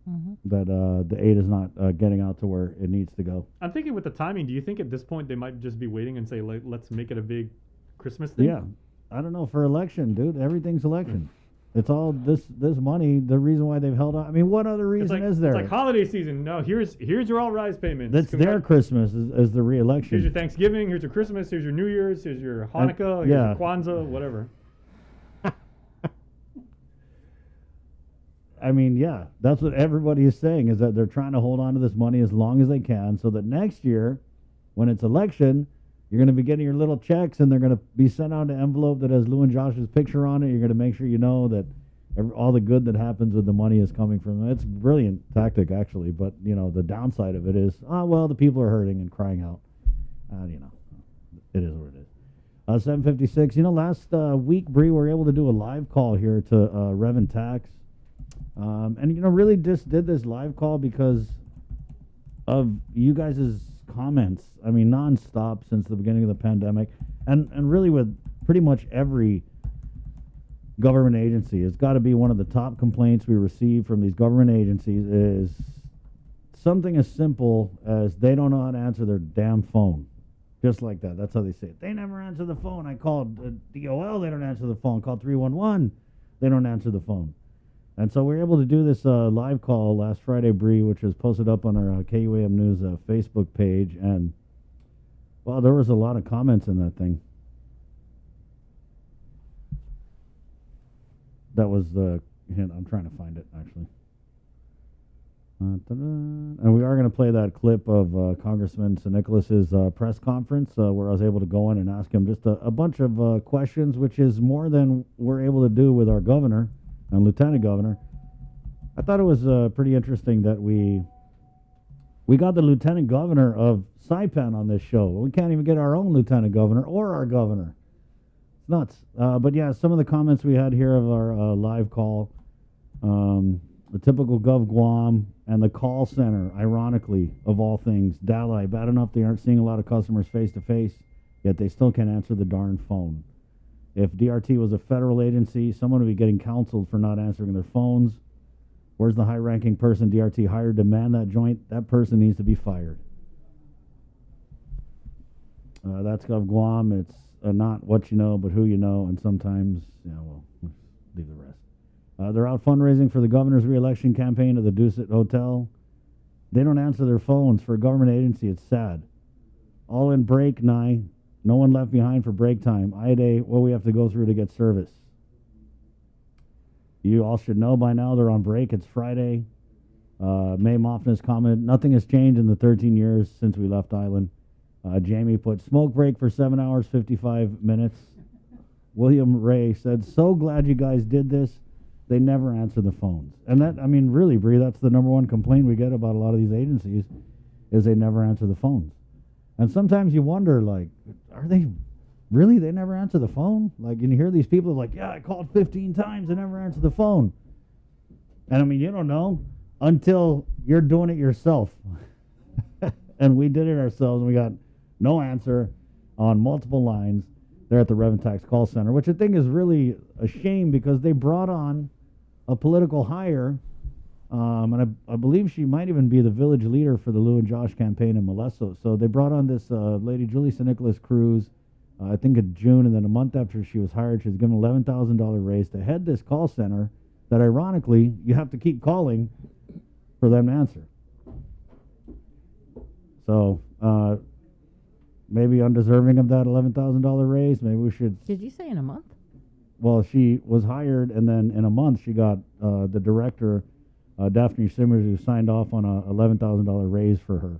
Mm-hmm. That the aid is not getting out to where it needs to go. I'm thinking with the timing, do you think at this point they might just be waiting and say, let's make it a big Christmas thing? Yeah. I don't know. For election, dude, everything's election. It's all this money, the reason why they've held on. I mean, what other reason is there? It's like holiday season. No, here's your All Rise payments. That's their Christmas is the re-election. Here's your Thanksgiving, here's your Christmas, here's your New Year's, here's your Hanukkah, here's your Kwanzaa, whatever. I mean, yeah, that's what everybody is saying, is that they're trying to hold on to this money as long as they can so that next year, when it's election, you're going to be getting your little checks and they're going to be sent out an envelope that has Lou and Josh's picture on it. You're going to make sure you know that all the good that happens with the money is coming from them. It's a brilliant tactic, actually, but, the downside of it is, the people are hurting and crying out. It is what it is. 756, last week, Bree, we were able to do a live call here to Rev and Tax. Really just did this live call because of you guys' comments. I mean, nonstop since the beginning of the pandemic, and really with pretty much every government agency. It's got to be one of the top complaints we receive from these government agencies is something as simple as they don't know how to answer their damn phone. Just like that. That's how they say it. They never answer the phone. I called DOL, they don't answer the phone. Called 311, they don't answer the phone. And so we were able to do this live call last Friday, Bree, which was posted up on our KUAM News Facebook page. And, there was a lot of comments in that thing. That was the hint. I'm trying to find it, actually. And we are going to play that clip of Congressman Sinicolas' press conference where I was able to go in and ask him just a bunch of questions, which is more than we're able to do with our governor and lieutenant governor. I thought it was pretty interesting that we got the lieutenant governor of Saipan on this show. We can't even get our own lieutenant governor or our governor. It's nuts. But yeah, some of the comments we had here of our live call, the typical Gov Guam, and the call center, ironically, of all things, Dalai, bad enough they aren't seeing a lot of customers face-to-face, yet they still can't answer the darn phone. If DRT was a federal agency, someone would be getting counseled for not answering their phones. Where's the high-ranking person DRT hired to man that joint? That person needs to be fired. That's Gov Guam. It's not what you know, but who you know, and sometimes, well, leave the rest. They're out fundraising for the governor's re-election campaign at the Dusit Hotel. They don't answer their phones for a government agency. It's sad. All in break, no one left behind for break time. IDA, what we have to go through to get service. You all should know by now they're on break. It's Friday. May Moffin has commented, nothing has changed in the 13 years since we left Island. Jamie put smoke break for 7 hours, 55 minutes. William Ray said, so glad you guys did this. They never answer the phones. And that, I mean, really, Bree, that's the number one complaint we get about a lot of these agencies is they never answer the phones. And sometimes you wonder, like, are they really? They never answer the phone? Like, you hear these people like, yeah, I called 15 times, they never answer the phone. And I mean, you don't know until you're doing it yourself. And we did it ourselves, and we got no answer on multiple lines there at the Reventax call center, which I think is really a shame because they brought on a political hire, and I believe she might even be the village leader for the Lou and Josh campaign in Molesso. So they brought on this lady, Julie St. Nicholas Cruz, I think in June, and then a month after she was hired, she was given an $11,000 raise to head this call center that, ironically, you have to keep calling for them to answer. So maybe undeserving of that $11,000 raise. Maybe we should. Did you say in a month? Well, she was hired, and then in a month she got the director, Daphne Simmers, who signed off on a $11,000 raise for her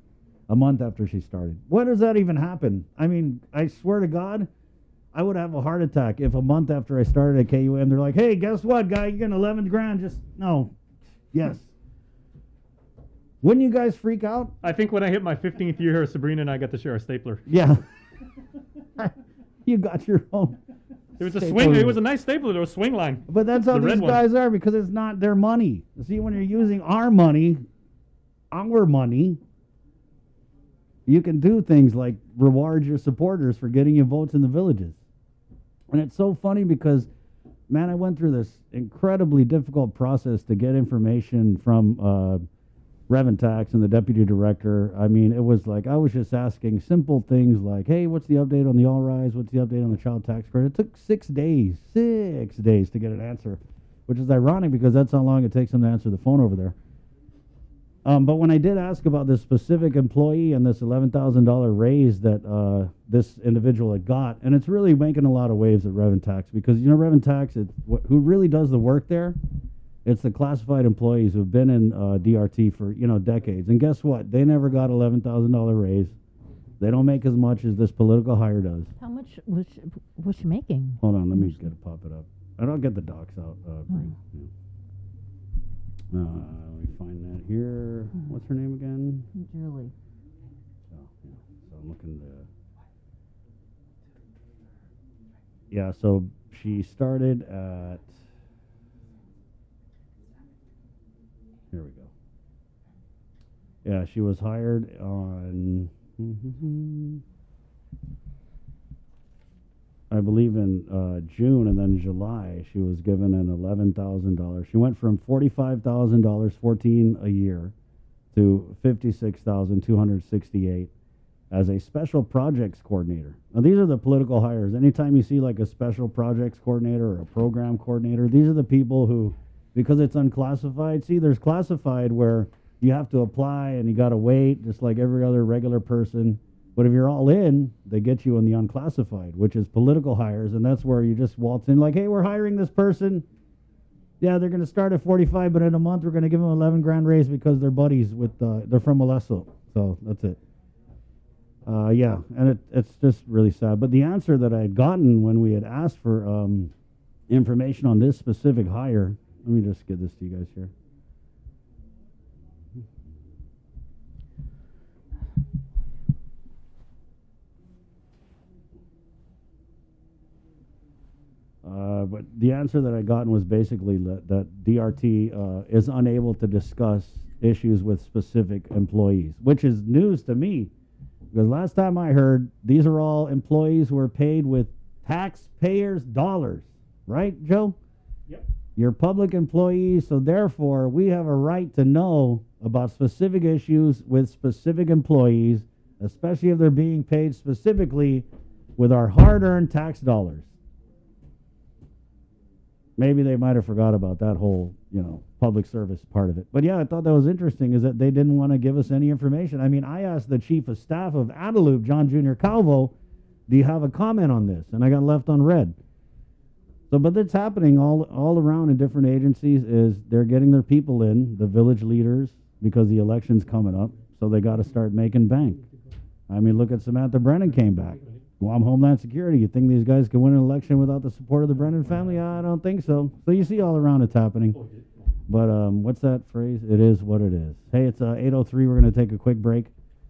a month after she started. When does that even happen? I mean, I swear to God, I would have a heart attack if a month after I started at KUM, they're like, hey, guess what, guy? You're getting 11 grand. Just, no. Yes. Wouldn't you guys freak out? I think when I hit my 15th year, Sabrina and I got to share a stapler. Yeah. You got your own. It was a swing. It was a nice stapler. There was a swing line. But that's how these guys are, because it's not their money. See, when you're using our money, you can do things like reward your supporters for getting you votes in the villages. And it's so funny because, man, I went through this incredibly difficult process to get information from Reventax and the deputy director. I mean, it was like I was just asking simple things like, hey, what's the update on the all-rise? What's the update on the child tax credit? It took 6 days to get an answer, which is ironic because that's how long it takes them to answer the phone over there. But when I did ask about this specific employee and this $11,000 raise that this individual had got, and it's really making a lot of waves at Reventax because, you know, Reventax, who really does the work there? It's the classified employees who've been in DRT for, decades. And guess what? They never got $11,000 raise. They don't make as much as this political hire does. How much was she making? Hold on, let me just pop it up. I don't get the docs out. Let me find that here. What's her name again? Julie. Oh, yeah. So I'm looking to... Yeah, so she started at... Here we go. Yeah, she was hired on, I believe in June, and then July she was given an $11,000. She went from $45,000, $14 a year, to $56,268 as a special projects coordinator. Now these are the political hires. Anytime you see like a special projects coordinator or a program coordinator, these are the people who, because it's unclassified. See, there's classified where you have to apply and you got to wait just like every other regular person. But if you're all in, they get you in the unclassified, which is political hires. And that's where you just waltz in like, hey, we're hiring this person. Yeah, they're going to start at 45, but in a month we're going to give them 11 grand raise because they're buddies with, they're from Molesso. So that's it. Yeah, and it's just really sad. But the answer that I had gotten when we had asked for information on this specific hire, let me just get this to you guys here. But the answer that I gotten was basically that DRT is unable to discuss issues with specific employees, which is news to me. Because last time I heard, these are all employees who are paid with taxpayers' dollars. Right, Joe? Yep. You're public employees, so therefore we have a right to know about specific issues with specific employees, especially if they're being paid specifically with our hard-earned tax dollars. Maybe they might have forgot about that whole, public service part of it. But yeah, I thought that was interesting, is that they didn't want to give us any information. I mean, I asked the chief of staff of Adelup, John Jr. Calvo, do you have a comment on this? And I got left unread. So, but it's happening all around in different agencies, is they're getting their people in, the village leaders, because the election's coming up, so they got to start making bank. I mean, look at Samantha Brennan came back. Guam Homeland Security. You think these guys can win an election without the support of the Brennan family? I don't think so. So you see all around it's happening. But what's that phrase? It is what it is. Hey, it's 8:03. We're going to take a quick break,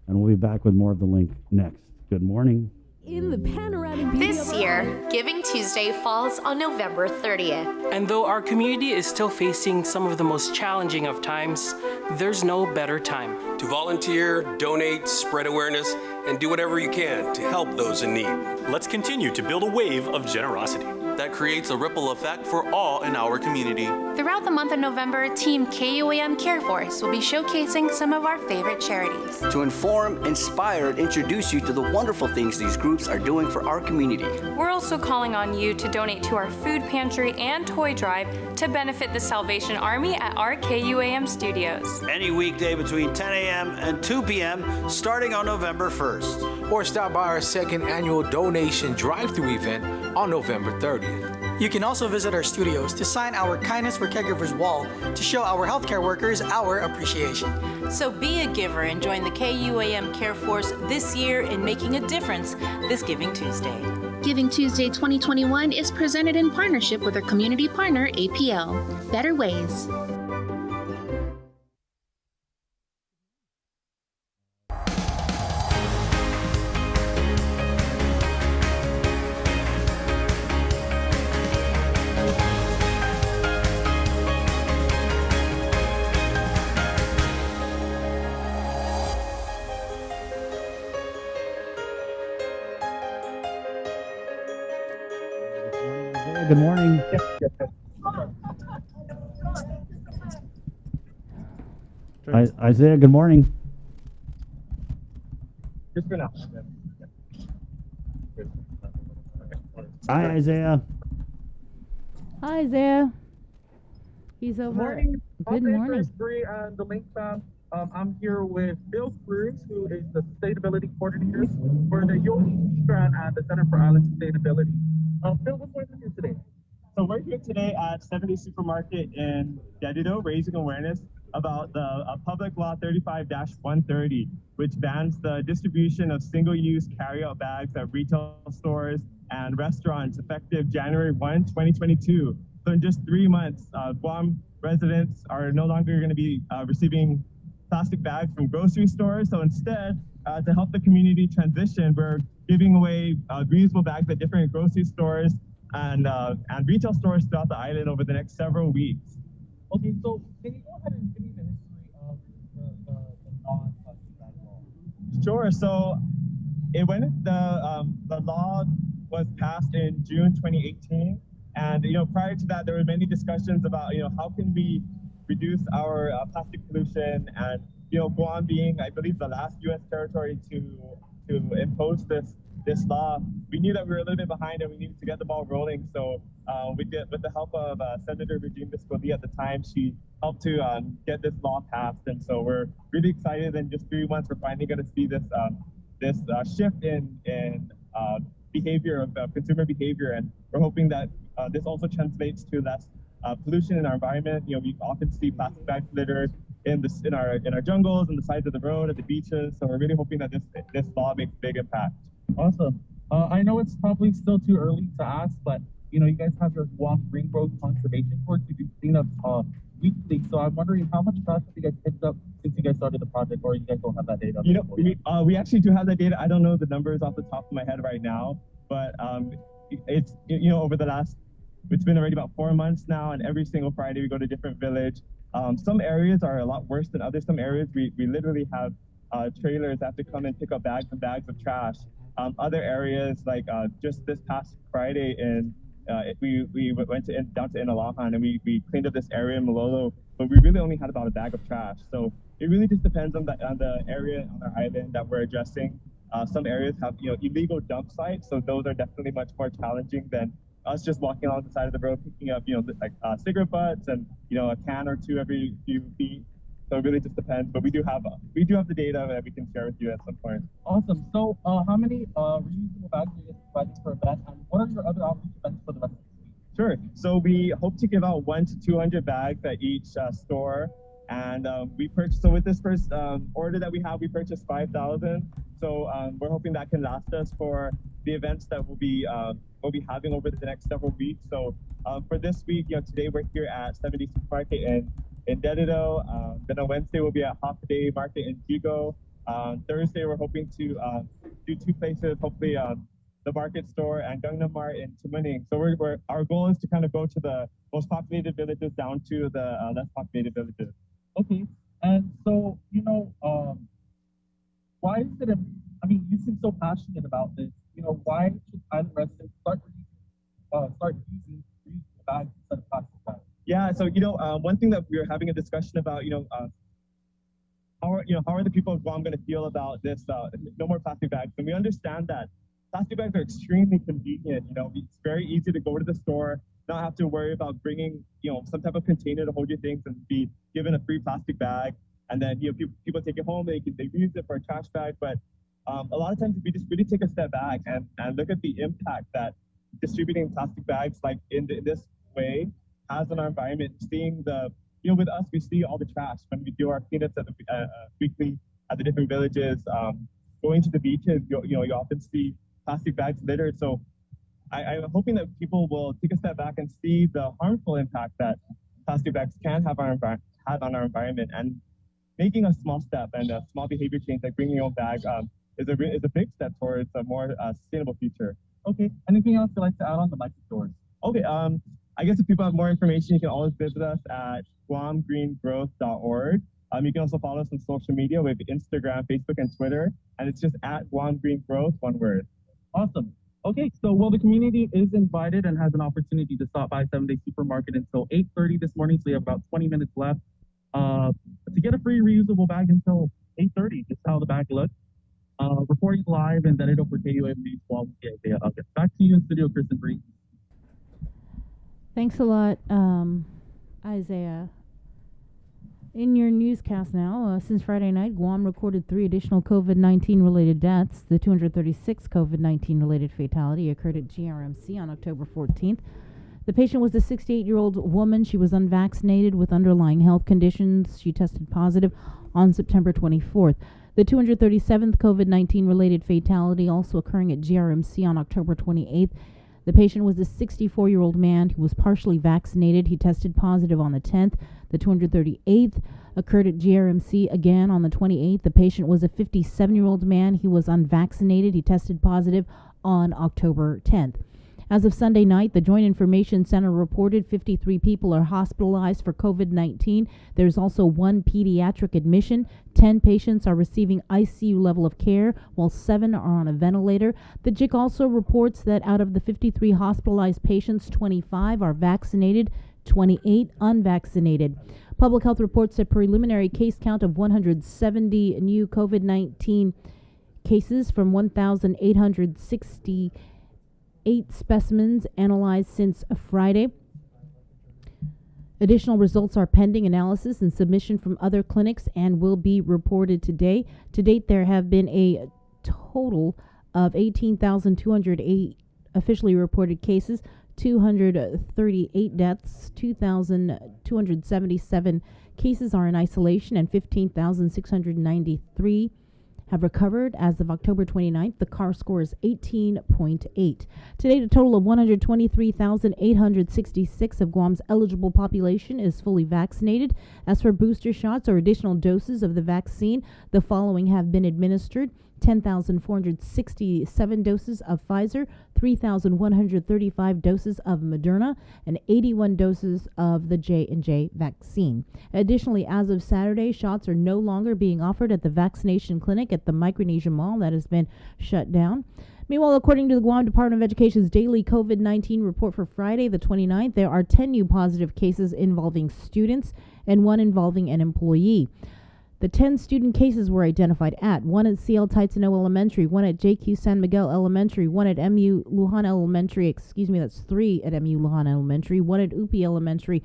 and we'll be back with more of The Link next. Good morning. In the panoramic beauty This of our year, Giving Tuesday falls on November 30th. And though our community is still facing some of the most challenging of times, there's no better time to volunteer, donate, spread awareness, and do whatever you can to help those in need. Let's continue to build a wave of generosity that creates a ripple effect for all in our community. Throughout the month of November, Team KUAM Care Force will be showcasing some of our favorite charities. To inform, inspire, and introduce you to the wonderful things these groups are doing for our community. We're also calling on you to donate to our food pantry and toy drive to benefit the Salvation Army at our KUAM studios. Any weekday between 10 a.m. and 2 p.m. starting on November 1st. Or stop by our second annual donation drive-through event on November 30th. You can also visit our studios to sign our Kindness for Caregivers wall to show our healthcare workers our appreciation. So be a giver and join the KUAM Care Force this year in making a difference this Giving Tuesday. Giving Tuesday 2021 is presented in partnership with our community partner, APL. Better Ways. Good morning. Isaiah, good morning. Just for now. Hi, Isaiah. Hi, Isaiah. He's over. Morning. Good morning. Bree and the Link fam. I'm here with Bill Cruz, who is the sustainability coordinator for the Yogi Strand and the Center for Island Sustainability. Bill, what's going on here today? So we're here today at 70 Supermarket in Dedido, raising awareness about the Public Law 35-130, which bans the distribution of single-use carry-out bags at retail stores and restaurants effective January 1, 2022. So in just 3 months, Guam residents are no longer going to be receiving plastic bags from grocery stores. So instead, to help the community transition, we're giving away reusable bags at different grocery stores and retail stores throughout the island over the next several weeks. Okay, so can you go ahead and give me the history of the non-plastic bag law? Sure. So the law was passed in June 2018, and prior to that, there were many discussions about how can we reduce our plastic pollution, and Guam being, I believe, the last U.S. territory to impose this law, we knew that we were a little bit behind and we needed to get the ball rolling. So with the help of Senator Regine Viscovi at the time, she helped to get this law passed. And so we're really excited. In just 3 months, we're finally going to see this shift in behavior of consumer behavior, and we're hoping that this also translates to less pollution in our environment. We often see plastic bag litter in our jungles, on the sides of the road, at the beaches. So we're really hoping that this law makes a big impact. Awesome. I know it's probably still too early to ask, but you guys have your Guam Ring Road Conservation Course. You do cleanups weekly. So I'm wondering how much trash have you guys picked up since you guys started the project, or you guys don't have that data? We actually do have that data. I don't know the numbers off the top of my head right now, but it's over the last it's been already about 4 months now, and every single Friday we go to a different village. Some areas are a lot worse than others. Some areas we literally have trailers that have to come and pick up bags and bags of trash. Other areas, like just this past Friday, we went down to Inalahan, and we cleaned up this area in Malolo, but we really only had about a bag of trash. So it really just depends on the area on our island that we're addressing. Some areas have illegal dump sites, so those are definitely much more challenging than us just walking along the side of the road picking up cigarette butts and a can or two every few feet. So it really just depends, but we do have the data that we can share with you at some point. Awesome. So how many reusable bags are you providing per event, and what are your other outreach events for the rest of the week? Sure. So we hope to give out 100 to 200 bags at each store. And we purchased, so with this first order that we have, we purchased 5,000. So we're hoping that can last us for the events that we'll be having over the next several weeks. So for this week, today we're here at 70 Supermarket in Dedido. Then on Wednesday we'll be at Half a Day Market in Jigo. Thursday we're hoping to do 2 places, hopefully the Market Store and Gangnam Mart in Tumuning. So our goal is to kind of go to the most populated villages down to the less populated villages. Okay, and so why is it? You seem so passionate about this. Why should island residents start using reusable bags instead of plastic bags? Yeah, so one thing that we were having a discussion about, how are the people of Guam going to feel about this? No more plastic bags, and we understand that plastic bags are extremely convenient. It's very easy to go to the store, not have to worry about bringing, some type of container to hold your things and be given a free plastic bag. And then, people take it home, they use it for a trash bag. But a lot of times we just really take a step back and look at the impact that distributing plastic bags like in this way has on our environment. Seeing with us, we see all the trash when we do our cleanups at the weekly at the different villages. Going to the beaches, you often see plastic bags littered. So I'm hoping that people will take a step back and see the harmful impact that plastic bags can have on our environment, and making a small step and a small behavior change like bringing your own bag is a big step towards a more sustainable future. Okay. Anything else you'd like to add on the Market Stores? Okay. I guess if people have more information, you can always visit us at guamgreengrowth.org. You can also follow us on social media with Instagram, Facebook, and Twitter, and it's just at Guam Green Growth, one word. Awesome. Okay, so the community is invited and has an opportunity to stop by 7 Day Supermarket until 8:30 this morning, so you have about 20 minutes left to get a free reusable bag until 8:30. This is how the bag looks. Reporting live in Dedido for KUAM News, Isaiah August. Back to you in studio, Chris and Bree. Thanks a lot, Isaiah. In your newscast now, since Friday night, Guam recorded 3 additional COVID-19 related deaths. The 236 COVID-19 related fatality occurred at GRMC on October 14th. The patient was a 68-year-old woman. She was unvaccinated with underlying health conditions. She tested positive on September 24th. The 237th COVID-19 related fatality also occurring at GRMC on October 28th. The patient was a 64-year-old man who was partially vaccinated. He tested positive on the 10th. The 238th occurred at GRMC again on the 28th. The patient was a 57-year-old man. He was unvaccinated. He tested positive on October 10th. As of Sunday night, the Joint Information Center reported 53 people are hospitalized for COVID-19. There's also 1 pediatric admission. 10 patients are receiving ICU level of care, while 7 are on a ventilator. The JIC also reports that out of the 53 hospitalized patients, 25 are vaccinated, 28 unvaccinated. Public Health reports a preliminary case count of 170 new COVID-19 cases from 1,868 specimens analyzed since Friday. Additional results are pending analysis and submission from other clinics and will be reported today. To date, there have been a total of 18,208 officially reported cases, 238 deaths, 2,277 cases are in isolation, and 15,693 have recovered. As of October 29th, the CAR score is 18.8. To date, a total of 123,866 of Guam's eligible population is fully vaccinated. As for booster shots or additional doses of the vaccine, the following have been administered: 10,467 doses of Pfizer, 3,135 doses of Moderna, and 81 doses of the J&J vaccine. Additionally, as of Saturday, shots are no longer being offered at the vaccination clinic at the Micronesia Mall that has been shut down. Meanwhile, according to the Guam Department of Education's daily COVID-19 report for Friday, the 29th, there are 10 new positive cases involving students and one involving an employee. The 10 student cases were identified at 1 at CL Taitano Elementary, 1 at JQ San Miguel Elementary, 1 at MU Lujan Elementary, that's 3 at MU Lujan Elementary, 1 at UPI Elementary,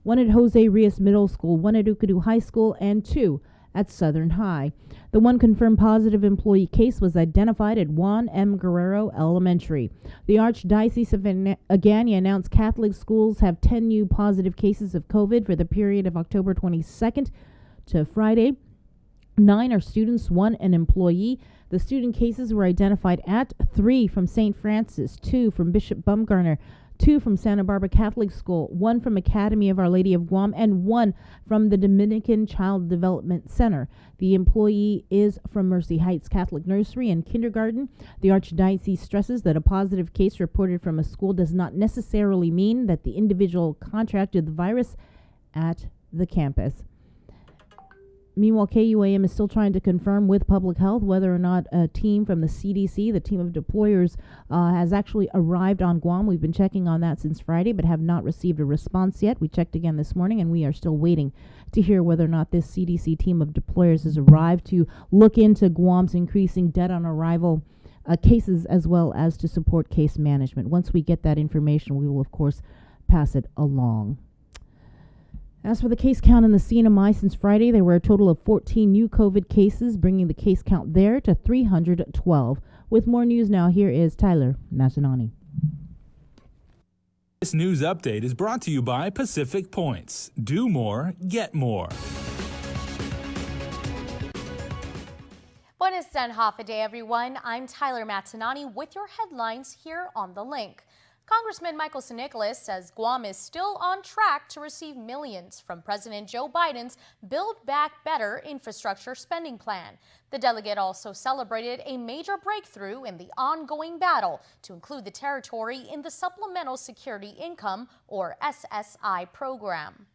1 at Jose Rios Middle School, 1 at Ukadu High School, and 2 at Southern High. The one confirmed positive employee case was identified at Juan M. Guerrero Elementary. The Archdiocese of Agana announced Catholic schools have 10 new positive cases of COVID for the period of October 22nd to Friday. 9 are students, 1 an employee. The student cases were identified at 3 from St. Francis, 2 from Bishop Bumgarner, 2 from Santa Barbara Catholic School, 1 from Academy of Our Lady of Guam, and 1 from the Dominican Child Development Center. The employee is from Mercy Heights Catholic Nursery and Kindergarten. The Archdiocese stresses that a positive case reported from a school does not necessarily mean that the individual contracted the virus at the campus. Meanwhile, KUAM is still trying to confirm with Public Health whether or not a team from the CDC, the team of deployers, has actually arrived on Guam. We've been checking on that since Friday, but have not received a response yet. We checked again this morning, and we are still waiting to hear whether or not this CDC team of deployers has arrived to look into Guam's increasing dead on arrival cases, as well as to support case management. Once we get that information, we will, of course, pass it along. As for the case count in the CNMI since Friday, there were a total of 14 new COVID cases, bringing the case count there to 312. With more news now, here is Tyler Matanani. This news update is brought to you by Pacific Points. Do more, get more. Buenos dias, half a day, everyone. I'm Tyler Matanani with your headlines here on The Link. Congressman Michael San Nicolas says Guam is still on track to receive millions from President Joe Biden's Build Back Better infrastructure spending plan. The delegate also celebrated a major breakthrough in the ongoing battle to include the territory in the Supplemental Security Income, or SSI, program.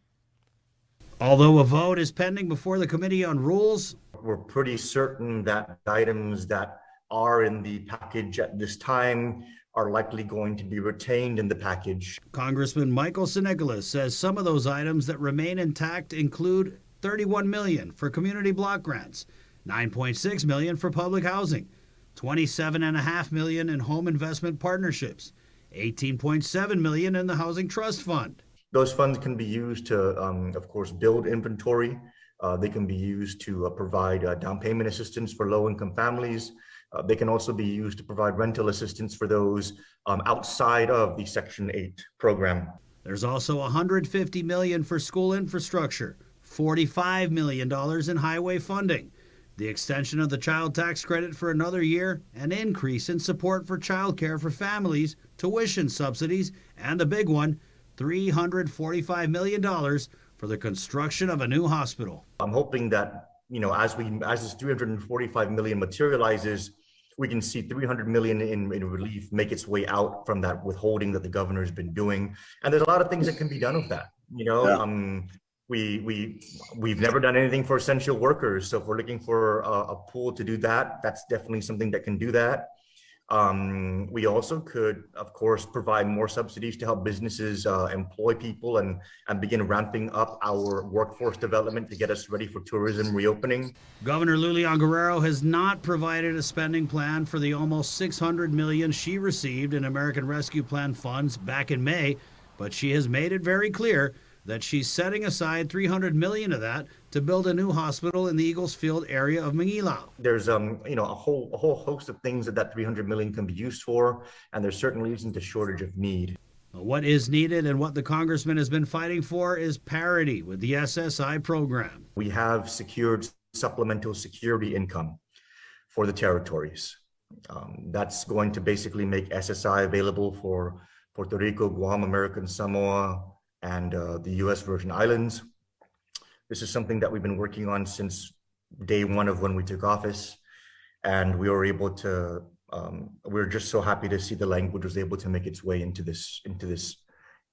Although a vote is pending before the Committee on Rules, we're pretty certain that items that are in the package at this time are likely going to be retained in the package. Congressman Michael San Nicolas says some of those items that remain intact include $31 million for community block grants, $9.6 million for public housing, $27.5 million in home investment partnerships, $18.7 million in the Housing Trust Fund. Those funds can be used to, of course, build inventory. They can be used to provide down payment assistance for low-income families. They can also be used to provide rental assistance for those outside of the Section 8 program. There's also $150 million for school infrastructure, $45 million in highway funding, the extension of the child tax credit for another year, an increase in support for childcare for families, tuition subsidies, and the big one, $345 million for the construction of a new hospital. I'm hoping that, as this $345 million materializes, we can see $300 million in relief make its way out from that withholding that the governor has been doing. And there's a lot of things that can be done with that. We've never done anything for essential workers. So if we're looking for a pool to do that, that's definitely something that can do that. We also could, of course, provide more subsidies to help businesses employ people and begin ramping up our workforce development to get us ready for tourism reopening. Governor Lulian Guerrero has not provided a spending plan for the almost $600 million she received in American Rescue Plan funds back in May, but she has made it very clear that she's setting aside $300 million of that to build a new hospital in the Eagles Field area of Mangilao. There's a whole host of things that $300 million can be used for, and there certainly isn't a shortage of need. What is needed and what the congressman has been fighting for is parity with the SSI program. We have secured supplemental security income for the territories. That's going to basically make SSI available for Puerto Rico, Guam, American Samoa, and the U.S. Virgin Islands. This is something that we've been working on since day one of when we took office. and we were able to. We're just so happy to see the language was able to make its way into this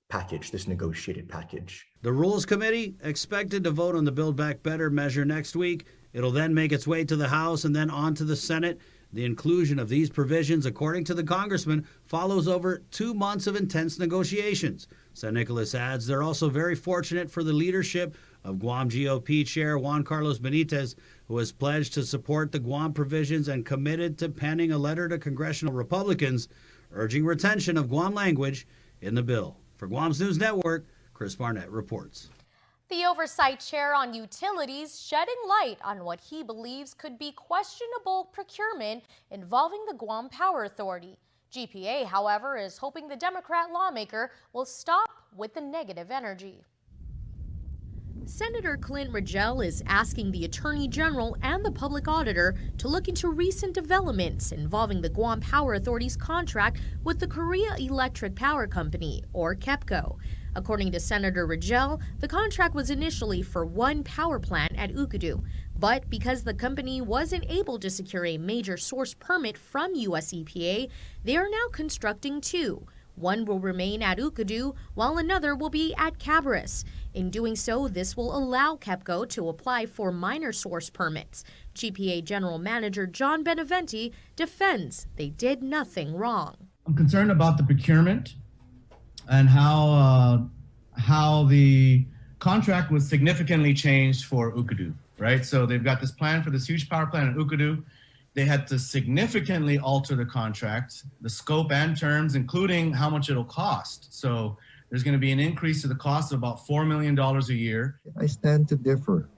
package, this negotiated package. The Rules Committee expected to vote on the Build Back Better measure next week. It'll then make its way to the House and then on to the Senate. The inclusion of these provisions, according to the congressman, follows over 2 months of intense negotiations. San Nicolas adds they're also very fortunate for the leadership of Guam GOP Chair Juan Carlos Benitez, who has pledged to support the Guam provisions and committed to penning a letter to congressional Republicans urging retention of Guam language in the bill. For Guam's News Network, Chris Barnett reports. The Oversight Chair on Utilities shedding light on what he believes could be questionable procurement involving the Guam Power Authority. GPA, however, is hoping the Democrat lawmaker will stop with the negative energy. Senator Clint Rogel is asking the Attorney General and the Public Auditor to look into recent developments involving the Guam Power Authority's contract with the Korea Electric Power Company, or KEPCO. According to Senator Rogel, the contract was initially for one power plant at Ukadu, but because the company wasn't able to secure a major source permit from US EPA, they are now constructing two. One will remain at Ukadu, while another will be at Cabras. In doing so, this will allow KEPCO to apply for minor source permits. GPA General Manager John Beneventi defends they did nothing wrong. I'm concerned about the procurement and how the contract was significantly changed for Ukadu, right? So they've got this plan for this huge power plant in Ukadu. They had to significantly alter the contract, the scope and terms, including how much it'll cost. So there's going to be an increase to the cost of about $4 million a year. I stand to differ.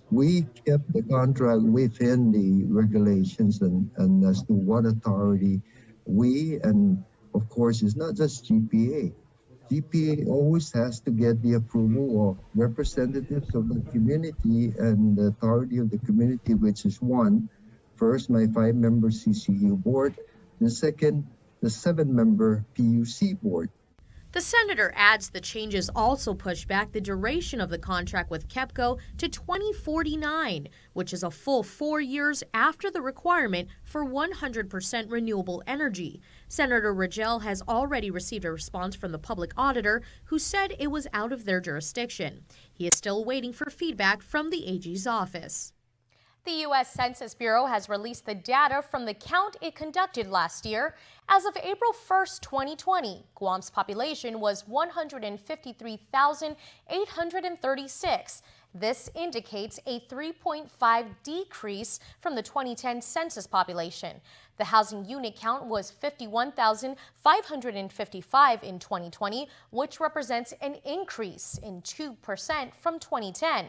We kept the contract within the regulations and as to what authority we, and of course, it's not just GPA. GPA always has to get the approval of representatives of the community and the authority of the community, which is one. First, my 5-member CCU board, and second, the 7-member PUC board. The senator adds the changes also push back the duration of the contract with KEPCO to 2049, which is a full 4 years after the requirement for 100% renewable energy. Senator Rogel has already received a response from the public auditor, who said it was out of their jurisdiction. He is still waiting for feedback from the AG's office. The U.S. Census Bureau has released the data from the count it conducted last year. As of April 1st, 2020, Guam's population was 153,836. This indicates a 3.5 decrease from the 2010 census population. The housing unit count was 51,555 in 2020, which represents an increase in 2% from 2010.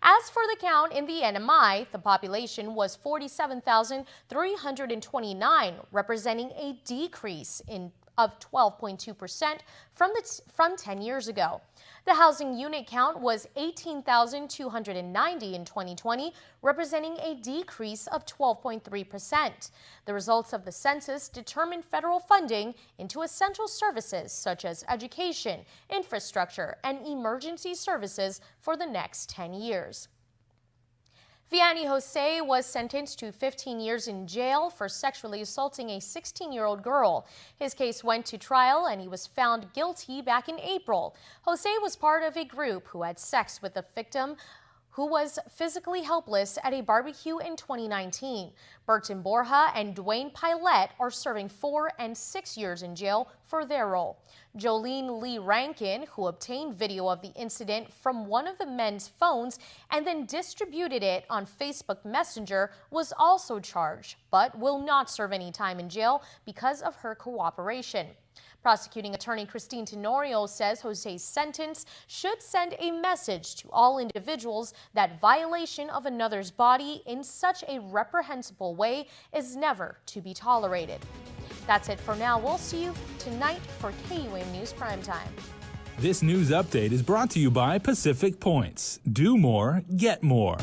As for the count in the NMI, the population was 47,329, representing a decrease of 12.2% from 10 years ago. The housing unit count was 18,290 in 2020, representing a decrease of 12.3%. The results of the census determine federal funding into essential services such as education, infrastructure, and emergency services for the next 10 years. Vianney Jose was sentenced to 15 years in jail for sexually assaulting a 16-year-old girl. His case went to trial and he was found guilty back in April. Jose was part of a group who had sex with the victim, who was physically helpless at a barbecue in 2019. Burton Borja and Dwayne Pilette are serving 4 and 6 years in jail for their role. Jolene Lee Rankin, who obtained video of the incident from one of the men's phones and then distributed it on Facebook Messenger, was also charged, but will not serve any time in jail because of her cooperation. Prosecuting attorney Christine Tenorio says Jose's sentence should send a message to all individuals that violation of another's body in such a reprehensible way is never to be tolerated. That's it for now. We'll see you tonight for KUAM News Primetime. This news update is brought to you by Pacific Points. Do more, get more.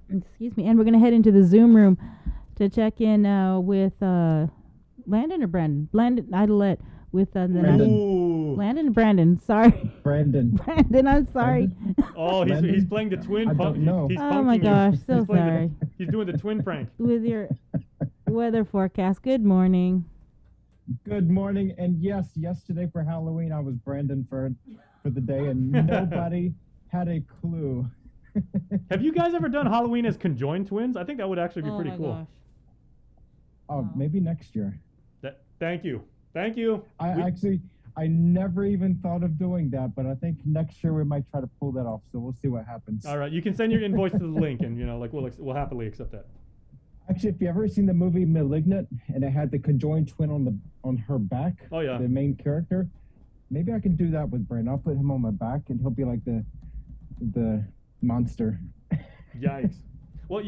Excuse me, and we're going to head into the Zoom room to check in with Landon or Brandon? Landon Idolette with the Brandon. Brandon. Sorry, Brandon. Brandon. I'm sorry. Oh, he's playing the twin. I don't know. He's Oh my punking gosh, you. so He's playing sorry. he's doing the twin prank. With your weather forecast. Good morning. Good morning. And yes, yesterday for Halloween, I was Brandon for the day, and nobody had a clue. Have you guys ever done Halloween as conjoined twins? I think that would actually be pretty cool. Gosh. Oh, maybe next year. Thank you. I never even thought of doing that, but I think next year we might try to pull that off. So we'll see what happens. All right, you can send your invoice to the link, and we'll happily accept that. Actually, if you ever seen the movie *Malignant* and it had the conjoined twin on her back, oh yeah, the main character, maybe I can do that with Brandon. I'll put him on my back, and he'll be like the monster. Yikes! Well,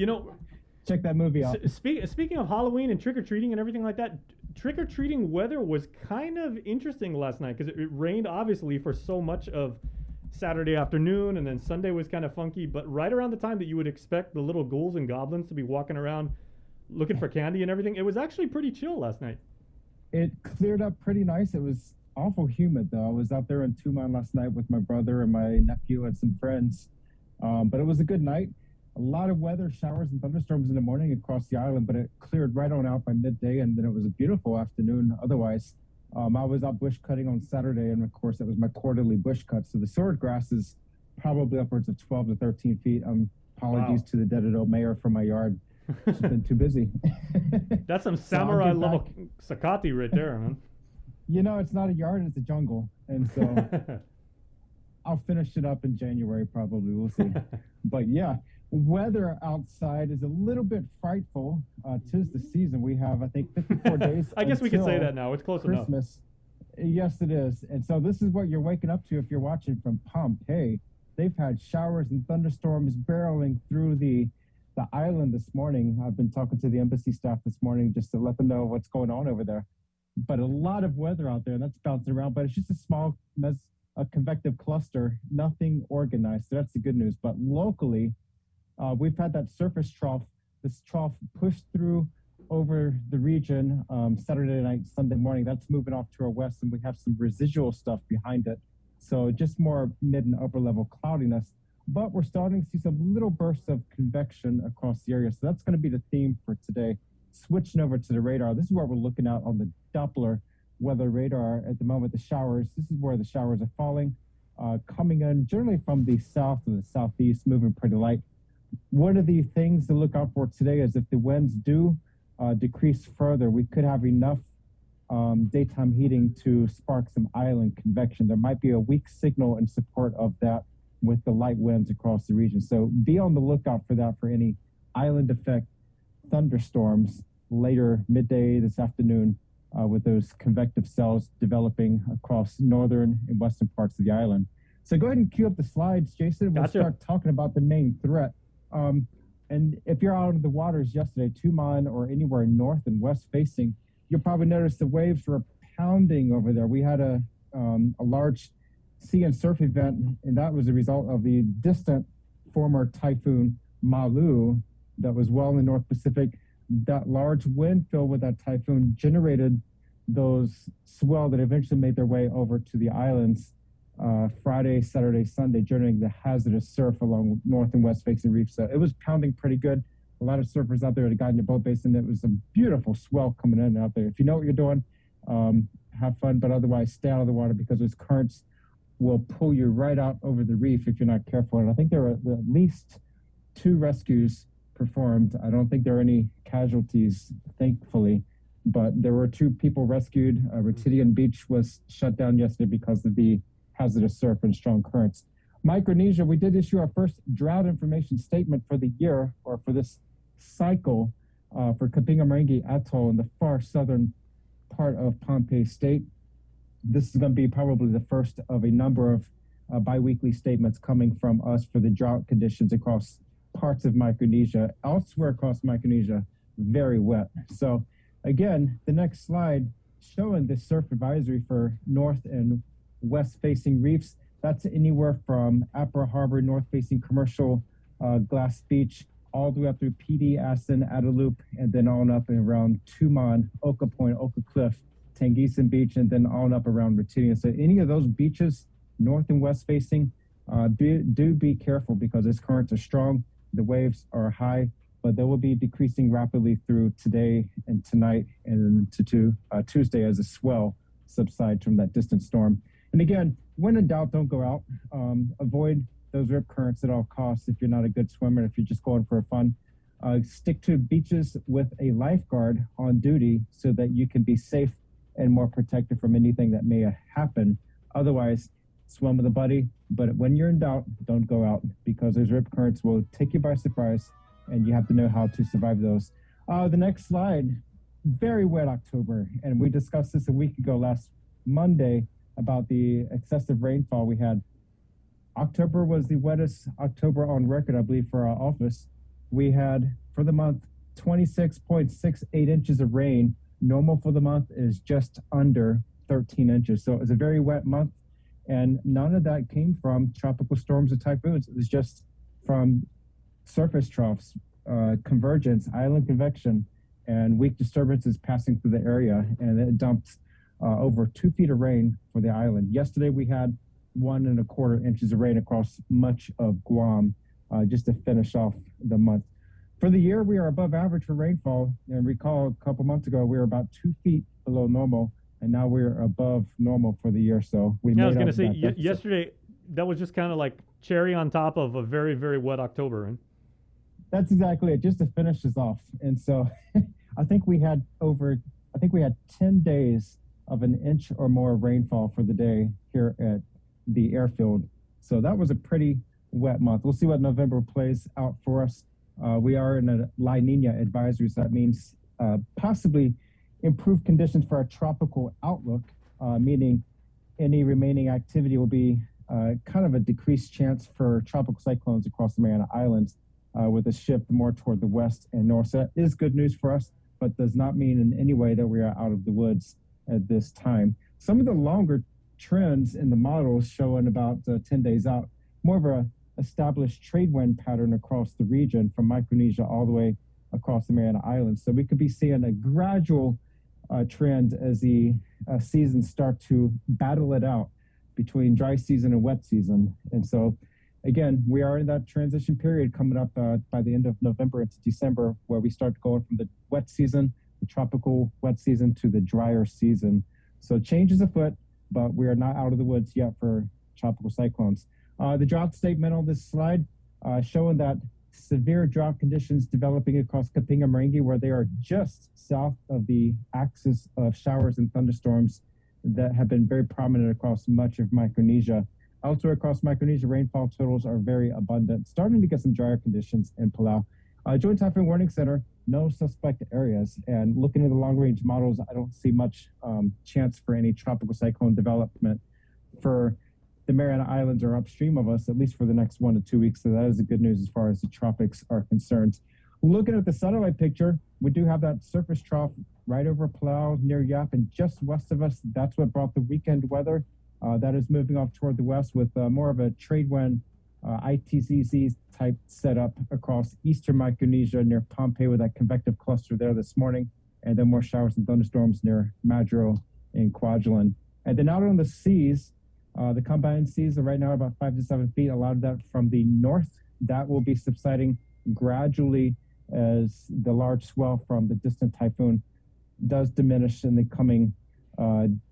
check that movie out. Speaking of Halloween and trick or treating and everything like that, trick or treating weather was kind of interesting last night because it rained obviously for so much of Saturday afternoon, and then Sunday was kind of funky. But right around the time that you would expect the little ghouls and goblins to be walking around looking for candy and everything, it was actually pretty chill last night. It cleared up pretty nice. It was awful humid though. I was out there in Tucson last night with my brother and my nephew and some friends, but it was a good night. A lot of weather, showers and thunderstorms in the morning across the island, but it cleared right on out by midday, and then it was a beautiful afternoon otherwise. I was out bush cutting on Saturday, and of course that was my quarterly bush cut. So the sword grass is probably upwards of 12 to 13 feet. Apologies to the Dededo mayor for my yard. She's been too busy. That's some samurai level Sakati right there, man. It's not a yard, it's a jungle. And so I'll finish it up in January probably. We'll see. But yeah, weather outside is a little bit frightful. 'Tis the season. We have, I think, 54 days. I guess we can say that now. It's close enough. Christmas. Yes, it is. And so this is what you're waking up to if you're watching from Pompeii. They've had showers and thunderstorms barreling through the island this morning. I've been talking to the embassy staff this morning just to let them know what's going on over there. But a lot of weather out there, and that's bouncing around. But it's just a small convective cluster, nothing organized. So that's the good news. But locally, we've had that surface trough. This trough pushed through over the region Saturday night, Sunday morning. That's moving off to our west, and we have some residual stuff behind it. So just more mid and upper level cloudiness. But we're starting to see some little bursts of convection across the area. So that's going to be the theme for today. Switching over to the radar. This is what we're looking at on the Doppler weather radar at the moment. The showers. This is where the showers are falling, coming in generally from the south and the southeast, moving pretty light. One of the things to look out for today is if the winds do decrease further, we could have enough daytime heating to spark some island convection. There might be a weak signal in support of that with the light winds across the region. So be on the lookout for that, for any island effect thunderstorms later midday this afternoon with those convective cells developing across northern and western parts of the island. So go ahead and cue up the slides, Jason. We'll start talking about the main threat. And if you're out of the waters yesterday, Tucson or anywhere north and west facing, you'll probably notice the waves were pounding over there. We had a large sea and surf event, and that was a result of the distant former typhoon Malu that was well in the North Pacific. That large wind filled with that typhoon generated those swell that eventually made their way over to the islands Friday, Saturday, Sunday, generating the hazardous surf along north and west facing reefs. So it was pounding pretty good. A lot of surfers out there had gotten your boat basin. It was a beautiful swell coming in and out there. If you know what you're doing, have fun, but otherwise stay out of the water because those currents will pull you right out over the reef if you're not careful. And I think there were at least 2 rescues performed. I don't think there are any casualties, thankfully, but there were 2 people rescued. Retidian Beach was shut down yesterday because of the hazardous surf and strong currents. Micronesia, we did issue our first drought information statement for the year, or for this cycle, for Kapinga Maringi Atoll in the far southern part of Pohnpei State. This is going to be probably the first of a number of biweekly statements coming from us for the drought conditions across parts of Micronesia. Elsewhere across Micronesia, very wet. So again, the next slide showing the surf advisory for north and west facing reefs. That's anywhere from Apra Harbor, north facing commercial Glass Beach, all the way up through PD, Asin, Adaloop, and then on up and around Tucson, Oka Point, Oka Cliff, Tangisan Beach, and then on up around Retinia. So any of those beaches, north and west facing, do be careful because its currents are strong. The waves are high, but they will be decreasing rapidly through today and tonight and into Tuesday as a swell subsides from that distant storm. And again, when in doubt, don't go out. Avoid those rip currents at all costs if you're not a good swimmer, if you're just going for fun. Stick to beaches with a lifeguard on duty so that you can be safe and more protected from anything that may happen. Otherwise, swim with a buddy. But when you're in doubt, don't go out because those rip currents will take you by surprise and you have to know how to survive those. The next slide, very wet October. And we discussed this a week ago last Monday about the excessive rainfall we had. October was the wettest October on record, I believe, for our office. We had, for the month, 26.68 inches of rain. Normal for the month is just under 13 inches. So it was a very wet month. And none of that came from tropical storms or typhoons. It was just from surface troughs, convergence, island convection, and weak disturbances passing through the area. And it dumped over 2 feet of rain for the island. Yesterday, we had 1.25 inches of rain across much of Guam, just to finish off the month. For the year, we are above average for rainfall. And recall a couple months ago, we were about 2 feet below normal. And now we're above normal for the year. So we I was going to say, yesterday, that was just kind of like cherry on top of a very, very wet October. Right? That's exactly it, just to finish this off. And so I think we had 10 days of an inch or more of rainfall for the day here at the airfield. So that was a pretty wet month. We'll see what November plays out for us. We are in a La Nina advisory, so that means possibly improved conditions for our tropical outlook, meaning any remaining activity will be kind of a decreased chance for tropical cyclones across the Mariana Islands with a shift more toward the west and north. So that is good news for us, but does not mean in any way that we are out of the woods at this time. Some of the longer trends in the models showing about 10 days out, more of a established trade wind pattern across the region from Micronesia all the way across the Mariana Islands. So we could be seeing a gradual trend as the seasons start to battle it out between dry season and wet season. And so, again, we are in that transition period coming up by the end of November into December, where we start going from the wet season, the tropical wet season, to the drier season. So change is afoot, but we are not out of the woods yet for tropical cyclones. The drought statement on this slide showing that severe drought conditions developing across Kapinga Maringi, where they are just south of the axis of showers and thunderstorms that have been very prominent across much of Micronesia. Elsewhere across Micronesia, rainfall totals are very abundant, starting to get some drier conditions in Palau. Joint Typhoon Warning Center, no suspect areas. And looking at the long-range models, I don't see much chance for any tropical cyclone development for the Mariana Islands are upstream of us, at least for the next 1 to 2 weeks. So that is the good news as far as the tropics are concerned. Looking at the satellite picture, we do have that surface trough right over Palau near Yap and just west of us. That's what brought the weekend weather. That is moving off toward the west with more of a trade wind ITCZ type setup across eastern Micronesia near Pohnpei with that convective cluster there this morning. And then more showers and thunderstorms near Majuro and Kwajalein. And then out on the seas, the combined seas are right now about 5 to 7 feet. A lot of that from the north. That will be subsiding gradually as the large swell from the distant typhoon does diminish in the coming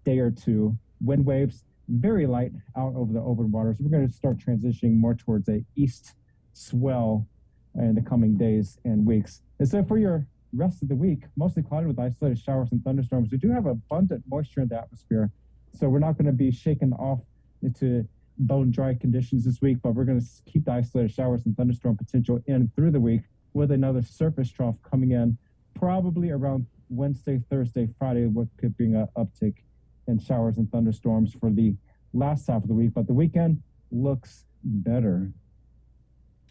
day or two. Wind waves, very light out over the open waters. We're going to start transitioning more towards a east swell in the coming days and weeks. And so for your rest of the week, mostly cloudy with isolated showers and thunderstorms. We do have abundant moisture in the atmosphere, so we're not going to be shaken off into bone dry conditions this week, but we're going to keep the isolated showers and thunderstorm potential in through the week with another surface trough coming in probably around Wednesday, Thursday, Friday, what could bring an uptick in showers and thunderstorms for the last half of the week, but the weekend looks better.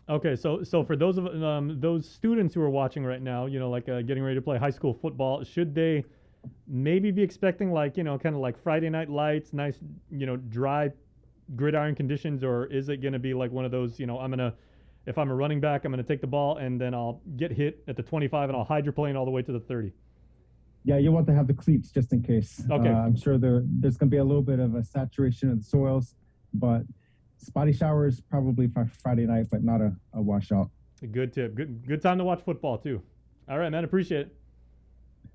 Okay, so for those of those students who are watching right now, you know, like getting ready to play high school football, should they maybe be expecting like, you know, kind of like Friday night lights, nice, you know, dry gridiron conditions, or is it going to be like one of those, you know, if I'm a running back, I'm going to take the ball and then I'll get hit at the 25 and I'll hydroplane all the way to the 30? Yeah, you want to have the cleats just in case. Okay. I'm sure there's going to be a little bit of a saturation of the soils, but spotty showers probably Friday night, but not a washout. Good tip. Good time to watch football too. All right, man. Appreciate it.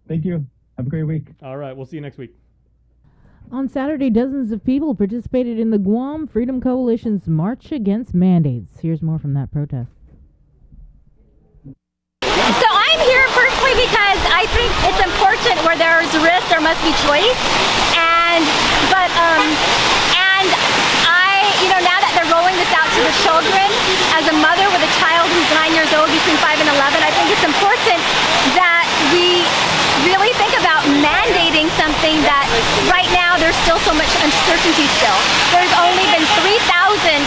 Thank you. Have a great week. All right. We'll see you next week. On Saturday, dozens of people participated in the Guam Freedom Coalition's March Against Mandates. Here's more from that protest. So I'm here personally because I think it's important where there's risk, there must be choice. And now that they're rolling this out to the children, as a mother with a child who's 9 years old between 5 and 11, I think it's important that we really think about mandating something that right now there's still so much uncertainty still. There's only been 3,000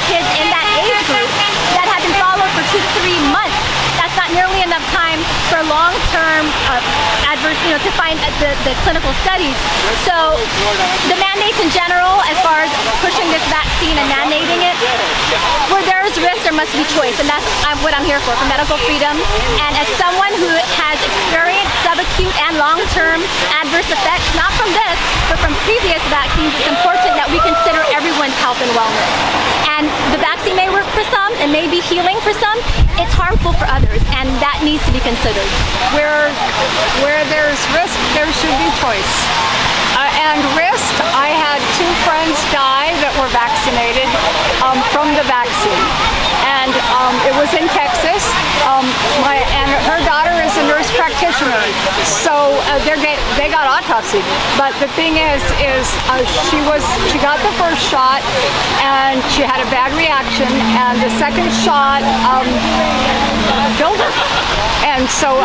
kids in that age group that have been followed for 2 to 3 months. That's not nearly enough time for long-term adverse, to find the clinical studies. So the mandates in general, as far as pushing this vaccine and mandating it, where there's risk, there must be choice, and that's what I'm here for medical freedom. And as someone who has experienced subacute and long-term adverse effects, not from this, but from previous vaccines, it's important that we consider everyone's health and wellness. And the vaccine may work for some, and may be healing for some, it's harmful for others, and that needs to be considered. Where there's risk, there should be choice. And risk, I had 2 friends die that were vaccinated from the vaccine. And it was in Texas. And her daughter is a nurse practitioner. So they got autopsied. But the thing is she got the first shot and she had a bad reaction. And the second shot killed her. And so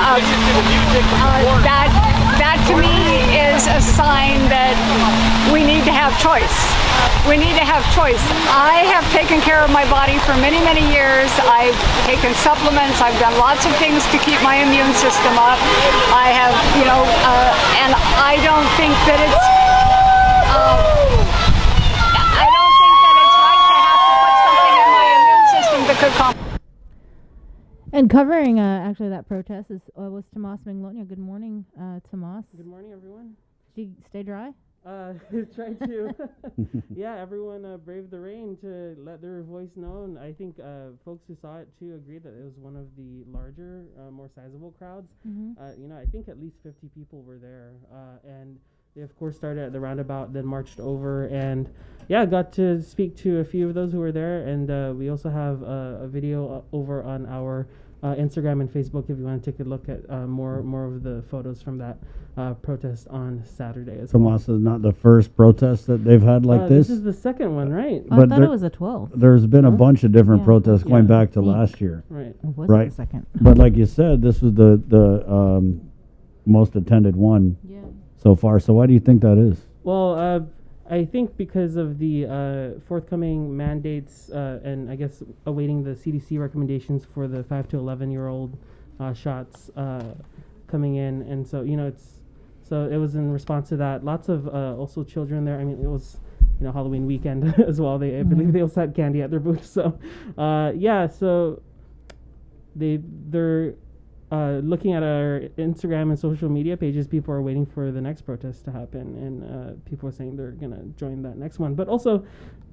that to me is a sign that we need to have choice. We need to have choice. I have taken care of my body for many, many years. I've taken supplements. I've done lots of things to keep my immune system up. I have, and I don't think that it's, I don't think that it's right to have to put something in my immune system that could And covering actually that protest was Tomas Manglonia. Good morning, Tomas. Good morning, everyone. Did you stay dry? Try to. Yeah, everyone braved the rain to let their voice known. I think folks who saw it too agreed that it was one of the larger, more sizable crowds. I think at least 50 people were there, and they of course started at the roundabout, then marched over, and got to speak to a few of those who were there. And we also have a video over on our Instagram and Facebook if you want to take a look at more of the photos from that protest on Saturday as well. Tomas is not the first protest that they've had like this. This is the second one, right? I thought it was the 12th. There's been a bunch of different protests going back to last year. Right. It was Right. the second. But like you said, this was the most attended one so far. So why do you think that is? Well, I think because of the forthcoming mandates and I guess awaiting the CDC recommendations for the 5 to 11-year-old shots coming in. And so, it was in response to that. Lots of also children there. I mean, it was, Halloween weekend as well. I believe they also had candy at their booths. So, so they're looking at our Instagram and social media pages, people are waiting for the next protest to happen, and people are saying they're going to join that next one. But also,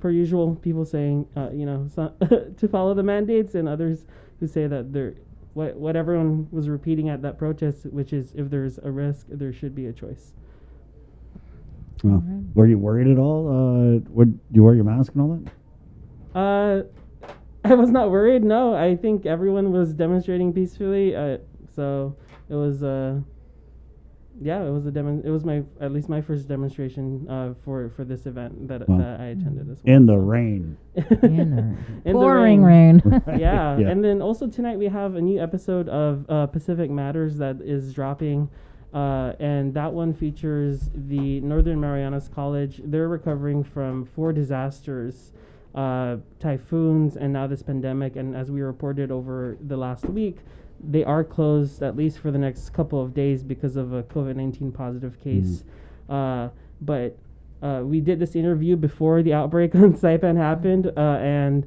per usual, people saying, to follow the mandates, and others who say that they're what everyone was repeating at that protest, which is if there's a risk, there should be a choice. Well, were you worried at all? Would you wear your mask and all that? I was not worried. No, I think everyone was demonstrating peacefully. So it was, it was it was at least my first demonstration for this event that I attended as well. In the rain. In the pouring rain. Yeah. And then also tonight we have a new episode of Pacific Matters that is dropping. And that one features the Northern Marianas College. They're recovering from 4 disasters. Typhoons and now this pandemic, and as we reported over the last week, they are closed at least for the next couple of days because of a COVID-19 positive case. But we did this interview before the outbreak on Saipan happened, and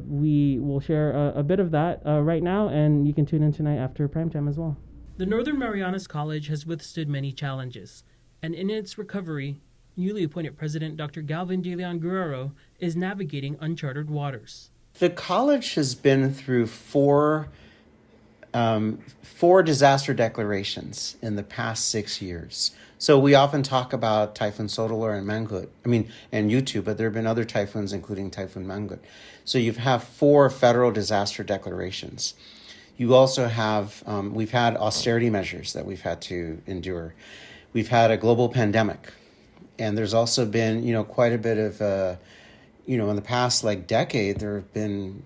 we will share a bit of that right now, and you can tune in tonight after primetime as well. The Northern Marianas College has withstood many challenges, and in its recovery, newly appointed President Dr. Galvin De Leon Guerrero is navigating uncharted waters. The college has been through four disaster declarations in the past 6 years. So we often talk about Typhoon Sodalor and Mangkhut, and Yutu, but there have been other typhoons, including Typhoon Mangkhut. So you have 4 federal disaster declarations. You also have, we've had austerity measures that we've had to endure. We've had a global pandemic. And there's also been, quite a bit of, in the past decade, there have been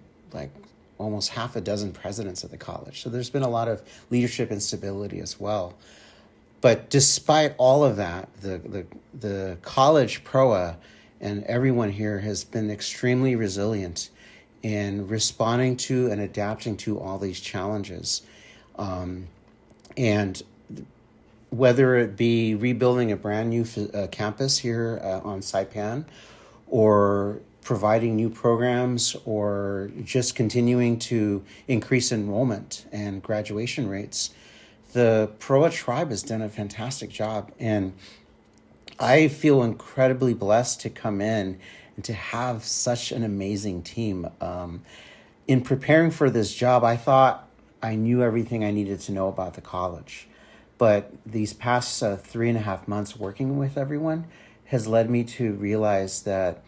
almost half a dozen presidents at the college. So there's been a lot of leadership instability as well. But despite all of that, the college PROA and everyone here has been extremely resilient in responding to and adapting to all these challenges. And whether it be rebuilding a brand new campus here on Saipan, or providing new programs, or just continuing to increase enrollment and graduation rates, the PROA tribe has done a fantastic job. And I feel incredibly blessed to come in and to have such an amazing team. In preparing for this job, I thought I knew everything I needed to know about the college. But these past 3.5 months working with everyone has led me to realize that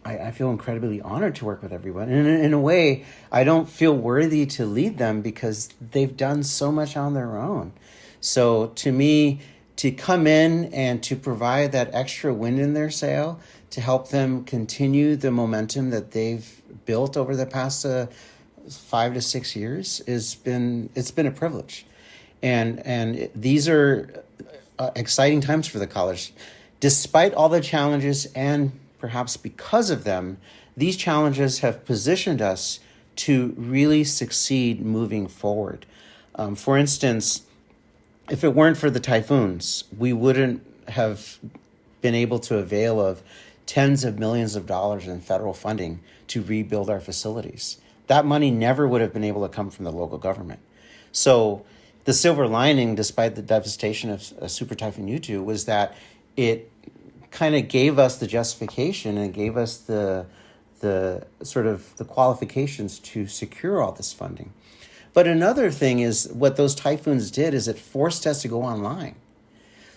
I feel incredibly honored to work with everyone. And in a way, I don't feel worthy to lead them because they've done so much on their own. So to me, to come in and to provide that extra wind in their sail to help them continue the momentum that they've built over the past 5 to 6 years it's been a privilege. And these are exciting times for the college. Despite all the challenges, and perhaps because of them, these challenges have positioned us to really succeed moving forward. For instance, if it weren't for the typhoons, we wouldn't have been able to avail of tens of millions of dollars in federal funding to rebuild our facilities. That money never would have been able to come from the local government. So the silver lining, despite the devastation of Super Typhoon Yutu, was that it kind of gave us the justification and gave us the sort of the qualifications to secure all this funding. But another thing is what those typhoons did is it forced us to go online.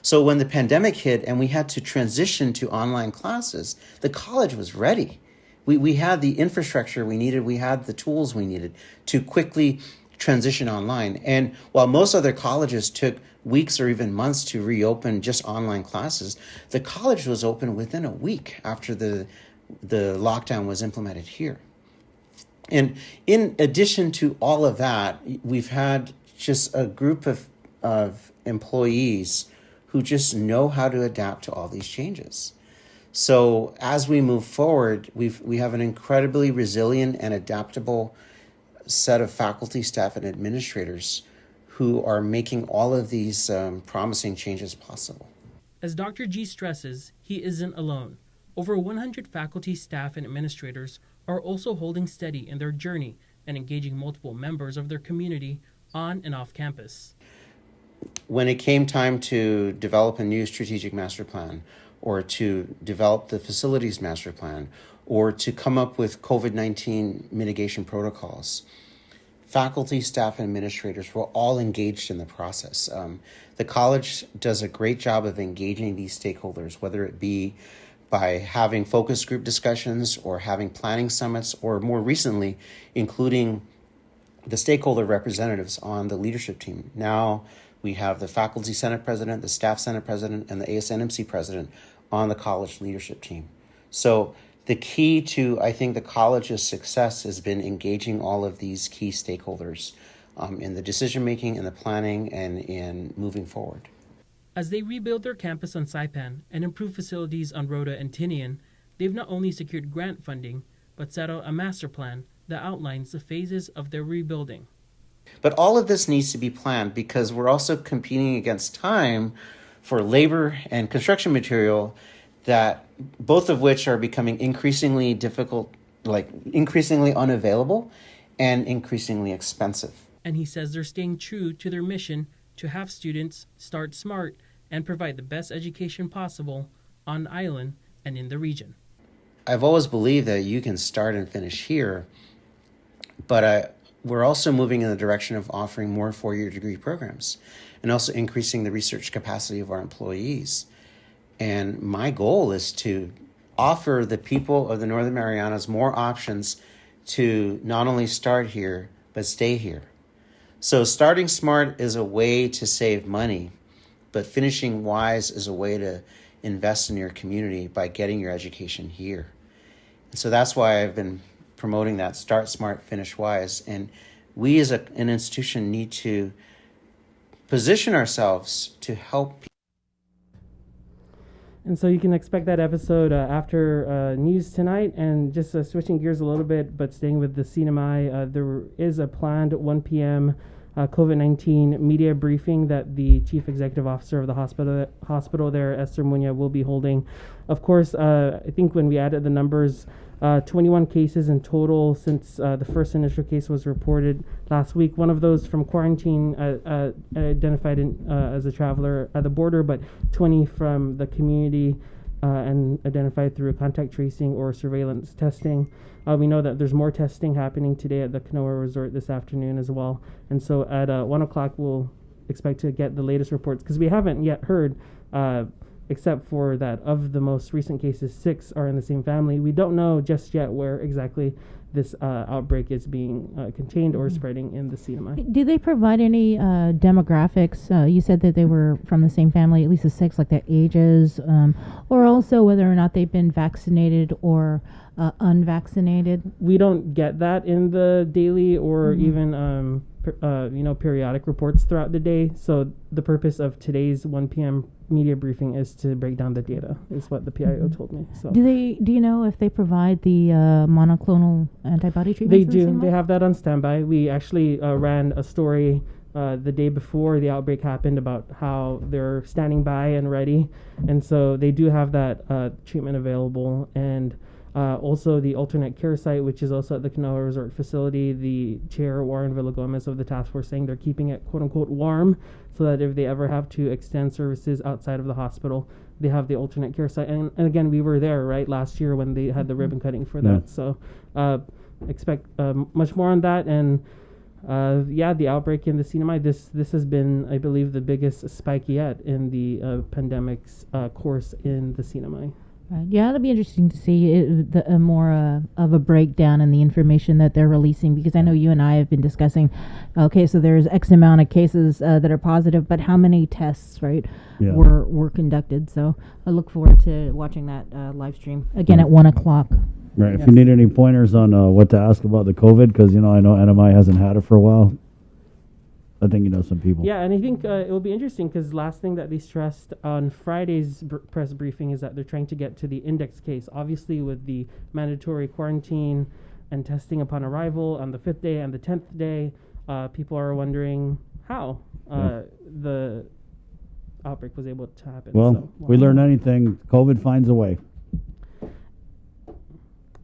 So when the pandemic hit and we had to transition to online classes, the college was ready. We had the infrastructure we needed, we had the tools we needed to quickly transition online. And while most other colleges took weeks or even months to reopen just online classes, the college was open within a week after the lockdown was implemented here. And in addition to all of that, we've had just a group of employees who just know how to adapt to all these changes. So as we move forward, we have an incredibly resilient and adaptable set of faculty, staff, and administrators who are making all of these promising changes possible. As Dr. G stresses, he isn't alone. Over 100 faculty, staff, and administrators are also holding steady in their journey and engaging multiple members of their community on and off campus. When it came time to develop a new strategic master plan, or to develop the facilities master plan, or to come up with COVID-19 mitigation protocols, faculty, staff, and administrators were all engaged in the process. The college does a great job of engaging these stakeholders, whether it be by having focus group discussions or having planning summits, or more recently, including the stakeholder representatives on the leadership team. Now we have the faculty senate president, the staff senate president, and the ASNMC president on the college leadership team. So the key to, I think, the college's success has been engaging all of these key stakeholders in the decision-making and the planning and in moving forward. As they rebuild their campus on Saipan and improve facilities on Rhoda and Tinian, they've not only secured grant funding, but set out a master plan that outlines the phases of their rebuilding. But all of this needs to be planned because we're also competing against time for labor and construction material, that both of which are becoming increasingly difficult, increasingly unavailable and increasingly expensive. And he says they're staying true to their mission to have students start smart and provide the best education possible on the island and in the region. I've always believed that you can start and finish here, but we're also moving in the direction of offering more four-year degree programs and also increasing the research capacity of our employees. And my goal is to offer the people of the Northern Marianas more options to not only start here, but stay here. So starting smart is a way to save money, but finishing wise is a way to invest in your community by getting your education here. And so that's why I've been promoting that start smart, finish wise. And we as an institution need to position ourselves to help people. And so you can expect that episode after news tonight. And just switching gears a little bit, but staying with the CNMI, there is a planned 1 p.m. COVID-19 media briefing that the Chief Executive Officer of the hospital there, Esther Muña, will be holding. Of course, I think when we added the numbers, 21 cases in total since the first initial case was reported last week. One of those from quarantine identified as a traveler at the border, but 20 from the community and identified through contact tracing or surveillance testing. We know that there's more testing happening today at the Kanoa Resort this afternoon as well. And so at 1 o'clock, we'll expect to get the latest reports, because we haven't yet heard, except for that of the most recent cases, 6 are in the same family. We don't know just yet where exactly this outbreak is being contained or spreading in the CNMI. Do they provide any demographics? You said that they were from the same family, at least the 6, like their ages, or also whether or not they've been vaccinated or unvaccinated? We don't get that in the daily or even periodic reports throughout the day. So the purpose of today's 1 p.m. media briefing is to break down the data, is what the PIO told me. So do you know if they provide the monoclonal antibody treatment? They do. They have that on standby. We actually ran a story the day before the outbreak happened about how they're standing by and ready, and so they do have that treatment available. And also the alternate care site, which is also at the Kanoa Resort facility, the chair, Warren Villagomez of the task force, saying they're keeping it quote unquote warm so that if they ever have to extend services outside of the hospital, they have the alternate care site. And again, we were there, right, last year when they had the ribbon cutting for that. So expect much more on that. And the outbreak in the CNMI, this has been, I believe, the biggest spike yet in the pandemic's course in the CNMI. Right. Yeah, it'll be interesting to see more of a breakdown in the information that they're releasing, because I know you and I have been discussing, okay, so there's X amount of cases that are positive, but how many tests, right, were conducted. So I look forward to watching that live stream again at 1 o'clock. Right. If you need any pointers on what to ask about the COVID, because, I know NMI hasn't had it for a while. I think you know some people. Yeah, and I think it will be interesting, because last thing that they stressed on Friday's press briefing is that they're trying to get to the index case. Obviously, with the mandatory quarantine and testing upon arrival on the 5th day and the 10th day, people are wondering how the outbreak was able to happen. Well, we learn anything, COVID finds a way.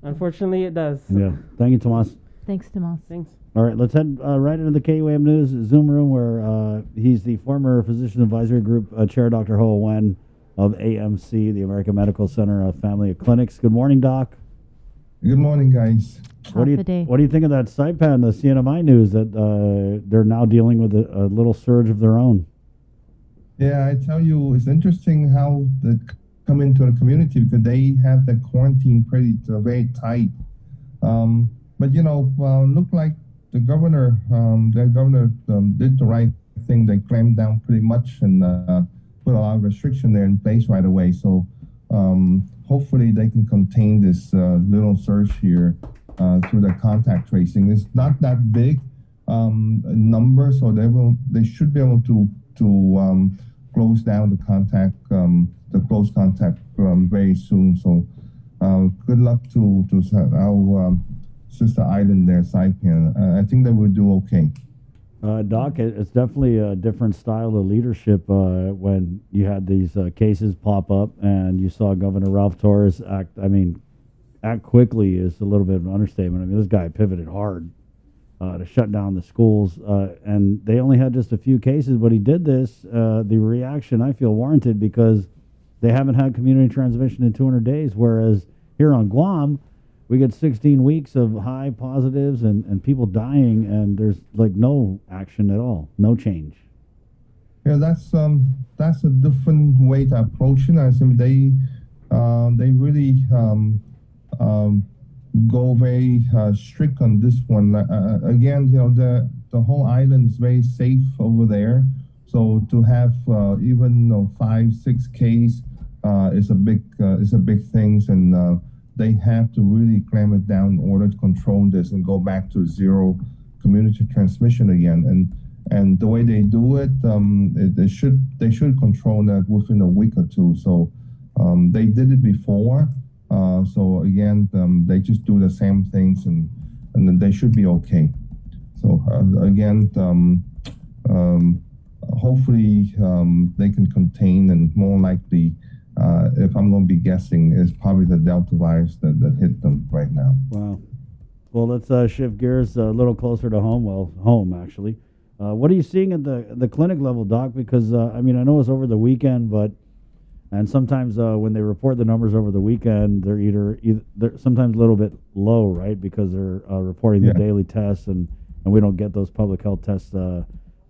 Unfortunately, it does. Yeah. Thank you, Tomas. Thanks, Tomas. Thanks. All right, let's head right into the KUAM News Zoom room, where he's the former Physician Advisory Group Chair, Dr. Hoa Nguyen of AMC, the American Medical Center Family of Clinics. Good morning, Doc. Good morning, guys. What do you think of that Saipan, the CNMI news, that they're now dealing with a little surge of their own? Yeah, I tell you, it's interesting how they come into the community, because they have the quarantine very tight. But look like the governor did the right thing. They clamped down pretty much and put a lot of restriction there in place right away. So hopefully they can contain this little surge here through the contact tracing. It's not that big number, so they should be able to close down the close contact very soon. So good luck to our sister island there, Saipan. I think they will do okay. Doc, it's definitely a different style of leadership when you had these cases pop up and you saw Governor Ralph Torres act quickly is a little bit of an understatement. I mean, this guy pivoted hard. to shut down the schools. And they only had just a few cases, but he did this. The reaction, I feel, warranted because they haven't had community transmission in 200 days, whereas here on Guam, we get 16 weeks of high positives and people dying, and there's like no action at all, no change. Yeah, that's a different way to approach it. I think they really go very strict on this one. Again, the whole island is very safe over there, so to have even 5-6 cases is a big thing, and they have to really clamp it down in order to control this and go back to zero community transmission again. And the way they do it, they should control that within a week or two. So they did it before. So again, they just do the same things, and then they should be okay. So again, hopefully they can contain, and more likely, if I'm going to be guessing, is probably the Delta virus that hit them right now. Wow. Well, let's shift gears a little closer to home. Well, home actually. What are you seeing at the clinic level, Doc? Because I know it's over the weekend, and sometimes when they report the numbers over the weekend, they're sometimes a little bit low, right? Because they're reporting the daily tests, and we don't get those public health tests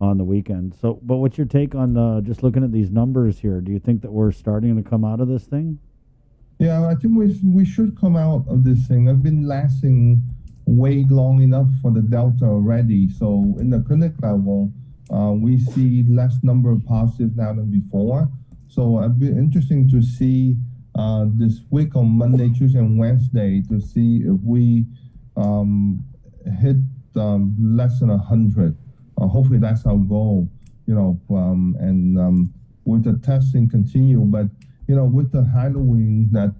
on the weekend. So, but what's your take on just looking at these numbers here? Do you think that we're starting to come out of this thing? Yeah, I think we should come out of this thing. I've been lasting way long enough for the Delta already. So in the clinic level, we see less number of positives now than before. So it'd be interesting to see this week on Monday, Tuesday, and Wednesday to see if we hit less than 100. Hopefully that's our goal, and with the testing continue. But with the Halloween the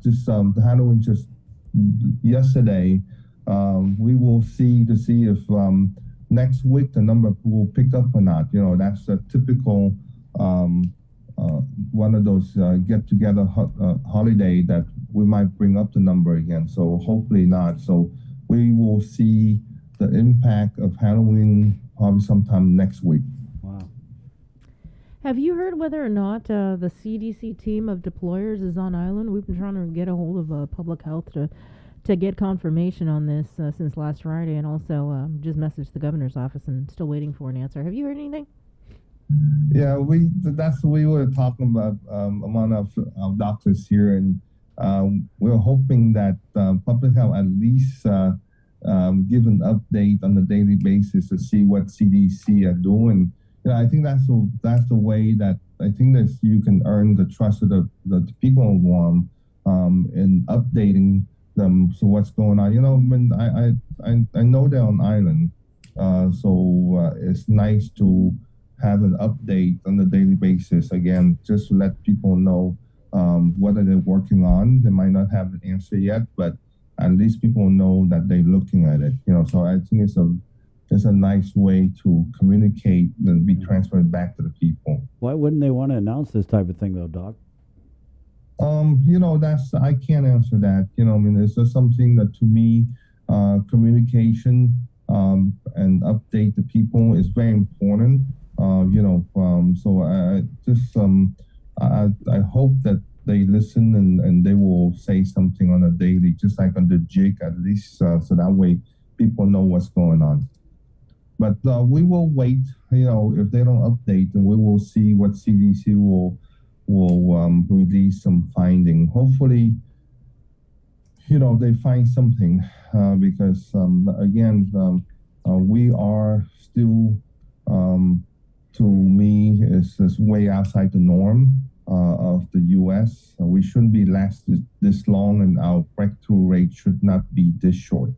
Halloween just yesterday, we will see if next week the number will pick up or not. That's a typical one of those get-together holiday that we might bring up the number again. So hopefully not. So we will see the impact of Halloween probably sometime next week. Wow. Have you heard whether or not the CDC team of deployers is on island? We've been trying to get a hold of public health to get confirmation on this since last Friday, and also just messaged the governor's office and still waiting for an answer. Have you heard anything? Yeah, we were talking about among our doctors here, and we're hoping that public health at least give an update on a daily basis to see what CDC are doing. I think that's the way that I think that you can earn the trust of the people in Guam in updating them. So what's going on? I know they're on island, so it's nice to have an update on a daily basis. Again, just to let people know whether they're working on. They might not have an answer yet, but at least people know that they're looking at it. So I think it's a nice way to communicate and be transparent back to the people. Why wouldn't they want to announce this type of thing, though, Doc? I can't answer that. It's just something that to me, communication and update the people is very important. So I hope that they listen and they will say something on a daily, just like on the jig at least, so that way people know what's going on. But we will wait, if they don't update, then we will see what CDC will release some finding. Hopefully, they find something because, again, we are still, to me, is way outside the norm of the U.S. We shouldn't be lasted this long, and our breakthrough rate should not be this short.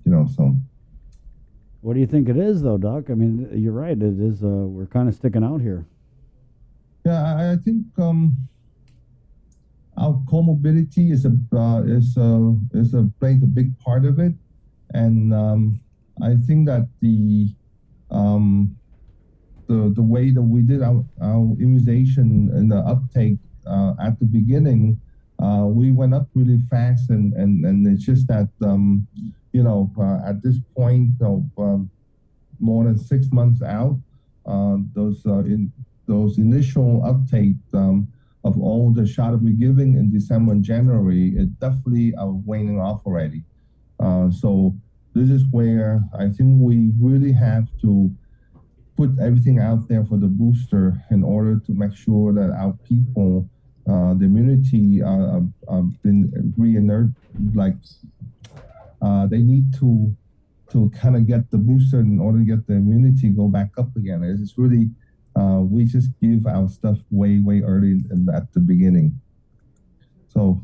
So. What do you think it is, though, Doc? You're right. It is. We're kind of sticking out here. Yeah, I think our comorbidity played a big part of it, and I think that the way that we did our immunization and the uptake at the beginning, we went up really fast, and it's just that at this point, more than 6 months out. Those initial uptake of all the shot we're giving in December and January, it definitely are waning off already. So this is where I think we really have to put everything out there for the booster in order to make sure that our people, the immunity, been re-inert. Like they need to kind of get the booster in order to get the immunity go back up again. It's really we just give our stuff way early at the beginning. So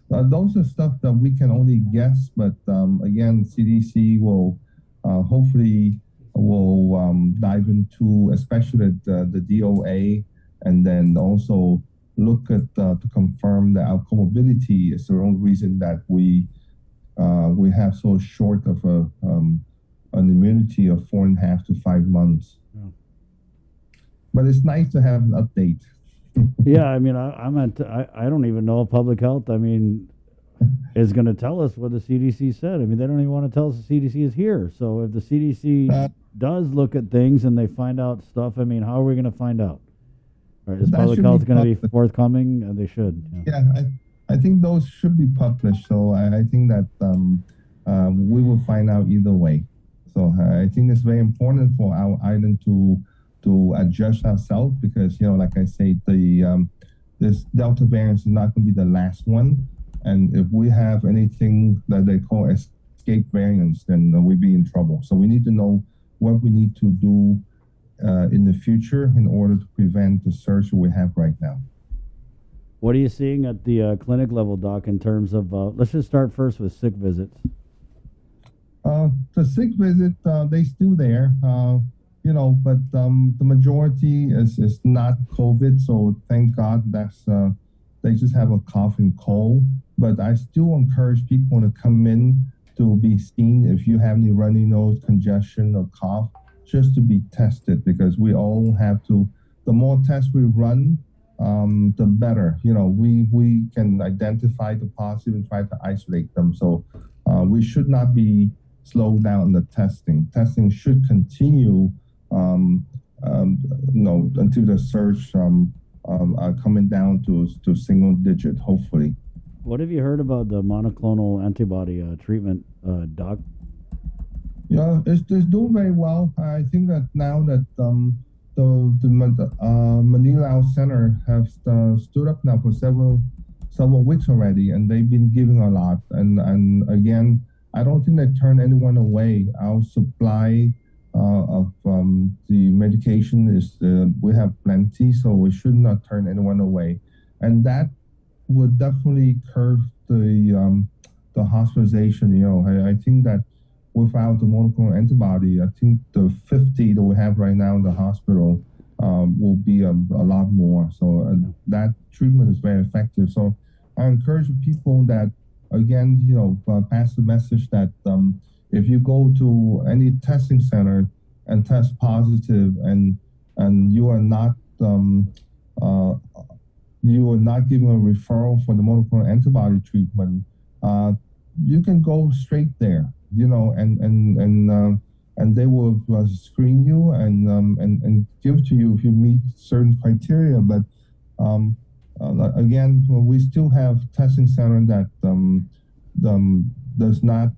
those are stuff that we can only guess, but again, CDC will hopefully dive into, especially the DOA, and then also look at to confirm that our comorbidity is the only reason that we have so short of an immunity of 4.5 to 5 months. Yeah. But it's nice to have an update. Yeah, I mean, I don't even know if public health, I mean, is going to tell us what the CDC said. I mean, they don't even want to tell us the CDC is here. So if the CDC does look at things and they find out stuff, I mean, how are we going to find out? Right, is public health going to be forthcoming? They should. Yeah, I think those should be published. So I think that we will find out either way. So I think it's very important for our island to adjust ourselves because, like I say, this Delta variant is not going to be the last one. And if we have anything that they call escape variants, then we'll be in trouble. So we need to know what we need to do in the future in order to prevent the surge we have right now. What are you seeing at the clinic level, Doc, in terms of, let's just start first with sick visits. The sick visit, they still there, but the majority is not COVID. So thank God that's, they just have a cough and cold. But I still encourage people to come in to be seen if you have any runny nose, congestion, or cough, just to be tested because we all have to, the more tests we run, the better. We can identify the positive and try to isolate them. So we should not be slowed down the testing. Testing should continue, until the surge are coming down to single digit, hopefully. What have you heard about the monoclonal antibody treatment, Doc? Yeah, it's doing very well. I think that now that the Manila Center have stood up now for several weeks already, and they've been giving a lot. And again, I don't think they turn anyone away. Our supply of the medication is we have plenty, so we should not turn anyone away, and that would definitely curb the hospitalization. I think that without the monoclonal antibody, I think the 50 that we have right now in the hospital will be a lot more. So that treatment is very effective. So I encourage people that, again, pass the message that if you go to any testing center and test positive and you are not given a referral for the monoclonal antibody treatment, you can go straight there, and they will screen you and give to you if you meet certain criteria. But again, we still have testing center that does not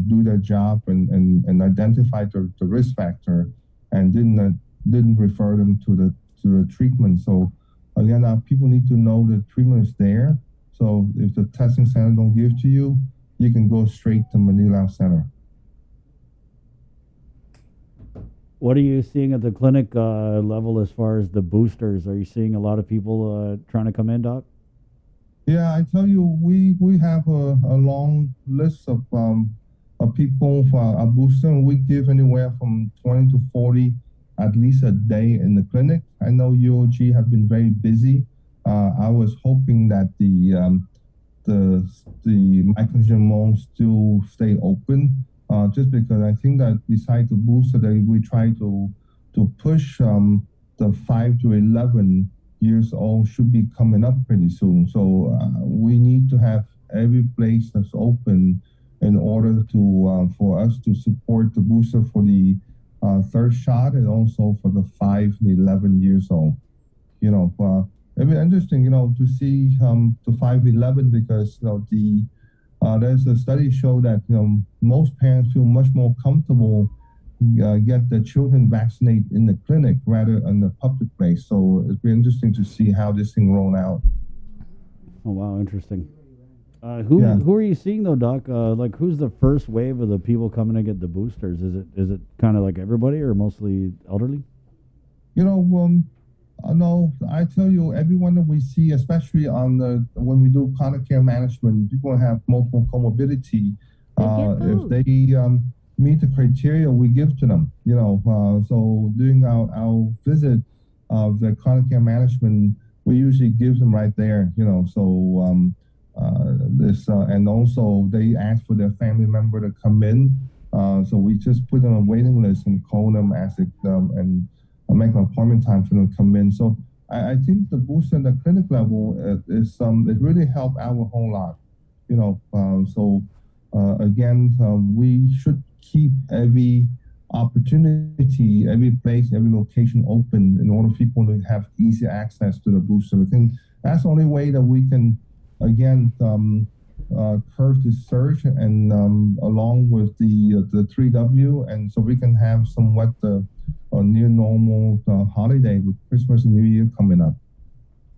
do their job and identify the risk factor and didn't refer them to the treatment. So again, people need to know the treatment is there. So if the testing center don't give to you, you can go straight to Manila Center. What are you seeing at the clinic level as far as the boosters? Are you seeing a lot of people trying to come in, Doc? Yeah, I tell you, we have a long list of people for a booster. We give anywhere from 20 to 40 at least a day in the clinic. I know UOG have been very busy. I was hoping that the microgen mall still stay open, just because I think that besides the booster, that we try to push the 5 to 11 years old should be coming up pretty soon. So we need to have every place that's open in order to for us to support the booster for the third shot, and also for the 5 and 11 years old. It'd be interesting, to see the 5-11 because there's a study show that most parents feel much more comfortable get their children vaccinated in the clinic rather than the public place. So it'd be interesting to see how this thing roll out. Oh wow, interesting. Who are you seeing though, Doc? Like who's the first wave of the people coming to get the boosters? Is it kind of like everybody or mostly elderly? No, I tell you, everyone that we see, especially when we do chronic care management, people have multiple comorbidity. If they meet the criteria, we give to them. So during our visit of the chronic care management, we usually give them right there. And also they ask for their family member to come in. So we just put them on a waiting list and call them and make an appointment time for them to come in. So I think the booster at the clinic level it really helped out a whole lot. Again, we should keep every opportunity, every place, every location open in order for people to have easy access to the booster. I think that's the only way that we can, again, curve the surge and along with the 3W, and so we can have somewhat a near normal holiday with Christmas and New Year coming up.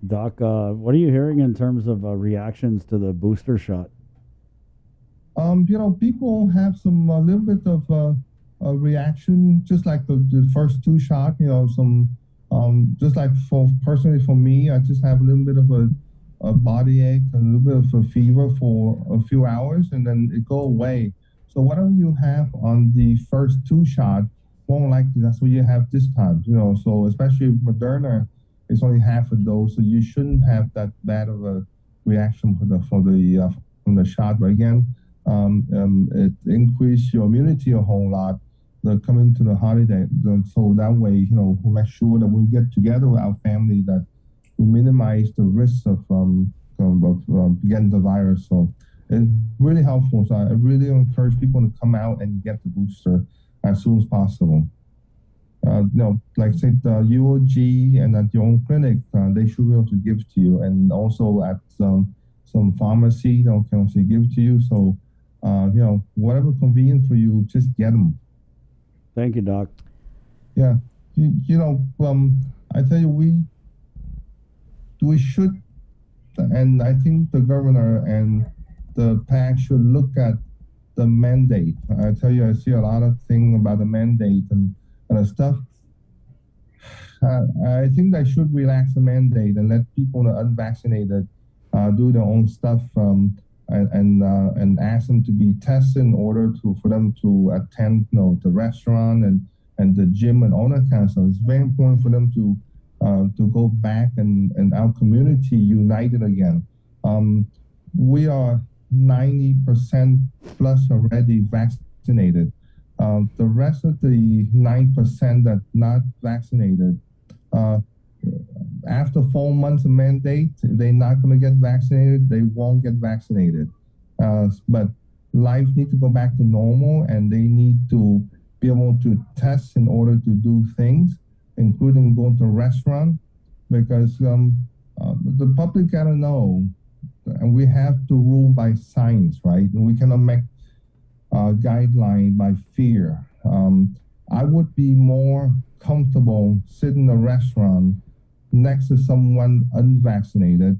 Doc, what are you hearing in terms of reactions to the booster shot? People have a little bit of a reaction, just like the first two shots. Just like personally for me, I just have a little bit of a body ache, a little bit of a fever for a few hours, and then it go away. So whatever you have on the first two shots, more likely that's what you have this time. So especially Moderna, it's only half a dose, so you shouldn't have that bad of a reaction from the shot. But again, it increased your immunity a whole lot coming to the holiday. So that way, we make sure that we get together with our family, that we minimize the risks of getting the virus. So it's really helpful. So I really encourage people to come out and get the booster as soon as possible. Like say the UOG and at your own clinic, they should be able to give to you, and also at some pharmacy, they can also give to you. So, whatever convenient for you, just get them. Thank you, Doc. Yeah, I tell you, we should, and I think the governor and the PAC should look at the mandate. I tell you, I see a lot of things about the mandate and stuff. I think they should relax the mandate and let people that are unvaccinated do their own stuff and ask them to be tested in order for them to attend the restaurant and the gym and all that kind of stuff. It's very important for them to go back and our community united again. We are 90% plus already vaccinated. The rest of the 9% that not vaccinated, after 4 months of mandate, if they're not going to get vaccinated, they won't get vaccinated. But life needs to go back to normal, and they need to be able to test in order to do things, including going to a restaurant, because the public got to know, and we have to rule by science, right? And we cannot make guideline by fear. I would be more comfortable sitting in a restaurant next to someone unvaccinated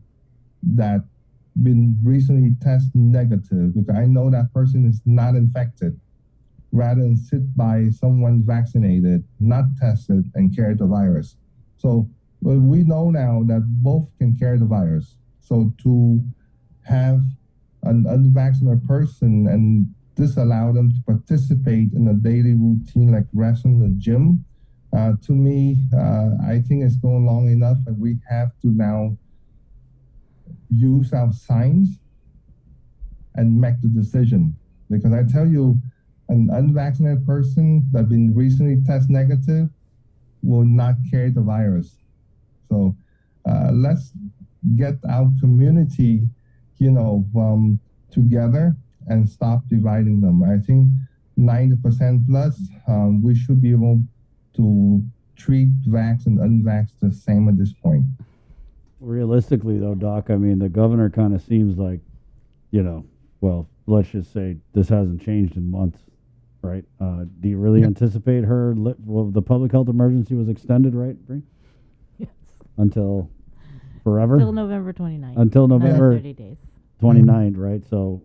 that been recently tested negative, because I know that person is not infected, rather than sit by someone vaccinated, not tested, and carry the virus. So we know now that both can carry the virus. So to have an unvaccinated person and disallow them to participate in a daily routine like resting in the gym, to me, I think it's going long enough, and we have to now use our science and make the decision. Because I tell you, an unvaccinated person that been recently tested negative will not carry the virus. So let's get our community, together and stop dividing them. I think 90% plus, we should be able to treat vax and unvax the same at this point. Realistically, though, Doc, I mean, the governor kind of seems like, well, let's just say this hasn't changed in months, right? Do you really anticipate her? Well, the public health emergency was extended, right, Bree? Yes. Until forever? Until November 29th. Until November 30 days. 29th, right? So.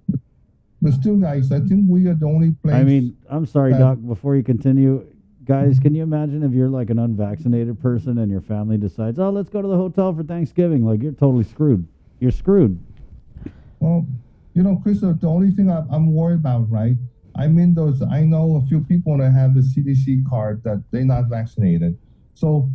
But still, guys, I think we are the only place. I mean, I'm sorry, Doc, before you continue, guys, can you imagine if you're like an unvaccinated person and your family decides, oh, let's go to the hotel for Thanksgiving? Like, you're totally screwed. You're screwed. Well, Chris, the only thing I'm worried about, right? I know a few people that have the CDC card that they're not vaccinated. So,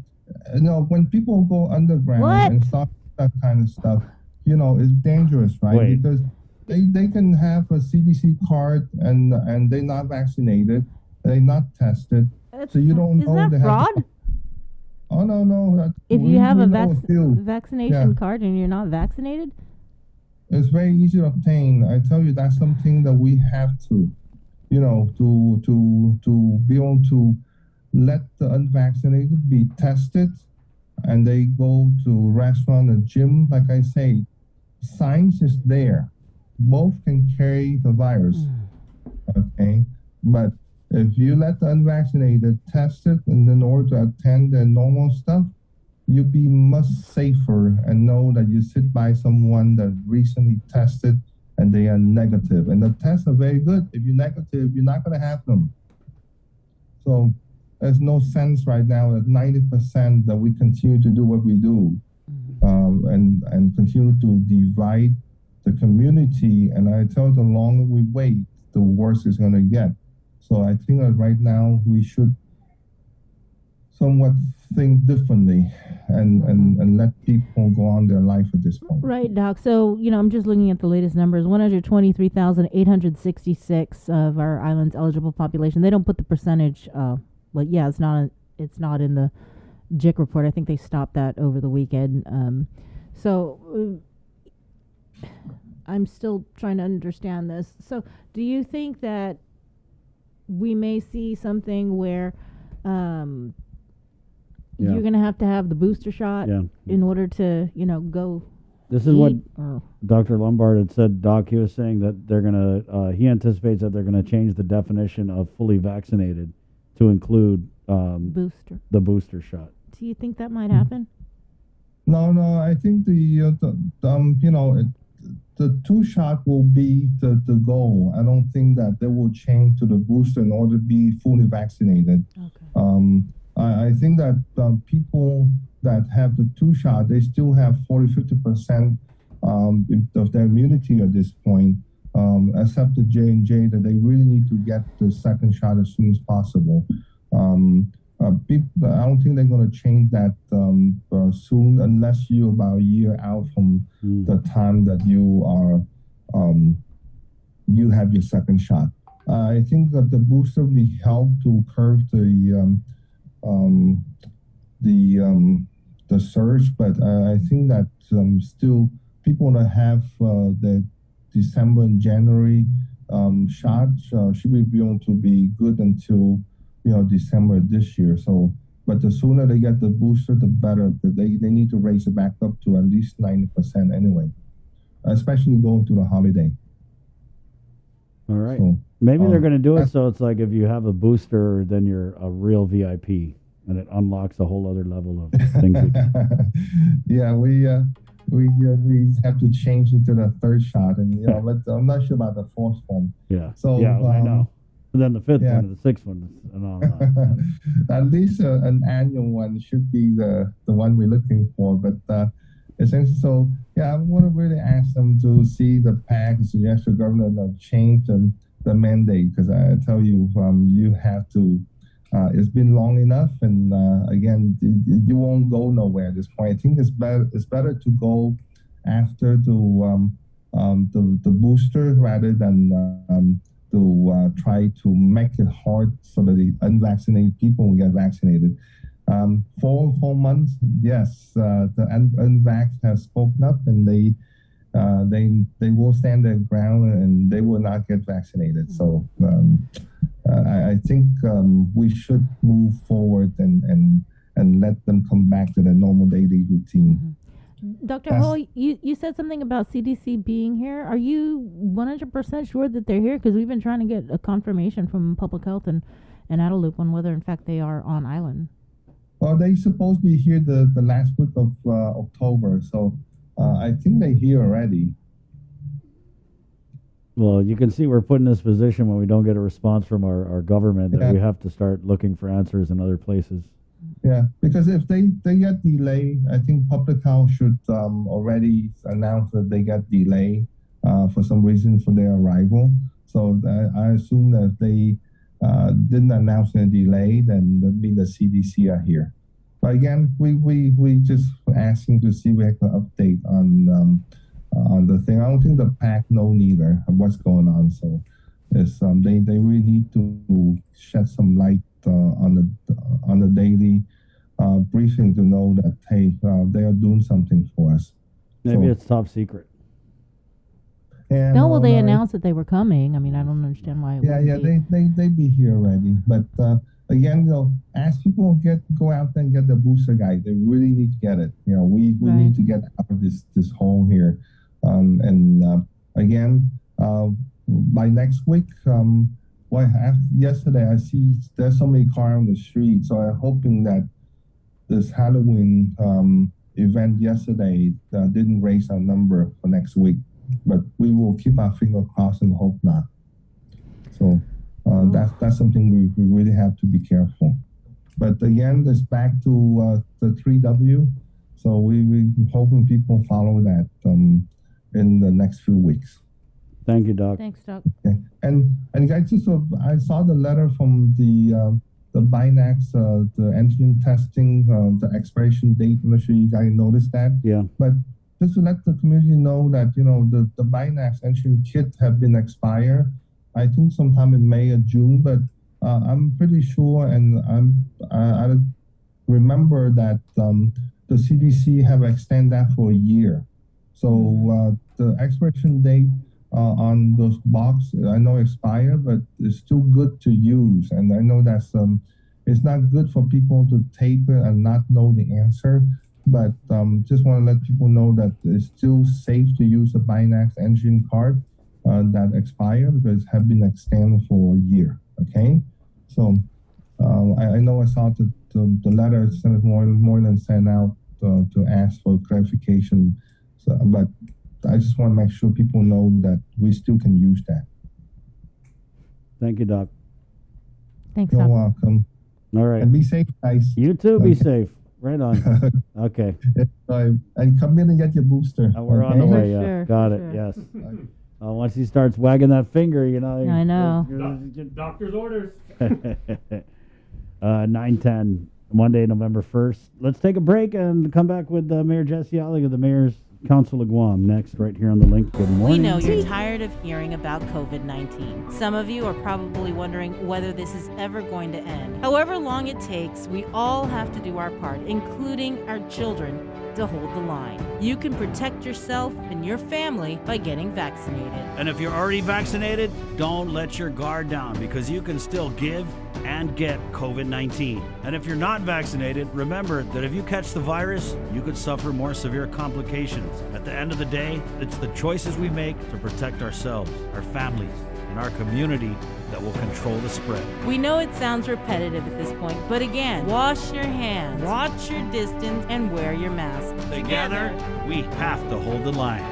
when people go underground and start that kind of stuff, it's dangerous, right? Wait. Because they can have a CDC card and they're not vaccinated, they're not tested, so you don't know. Isn't that fraud? Oh no! If you have a vaccination card and you're not vaccinated, it's very easy to obtain. I tell you, that's something that we have to, to be able to let the unvaccinated be tested, and they go to restaurant or gym. Like I say, science is there. Both can carry the virus, okay? But if you let the unvaccinated test it, and in order to attend the normal stuff, you'll be much safer and know that you sit by someone that recently tested and they are negative. And the tests are very good. If you're negative, you're not going to have them. So there's no sense right now at 90% that we continue to do what we do and continue to divide the community. And I tell you, the longer we wait, the worse it's going to get. So I think that right now we should somewhat think differently and let people go on their life at this point. Right, Doc. So, I'm just looking at the latest numbers. 123,866 of our island's eligible population. They don't put the percentage, it's not in the JIC report. I think they stopped that over the weekend. I'm still trying to understand this. So, do you think that we may see something where you're going to have the booster shot in order to, go? This is what Dr. Lombard had said, Doc. He was saying that they're going to, he anticipates that they're going to change the definition of fully vaccinated to include the booster shot. Do you think that might happen? No, I think the 2-shot will be the goal. I don't think that they will change to the booster in order to be fully vaccinated. Okay. I think that people that have the 2-shot, they still have 40-50% of their immunity at this point, except the J&J, that they really need to get the second shot as soon as possible. I don't think they're going to change that soon, unless you're about a year out from the time that you are you have your second shot. I think that the booster will help to curb the surge, but I think that still people that have the December and January shots should be able to be good until December this year. So, but the sooner they get the booster, the better, because they need to raise it back up to at least 90% anyway, especially going to the holiday. All right. So, maybe they're going to do it so it's like if you have a booster, then you're a real VIP, and it unlocks a whole other level of things. Yeah, we have to change it to the 3rd shot, and but I'm not sure about the 4th one. Yeah. So I know. And then the 5th one and the 6th one, and all that. At least an annual one should be the one we're looking for. But essentially, so I want to really ask them to see the PAC suggest the government to change the mandate, because I tell you, you have to. It's been long enough, and again, you won't go nowhere at this point. I think it's better to go after the booster rather than to try to make it hard so that the unvaccinated people will get vaccinated. 4 months, yes, the unvaxxed have spoken up, and they will stand their ground and they will not get vaccinated. So I think we should move forward and let them come back to their normal daily routine. Dr. Ho, you said something about CDC being here. Are you 100% sure that they're here? Because we've been trying to get a confirmation from Public Health and Adaloop on whether, in fact, they are on island. Well, they supposed to be here the last week of October, so I think they're here already. Well, you can see we're put in this position when we don't get a response from our government that we have to start looking for answers in other places. Yeah, because if they get delayed, I think Public Health should already announce that they got delayed for some reason for their arrival. So I assume that if they didn't announce a delay, then that means the CDC are here. But again, we just asking to see if we have an update on the thing. I don't think the PAC know neither of what's going on. So it's, they really need to shed some light on the daily briefing to know that, hey, they are doing something for us. Maybe it's top secret. Yeah, No, well, they announced that they were coming. I mean, I don't understand why. They be here already. But again, as people go out there and get the booster guide, they really need to get it. We need to get out of this hole here. Again, by next week, yesterday I see there's so many cars on the street, so I'm hoping that this Halloween event yesterday didn't raise our number for next week. But we will keep our finger crossed and hope not. So that's something we really have to be careful. But again, it's back to the 3W. So we're hoping people follow that in the next few weeks. Thank you, Doc. Thanks, Doc. Okay. And guys, I saw the letter from the Binax, the antigen testing, the expiration date. I'm not sure you guys noticed that. Yeah. But just to let the community know that, the Binax antigen kit have been expired, I think sometime in May or June, but I'm pretty sure, and I remember that the CDC have extended that for a year. So the expiration date on those boxes, I know expired, but it's still good to use. And I know that's it's not good for people to tape it and not know the answer. But just want to let people know that it's still safe to use a Binax antigen card that expired because it have been extended for a year. Okay, so I know I saw the letter Senator Moylan sent out to ask for clarification, but I just want to make sure people know that we still can use that. Thank you, Doc. Thanks, You're Doc. welcome. All right. And be safe, guys. You too. Be safe. Right on. Okay. And come in and get your booster. We're on the way. Yeah. Sure, Got for it. sure. Yes. Once he starts wagging that finger, I know. Doctor's orders. 9:10, Monday, November 1st. Let's take a break and come back with Mayor Jesse Allig of the Mayor's Council of Guam next, right here on the link. Good morning. We know you're tired of hearing about COVID-19. Some of you are probably wondering whether this is ever going to end. However long it takes, we all have to do our part, including our children, to hold the line. You can protect yourself and your family by getting vaccinated. And if you're already vaccinated, don't let your guard down because you can still give and get COVID-19. And if you're not vaccinated, remember that if you catch the virus, you could suffer more severe complications. At the end of the day, it's the choices we make to protect ourselves, our families, and our community that will control the spread. We know it sounds repetitive at this point, but again, wash your hands, watch your distance, and wear your mask. Together, we have to hold the line.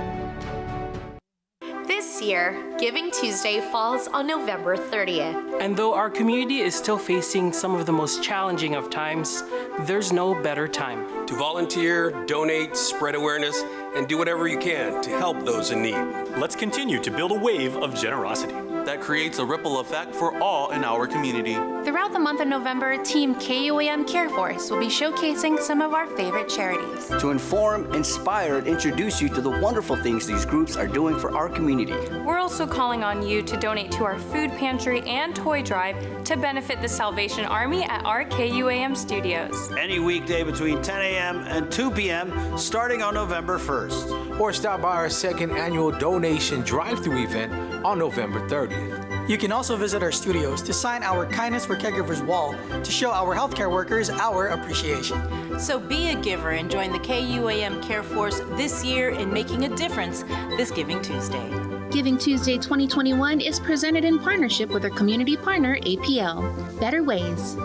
This year, Giving Tuesday falls on November 30th. And though our community is still facing some of the most challenging of times, there's no better time to volunteer, donate, spread awareness, and do whatever you can to help those in need. Let's continue to build a wave of generosity that creates a ripple effect for all in our community. Throughout the month of November, Team KUAM Care Force will be showcasing some of our favorite charities. To inform, inspire, and introduce you to the wonderful things these groups are doing for our community. We're also calling on you to donate to our food pantry and toy drive to benefit the Salvation Army at our KUAM studios. Any weekday between 10 a.m. and 2 p.m. starting on November 1st. Or stop by our second annual donation drive-thru event on November 30th. You can also visit our studios to sign our Kindness for Caregivers wall to show our healthcare workers our appreciation. So be a giver and join the KUAM Care Force this year in making a difference this Giving Tuesday. Giving Tuesday 2021 is presented in partnership with our community partner, APL. Better Ways.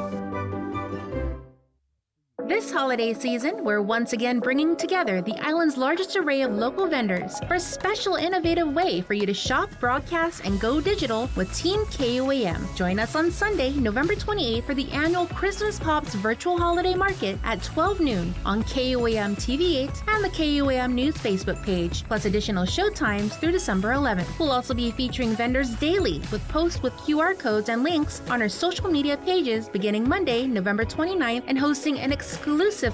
This holiday season, we're once again bringing together the island's largest array of local vendors for a special innovative way for you to shop, broadcast, and go digital with Team KUAM. Join us on Sunday, November 28th for the annual Christmas Pops Virtual Holiday Market at 12 noon on KUAM TV8 and the KUAM News Facebook page, plus additional show times through December 11th. We'll also be featuring vendors daily with posts with QR codes and links on our social media pages beginning Monday, November 29th, and hosting an exclusive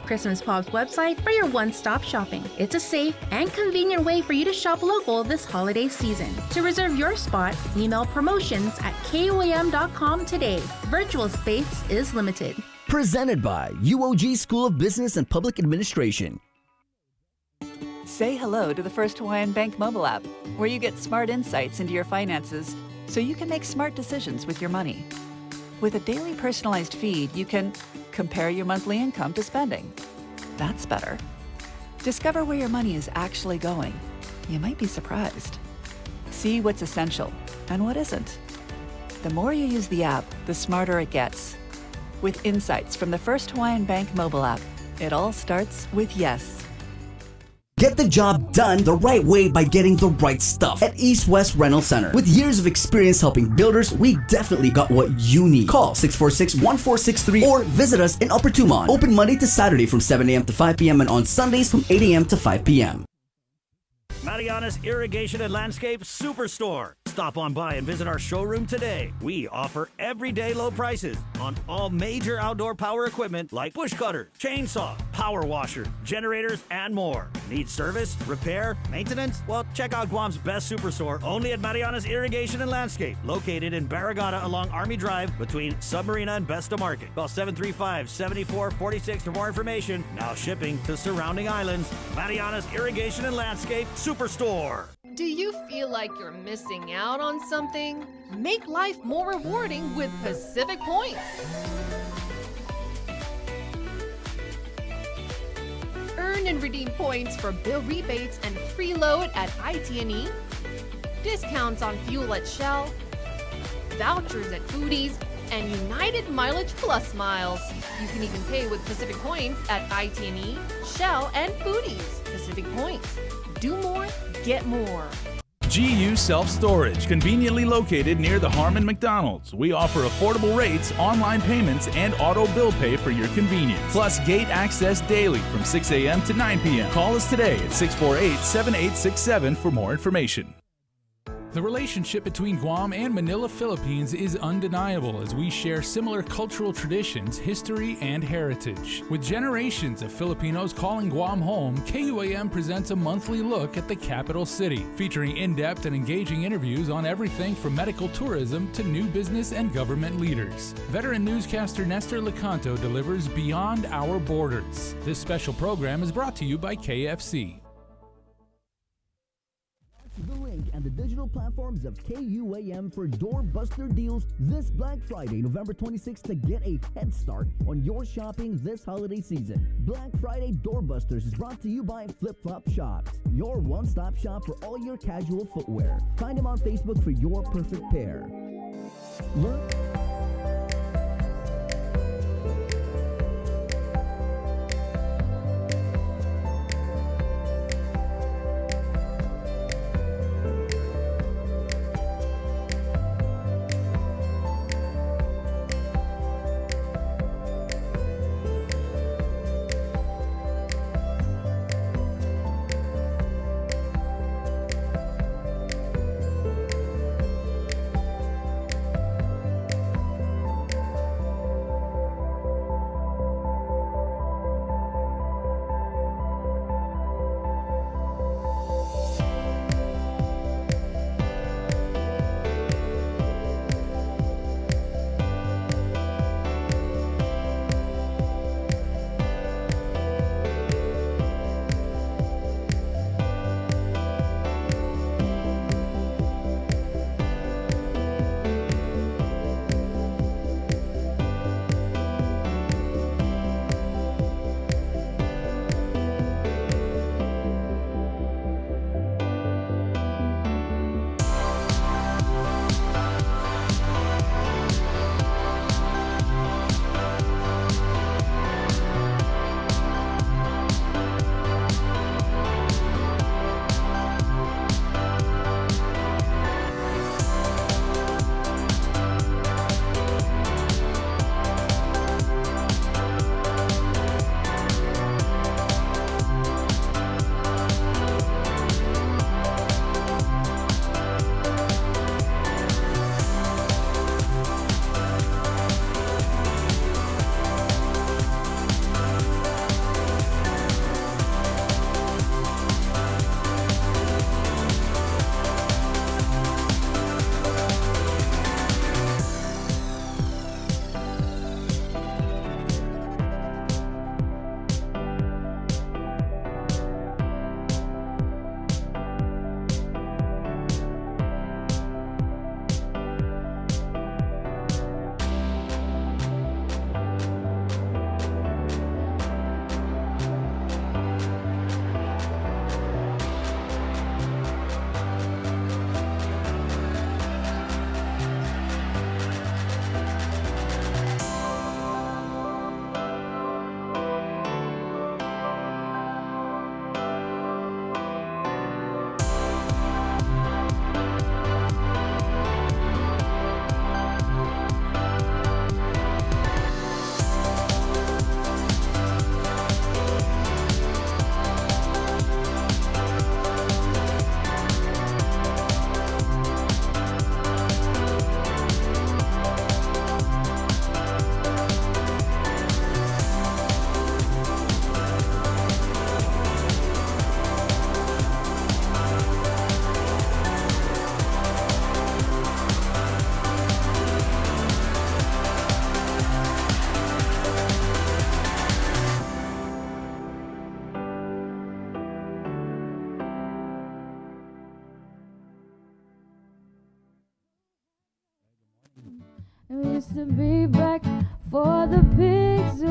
Christmas Pops website for your one-stop shopping. It's a safe and convenient way for you to shop local this holiday season. To reserve your spot, email promotions@kuam.com today. Virtual space is limited. Presented by UOG School of Business and Public Administration. Say hello to the First Hawaiian Bank mobile app, where you get smart insights into your finances so you can make smart decisions with your money. With a daily personalized feed, you can compare your monthly income to spending. That's better. Discover where your money is actually going. You might be surprised. See what's essential and what isn't. The more you use the app, the smarter it gets. With insights from the First Hawaiian Bank mobile app, it all starts with yes. Get the job done the right way by getting the right stuff at East West Rental Center. With years of experience helping builders, we definitely got what you need. Call 646-1463 or visit us in Upper Tumon. Open Monday to Saturday from 7 a.m. to 5 p.m. and on Sundays from 8 a.m. to 5 p.m. Mariana's Irrigation and Landscape Superstore. Stop on by and visit our showroom today. We offer everyday low prices on all major outdoor power equipment like bush cutters, chainsaw, power washer, generators, and more. Need service, repair, maintenance? Well, check out Guam's best superstore only at Mariana's Irrigation and Landscape, located in Barragata along Army Drive between Submarina and Besta Market. Call 735-7446 for more information. Now shipping to surrounding islands. Mariana's Irrigation and Landscape Superstore. Do you feel like you're missing out on something? Make life more rewarding with Pacific Points. Earn and redeem points for bill rebates and free load at IT&E, discounts on fuel at Shell, vouchers at Foodies, and United Mileage Plus miles. You can even pay with Pacific Points at IT&E, Shell, and Foodies. Pacific Points. Do more, get more. GU Self-Storage, conveniently located near the Harmon McDonald's. We offer affordable rates, online payments, and auto bill pay for your convenience. Plus gate access daily from 6 a.m. to 9 p.m. Call us today at 648-7867 for more information. The relationship between Guam and Manila, Philippines is undeniable as we share similar cultural traditions, history, and heritage. With generations of Filipinos calling Guam home, KUAM presents a monthly look at the capital city, featuring in-depth and engaging interviews on everything from medical tourism to new business and government leaders. Veteran newscaster Nestor Lecanto delivers Beyond Our Borders. This special program is brought to you by KFC. The link and the digital platforms of KUAM for doorbuster deals this Black Friday, November 26th, to get a head start on your shopping this holiday season. Black Friday Doorbusters is brought to you by Flip Flop Shops, your one-stop shop for all your casual footwear. Find them on Facebook for your perfect pair. Learn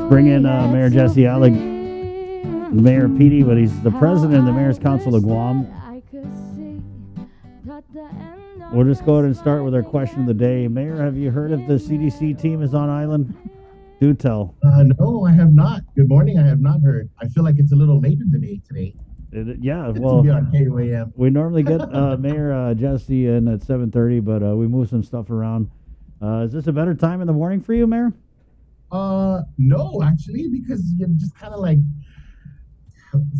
Bring in Mayor Jesse Alec, Mayor Petey, but he's the president of the Mayor's Council of Guam. We'll just go ahead and start with our question of the day. Mayor, have you heard if the CDC team is on island? Do tell. No, I have not. Good morning. I have not heard. I feel like it's a little later today. Yeah, To well, be on KUAM. we normally get Mayor Jesse in at 7:30, but we move some stuff around. Is this a better time in the morning for you, Mayor? No, actually, because you're just kind of like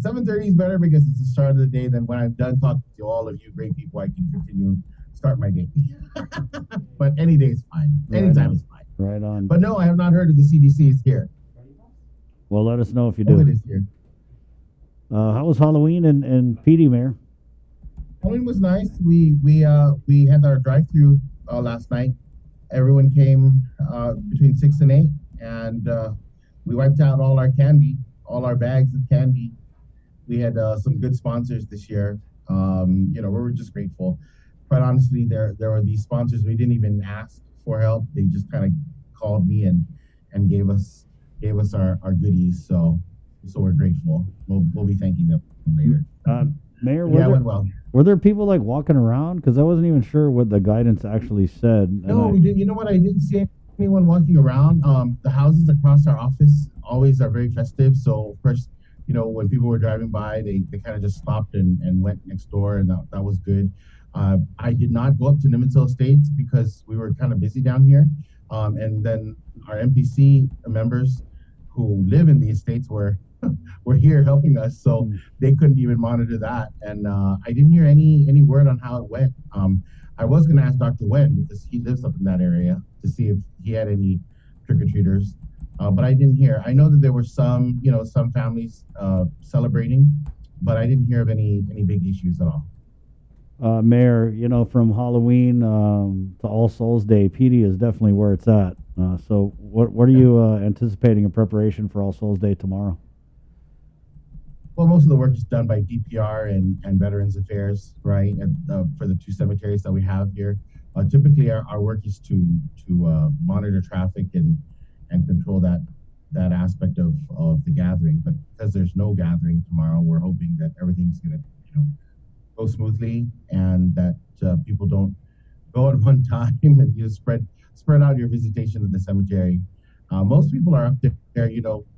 7:30 is better because it's the start of the day. Then when I'm done talking to all of you great people, I can continue start my day. But any day is fine. Anytime is fine. Right on. But no, I have not heard of the CDC is here. Well, let us know if you Oh, do. it is here. How was Halloween in Petey, Mayor? Halloween was nice. We had our drive-through last night. Everyone came between 6 and 8, and we wiped out all our candy, all our bags of candy. We had some good sponsors this year. We were just grateful. Quite honestly, there were these sponsors we didn't even ask for help. They just kind of called me and gave us our goodies. So we're grateful. We'll be thanking them later. Mayor, Yeah, it went well. were there people like walking around? Because I wasn't even sure what the guidance actually said. No, we didn't. You know what? I didn't see anyone walking around. The houses across our office always are very festive. So of course, when people were driving by, they kind of just stopped and went next door, and that was good. I did not go up to Nimitz Hill Estates because we were kind of busy down here. And then our MPC members who live in the estates were here helping us, so they couldn't even monitor that. And I didn't hear any word on how it went. I was going to ask Dr. Wen, because he lives up in that area, to see if he had any trick-or-treaters, but I didn't hear. I know that there were some families celebrating, but I didn't hear of any big issues at all. Mayor, from Halloween to All Souls Day, Petey is definitely where it's at. So what are you anticipating in preparation for All Souls Day tomorrow? Well, most of the work is done by DPR and Veterans Affairs, right? For the two cemeteries that we have here, typically our work is to monitor traffic and control that aspect of the gathering. But because there's no gathering tomorrow, we're hoping that everything's going to go smoothly, and that people don't go at one time and spread out your visitation at the cemetery. Most people are up there,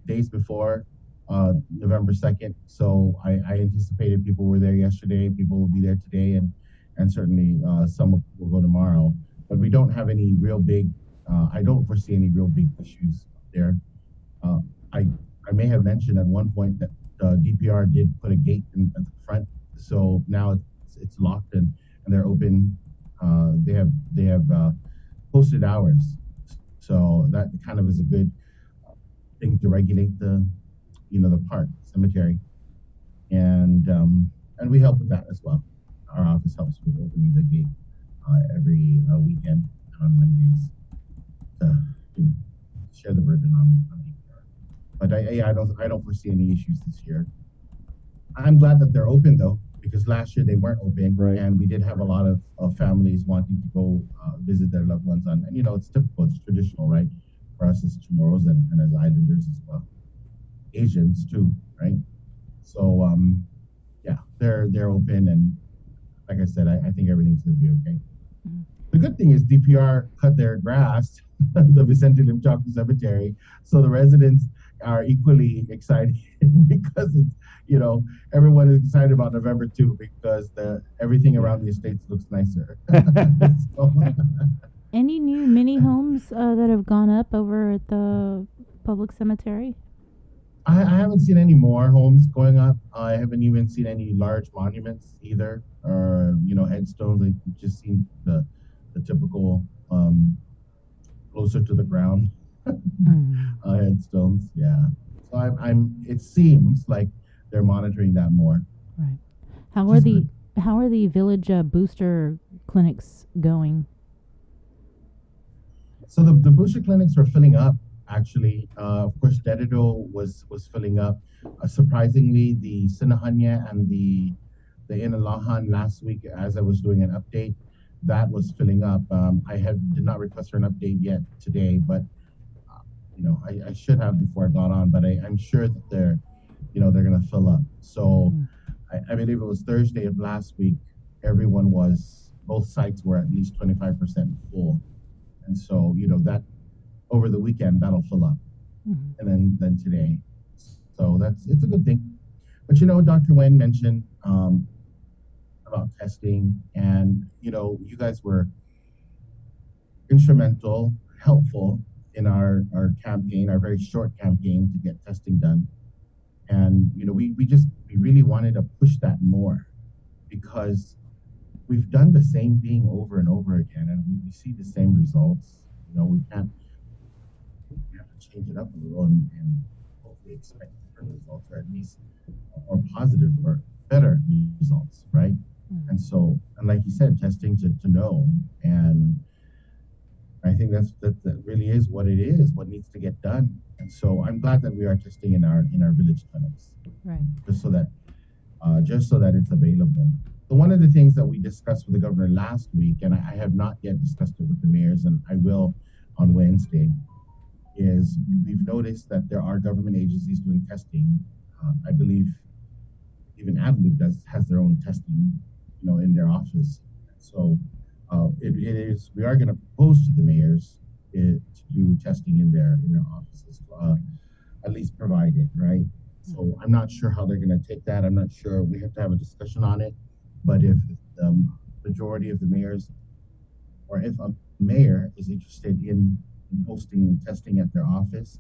days before November 2nd. So I anticipated people were there yesterday. People will be there today, and certainly some will go tomorrow. But we don't have any real big. I don't foresee any real big issues there. I may have mentioned at one point that DPR did put a gate at the front. So now it's locked and they're open. They have posted hours, so that kind of is a good thing to regulate the park cemetery, and we help with that as well. Our office helps with opening the gate every weekend on Mondays to share the burden on DPR. But I don't foresee any issues this year. I'm glad that they're open though, because last year they weren't open, right. And we did have a lot of families wanting to go visit their loved ones and it's typical, it's traditional, right, for us as Chamorros and as Islanders as well, Asians too, right? So yeah, they're open, and like I said, I think everything's gonna be okay. The good thing is DPR cut their grass, the Vicente Lim Chaco Cemetery, so the residents are equally excited because it's, everyone is excited about November 2 because everything around the estates looks nicer. Any new mini homes that have gone up over at the public cemetery? I haven't seen any more homes going up. I haven't even seen any large monuments either, or headstones. I've just seen the typical closer to the ground headstones. Yeah. So it seems like they're monitoring that more. Right. How are the village booster clinics going? So the booster clinics are filling up. Actually, of course, Dededo was filling up. Surprisingly, the Sinahanya and the Inalahan last week, as I was doing an update, that was filling up. I did not request for an update yet today, but I should have before I got on. But I'm sure that they're going to fill up. So I believe it was Thursday of last week. Both sites were at least 25% full, and so that over the weekend that'll fill up, and then today. So it's a good thing. But Dr. Wen mentioned about testing, and you guys were instrumental, helpful in our campaign, our very short campaign to get testing done. And we really wanted to push that more, because we've done the same thing over and over again, and we see the same results. We have to change it up a little and hopefully expect different results, or at least or positive or better results, right? And so, and like you said, testing to know, and I think that really is what it is, what needs to get done. And so I'm glad that we are testing in our village clinics, right? Just so that it's available. So one of the things that we discussed with the governor last week, and I have not yet discussed it with the mayors, and I will on Wednesday, is we've noticed that there are government agencies doing testing. I believe even AdLoop has their own testing, in their office. So we are going to propose to the mayors to do testing in their offices, at least provide it, right? So I'm not sure how they're going to take that. I'm not sure. We have to have a discussion on it. But if the majority of the mayors, or if a mayor is interested in hosting testing at their office,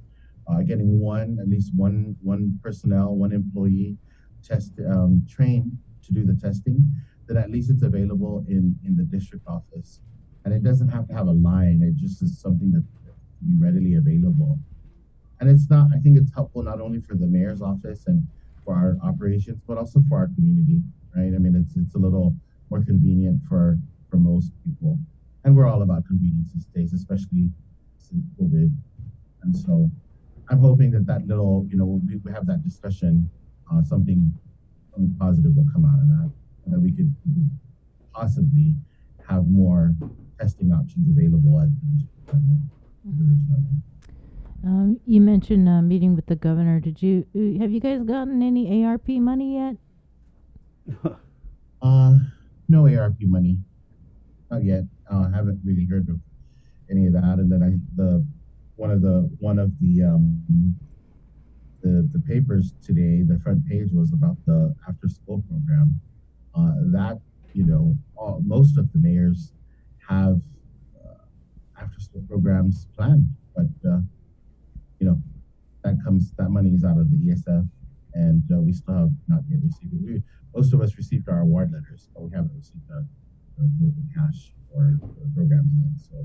getting at least one personnel, one employee trained to do the testing, then at least it's available in the district office. And it doesn't have to have a line. It just is something that can be readily available. And I think it's helpful not only for the mayor's office and for our operations, but also for our community, right? I mean, it's a little more convenient for most people. And we're all about convenience these days, especially since COVID. And so I'm hoping that little, we have that discussion, something positive will come out of that, and that we could possibly have more testing options available at the village level. You mentioned meeting with the governor. Have you guys gotten any ARP money yet? No ARP money, not yet. Haven't really heard of any of that. And then one of the papers today, the front page was about the after school program. Most of the mayors have after school programs planned, but that money is out of the ESF, and we still have not yet received it. Most of us received our award letters, but we haven't received the cash or the programs yet. So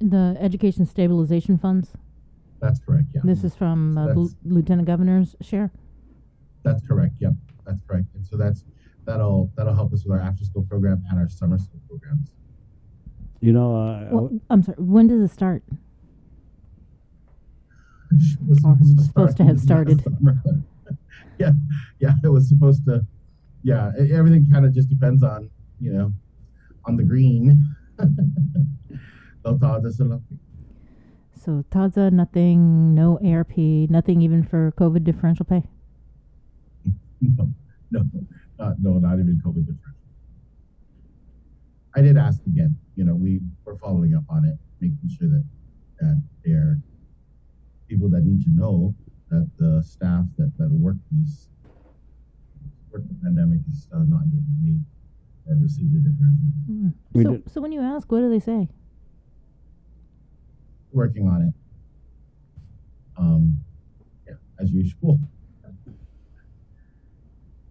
the education stabilization funds. That's correct. Yeah. This is from Lieutenant Governor's share. That's correct. Yep, that's correct. And so that'll help us with our after school program and our summer school programs. I'm sorry. When does it start? Supposed to have started. yeah, it was supposed to. Yeah, everything kind of just depends on on the green. So TAZA, nothing, no ARP, nothing even for COVID differential pay? No, not even COVID differential. I did ask again. We're following up on it, making sure that they're people that need to know that the staff that work the pandemic is not getting paid or received a differential. So when you ask, what do they say? Working on it. As usual.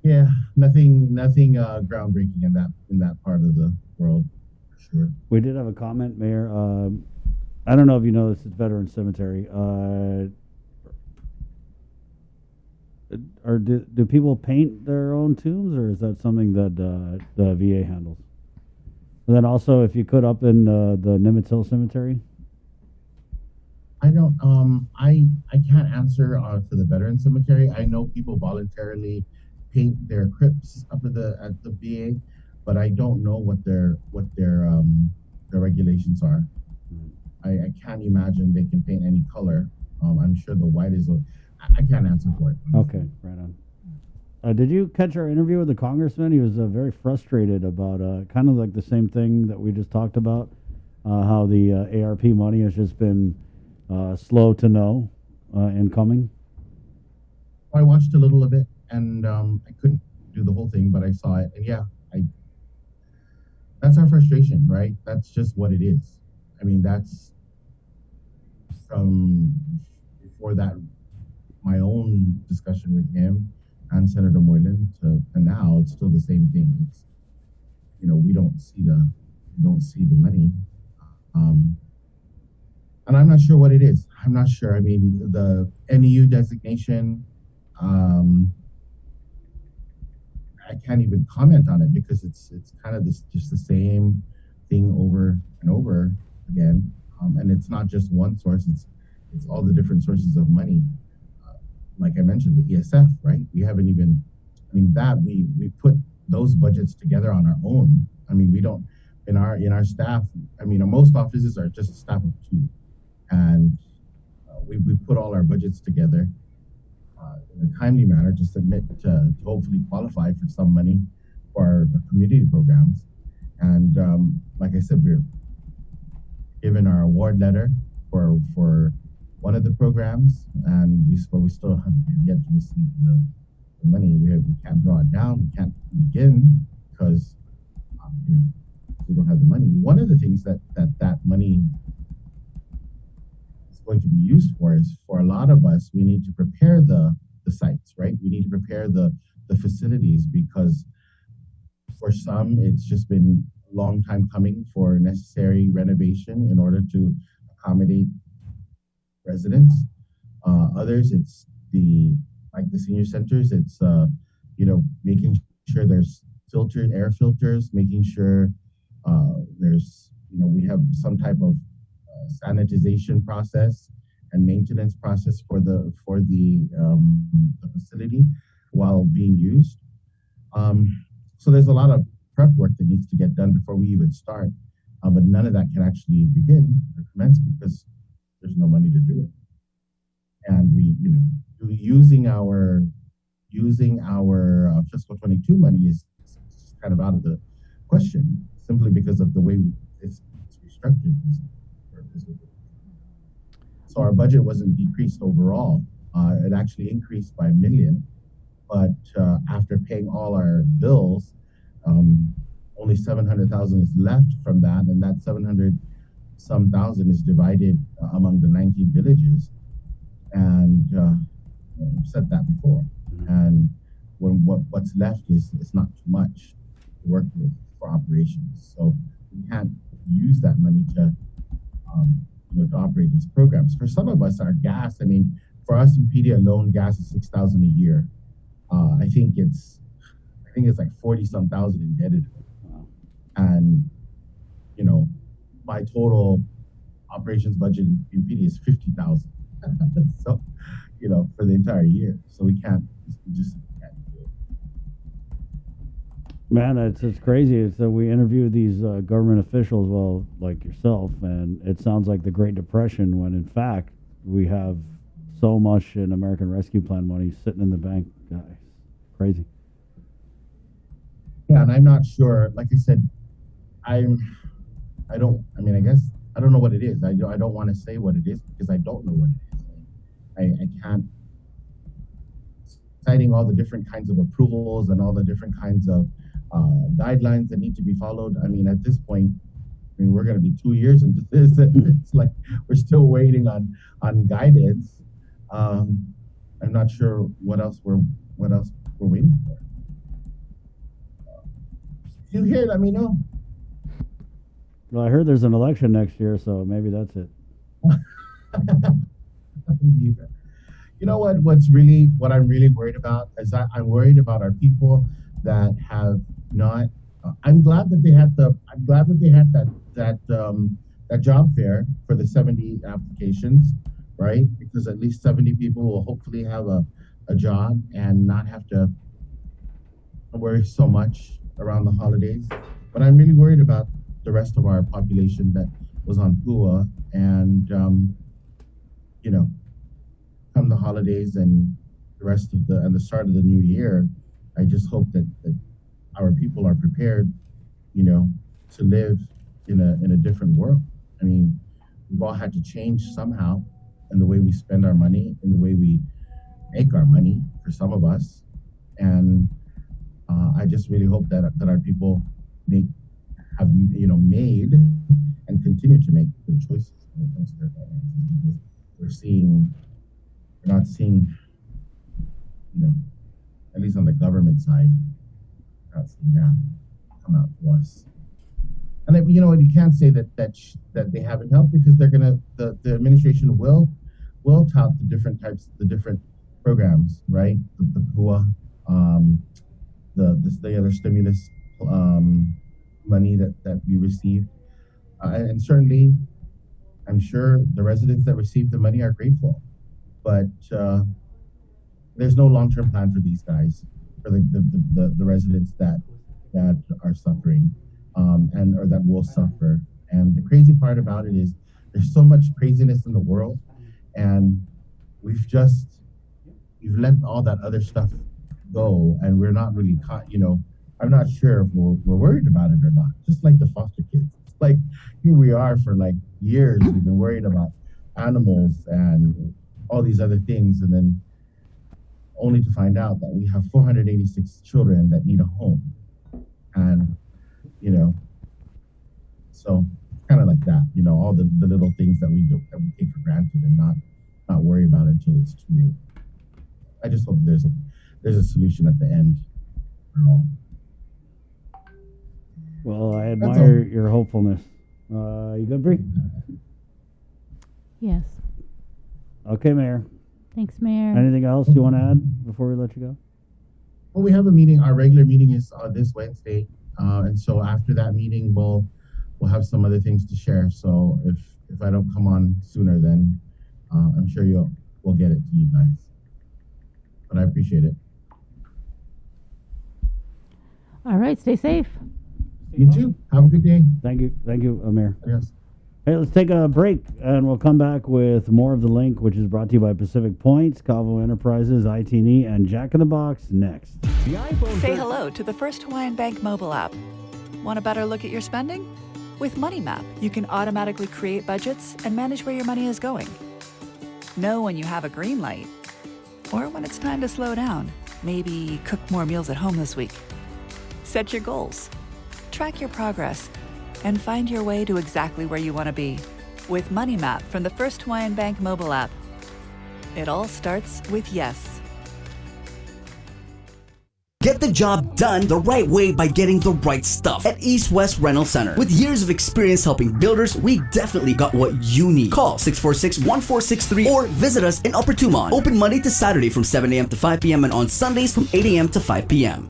Yeah, nothing groundbreaking in that part of the world, for sure. We did have a comment, Mayor. I don't know if you know this, it's Veteran Cemetery. Do people paint their own tombs, or is that something that the VA handles? And then also, if you could, up in the Nimitz Hill Cemetery. I don't. I can't answer for the Veteran Cemetery. I know people voluntarily paint their crypts up at the VA, but I don't know what their regulations are. I can't imagine they can paint any color. I'm sure the white is. I can't answer for it. Okay, right on. Did you catch our interview with the congressman? He was very frustrated about kind of like the same thing that we just talked about, how the ARP money has just been slow to know incoming. I watched a little of it, and I couldn't do the whole thing, but I saw it, and yeah, that's our frustration, right? That's just what it is. I mean, that's from before that, my own discussion with him and Senator Moylan to now, it's still the same thing. It's, we don't see the money, and I'm not sure what it is. I'm not sure. I mean, the NEU designation, I can't even comment on it because it's kind of just the same thing over and over again, and it's not just one source. It's all the different sources of money. Like I mentioned, the ESF, right? We haven't even. I mean, that we put those budgets together on our own. I mean, we don't in our staff. I mean, most offices are just a staff of 2, and we put all our budgets together in a timely manner to submit to hopefully qualify for some money for our community programs. And like I said, we're given our award letter for one of the programs, and we still have yet to receive the money. We can't draw it down. We can't begin because we don't have the money. One of the things that money is going to be used for is, for a lot of us, we need to prepare the sites, right? We need to prepare the facilities, because for some, it's just been a long time coming for necessary renovation in order to accommodate residents. Others, it's like the senior centers, it's making sure there's air filters, making sure there's we have some type of sanitization process and maintenance process for the facility while being used. So there's a lot of prep work that needs to get done before we even start, but none of that can actually begin or commence because there's no money to do it. And we, using our fiscal 22 money is kind of out of the question, simply because of the way it's restructured. So our budget wasn't decreased overall. It actually increased by $1 million, but after paying all our bills, only $700,000 is left from that, and that 700-some thousand is divided among the 19 villages. And I've said that before. And what's left is not too much to work with for operations. So we can't use that money to operate these programs. For some of us, our gas, I mean, for us in PD alone, gas is $6,000 a year. I think it's like 40-some thousand indebted. And my total operations budget in PD is $50,000. So, for the entire year. So we can't do it. Man, it's crazy. So we interviewed these government officials, well, like yourself, and it sounds like the Great Depression, when in fact we have so much in American Rescue Plan money sitting in the bank. Guys, crazy. Yeah, and I'm not sure. Like I said, I don't know what it is. I don't want to say what it is because I don't know what it is. I can't, citing all the different kinds of approvals and all the different kinds of guidelines that need to be followed. I mean, at this point, we're going to be 2 years into this, and it's like we're still waiting on guidance. I'm not sure what else we're waiting for. If you hear, let me know. Well, I heard there's an election next year, so maybe that's it. You know what I'm really worried about is that I'm worried about our people that have not. I'm glad that they had that job fair for the 70 applications, right? Because at least 70 people will hopefully have a job and not have to worry so much around the holidays, but I'm really worried about the rest of our population that was on PUA. And, come the holidays and the start of the new year, I just hope that our people are prepared, to live in a different world. I mean, we've all had to change somehow in the way we spend our money, in the way we make our money for some of us. And I just really hope that our people have made and continue to make good choices when it comes to their finances. Because we're not seeing, at least on the government side, we're not seeing that come out to us. And you can't say that they haven't helped, because they're the administration will tout the different programs, right? The PUA, the other stimulus money that we received, and certainly, I'm sure the residents that received the money are grateful, but there's no long-term plan for these guys, for the residents that are suffering. Or that will suffer. And the crazy part about it is there's so much craziness in the world, and we've let all that other stuff go, and we're not really caught. I'm not sure if we're worried about it or not. Just like the foster kids, it's like here we are for like years. We've been worried about animals and all these other things, and then only to find out that we have 486 children that need a home, and so kind of like that, all the little things that we take for granted and not worry about it until it's too late. I just hope there's a solution at the end for all. Well, I admire your hopefulness. You good, Bree? Yes. Okay, Mayor. Thanks, Mayor. Anything else you want to add before we let you go? Well, we have a meeting. Our regular meeting is this Wednesday. And so after that meeting, we'll have some other things to share. So if I don't come on sooner, then I'm sure we'll get it to you guys. But I appreciate it. All right, stay safe. You too. Have a good day. Thank you, Amir. Yes. Hey, let's take a break, and we'll come back with more of The Link, which is brought to you by Pacific Points, Calvo Enterprises, IT&E, and Jack in the Box next. Say hello to the First Hawaiian Bank mobile app. Want a better look at your spending? With Money Map, you can automatically create budgets and manage where your money is going. Know when you have a green light, or when it's time to slow down. Maybe cook more meals at home this week. Set your goals, track your progress, and find your way to exactly where you want to be. With Money Map from the First Hawaiian Bank mobile app. It all starts with yes. Get the job done the right way by getting the right stuff at East West Rental Center. With years of experience helping builders, we definitely got what you need. Call 646-1463 or visit us in Upper Tumon. Open Monday to Saturday from 7 a.m. to 5 p.m. and on Sundays from 8 a.m. to 5 p.m.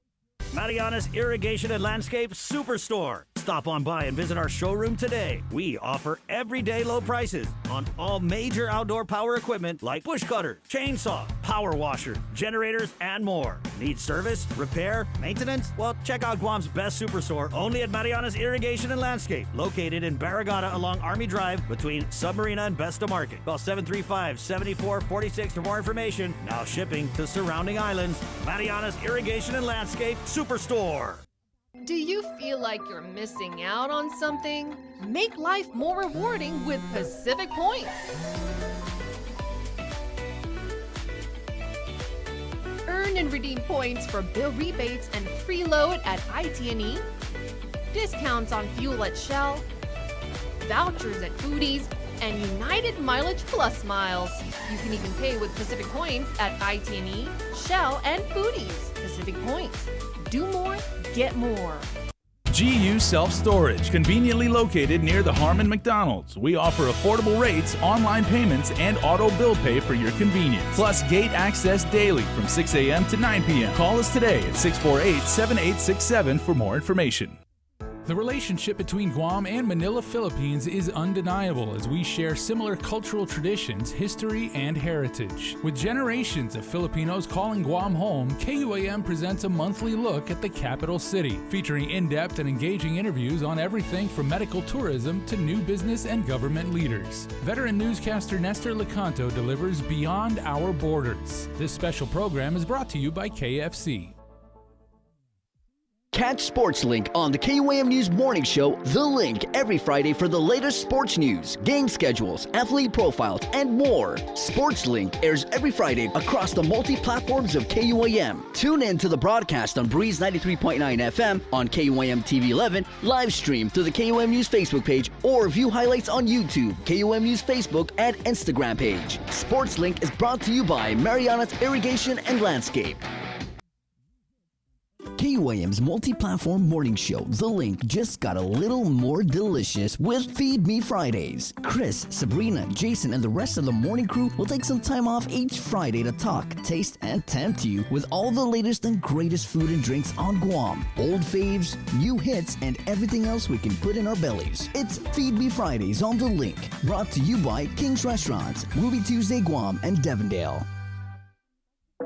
Mariana's Irrigation and Landscape Superstore. Stop on by and visit our showroom today. We offer everyday low prices on all major outdoor power equipment like bush cutter, chainsaw, power washer, generators, and more. Need service, repair, maintenance? Well, check out Guam's best superstore only at Mariana's Irrigation and Landscape, located in Barragata along Army Drive between Submarina and Besta Market. Call 735-7446 for more information. Now shipping to surrounding islands. Mariana's Irrigation and Landscape Superstore. Do you feel like you're missing out on something? Make life more rewarding with Pacific Points. Earn and redeem points for bill rebates and free load at IT&E, discounts on fuel at Shell, vouchers at Foodies, and United Mileage Plus miles. You can even pay with Pacific Points at IT&E, Shell, and Foodies. Pacific Points. Do more, get more. GU Self-Storage, conveniently located near the Harmon McDonald's. We offer affordable rates, online payments, and auto bill pay for your convenience. Plus gate access daily from 6 a.m. to 9 p.m. Call us today at 648-7867 for more information. The relationship between Guam and Manila, Philippines is undeniable as we share similar cultural traditions, history, and heritage. With generations of Filipinos calling Guam home, KUAM presents a monthly look at the capital city, featuring in-depth and engaging interviews on everything from medical tourism to new business and government leaders. Veteran newscaster Nestor Lecanto delivers Beyond Our Borders. This special program is brought to you by KFC. Catch SportsLink on the KUAM News Morning Show, The Link, every Friday for the latest sports news, game schedules, athlete profiles, and more. SportsLink airs every Friday across the multi-platforms of KUAM. Tune in to the broadcast on Breeze 93.9 FM, on KUAM TV 11, live stream through the KUAM News Facebook page, or view highlights on YouTube, KUAM News Facebook, and Instagram page. SportsLink is brought to you by Mariana's Irrigation and Landscape. KUAM's multi-platform morning show, The Link, just got a little more delicious with Feed Me Fridays. Chris, Sabrina, Jason, and the rest of the morning crew will take some time off each Friday to talk, taste, and tempt you with all the latest and greatest food and drinks on Guam. Old faves, new hits, and everything else we can put in our bellies. It's Feed Me Fridays on The Link, brought to you by King's Restaurants, Ruby Tuesday Guam, and Devondale.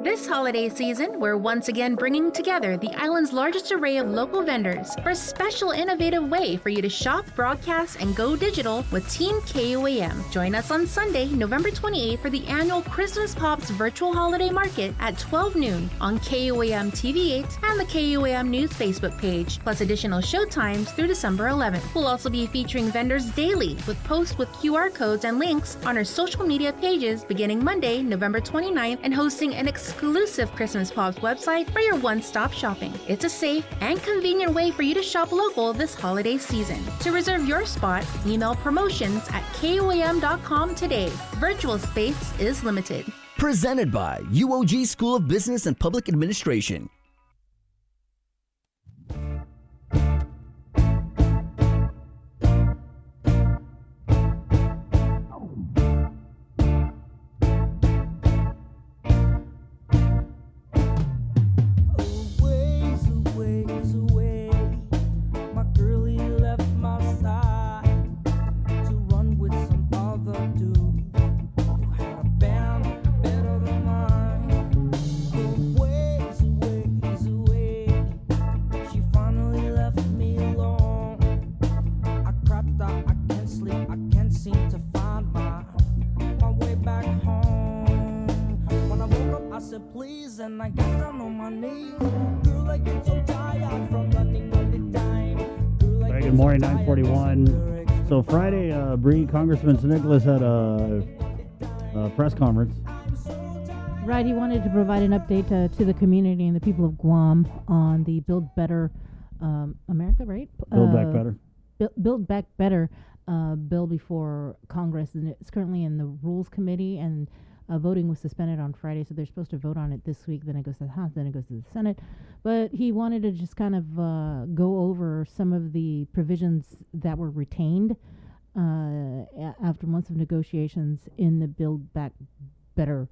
This holiday season, we're once again bringing together the island's largest array of local vendors for a special innovative way for you to shop, broadcast, and go digital with Team KUAM. Join us on Sunday, November 28th for the annual Christmas Pops Virtual Holiday Market at 12 noon on KUAM TV 8 and the KUAM News Facebook page, plus additional show times through December 11th. We'll also be featuring vendors daily with posts with QR codes and links on our social media pages beginning Monday, November 29th, and hosting an exclusive Christmas Pops website for your one-stop shopping. It's a safe and convenient way for you to shop local this holiday season. To reserve your spot, email promotions@kuam.com today. Virtual space is limited. Presented by UOG School of Business and Public Administration. Good morning, 9:41. So Friday, Bree, Congressman Nicholas had a press conference. Right, he wanted to provide an update to the community and the people of Guam on the Build Better America, right? Build Back Better. Build Back Better bill before Congress, and it's currently in the Rules Committee, and voting was suspended on Friday, so they're supposed to vote on it this week. Then it goes to the House, then it goes to the Senate. But he wanted to just kind of go over some of the provisions that were retained after months of negotiations in the Build Back Better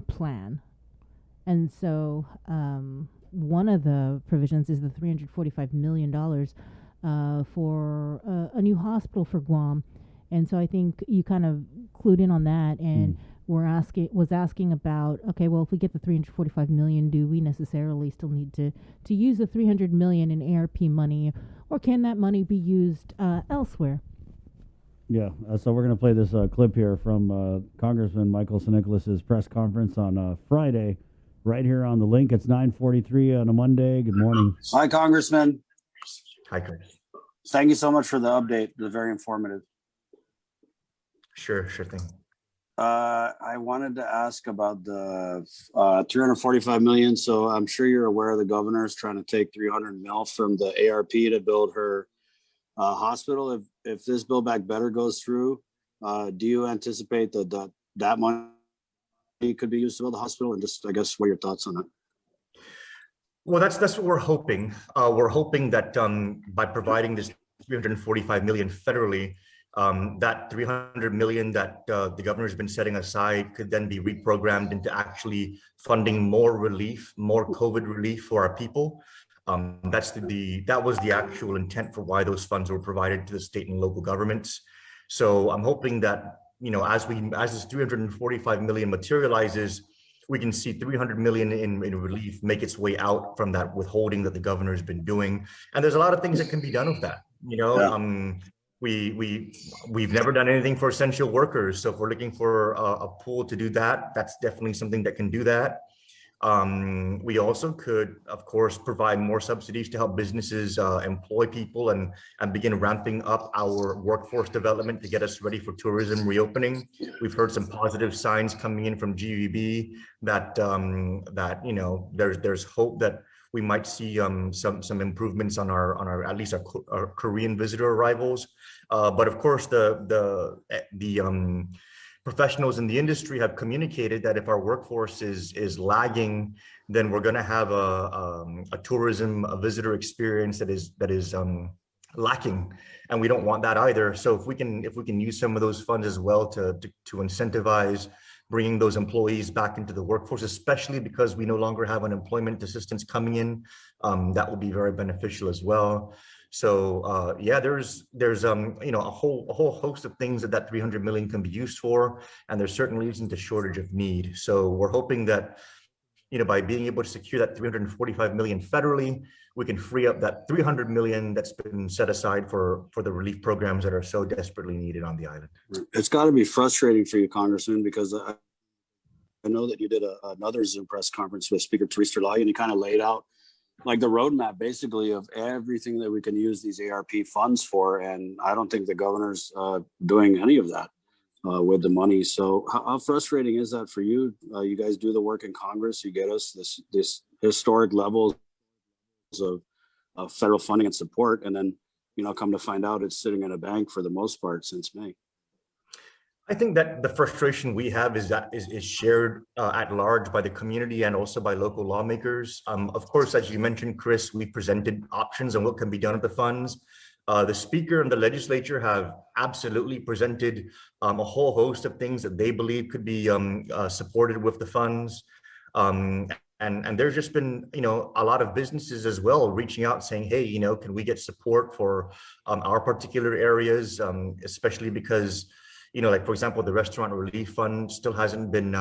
plan. And so one of the provisions is the $345 million for a new hospital for Guam. And so I think you kind of clued in on that, and was asking about, okay, well, if we get the $345 million, do we necessarily still need to use the $300 million in ARP money, or can that money be used elsewhere? Yeah, so we're going to play this clip here from Congressman Michael Nicholas's press conference on Friday, right here on The Link. It's 9:43 on a Monday. Good morning. Hi, Congressman. Hi, Chris. Thank you so much for the update. It was very informative. Sure thing. I wanted to ask about the $345 million. So I'm sure you're aware the governor's trying to take $300 million from the ARP to build her hospital. If this Build Back Better goes through, do you anticipate that money could be used to build the hospital? And just, I guess, what are your thoughts on that? Well, that's what we're hoping. We're hoping that by providing this $345 million federally, that $300 million that the governor's been setting aside could then be reprogrammed into actually funding more relief, more COVID relief for our people. That was the actual intent for why those funds were provided to the state and local governments. So I'm hoping that, as this 345 million materializes, we can see 300 million in relief make its way out from that withholding that the governor has been doing. And there's a lot of things that can be done with that. We've never done anything for essential workers. So if we're looking for a pool to do that, that's definitely something that can do that. We also could, of course, provide more subsidies to help businesses employ people and begin ramping up our workforce development to get us ready for tourism reopening. We've heard some positive signs coming in from GVB that there's hope that we might see some improvements on our at least our Korean visitor arrivals. But of course, the professionals in the industry have communicated that if our workforce is lagging, then we're going to have a visitor experience that is lacking, and we don't want that either. So if we can use some of those funds as well to incentivize bringing those employees back into the workforce, especially because we no longer have unemployment assistance coming in, that will be very beneficial as well. So there's a whole host of things that 300 million can be used for, and there certainly isn't a shortage of need. So we're hoping that by being able to secure that 345 million federally, we can free up that 300 million that's been set aside for the relief programs that are so desperately needed on the island. It's got to be frustrating for you, Congressman, because I know that you did another Zoom press conference with Speaker Theresa Lai, and you kind of laid out like the roadmap basically of everything that we can use these ARP funds for. And I don't think the governor's doing any of that with the money. So how frustrating is that for you? You guys do the work in Congress, you get us this historic levels of federal funding and support. And then, come to find out it's sitting in a bank for the most part since May. I think that the frustration we have is shared at large by the community and also by local lawmakers. Of course, as you mentioned, Chris, we presented options on what can be done with the funds. The Speaker and the legislature have absolutely presented a whole host of things that they believe could be supported with the funds. And there's just been, a lot of businesses as well reaching out saying, hey, can we get support for our particular areas, especially because like, for example, the Restaurant Relief Fund still hasn't been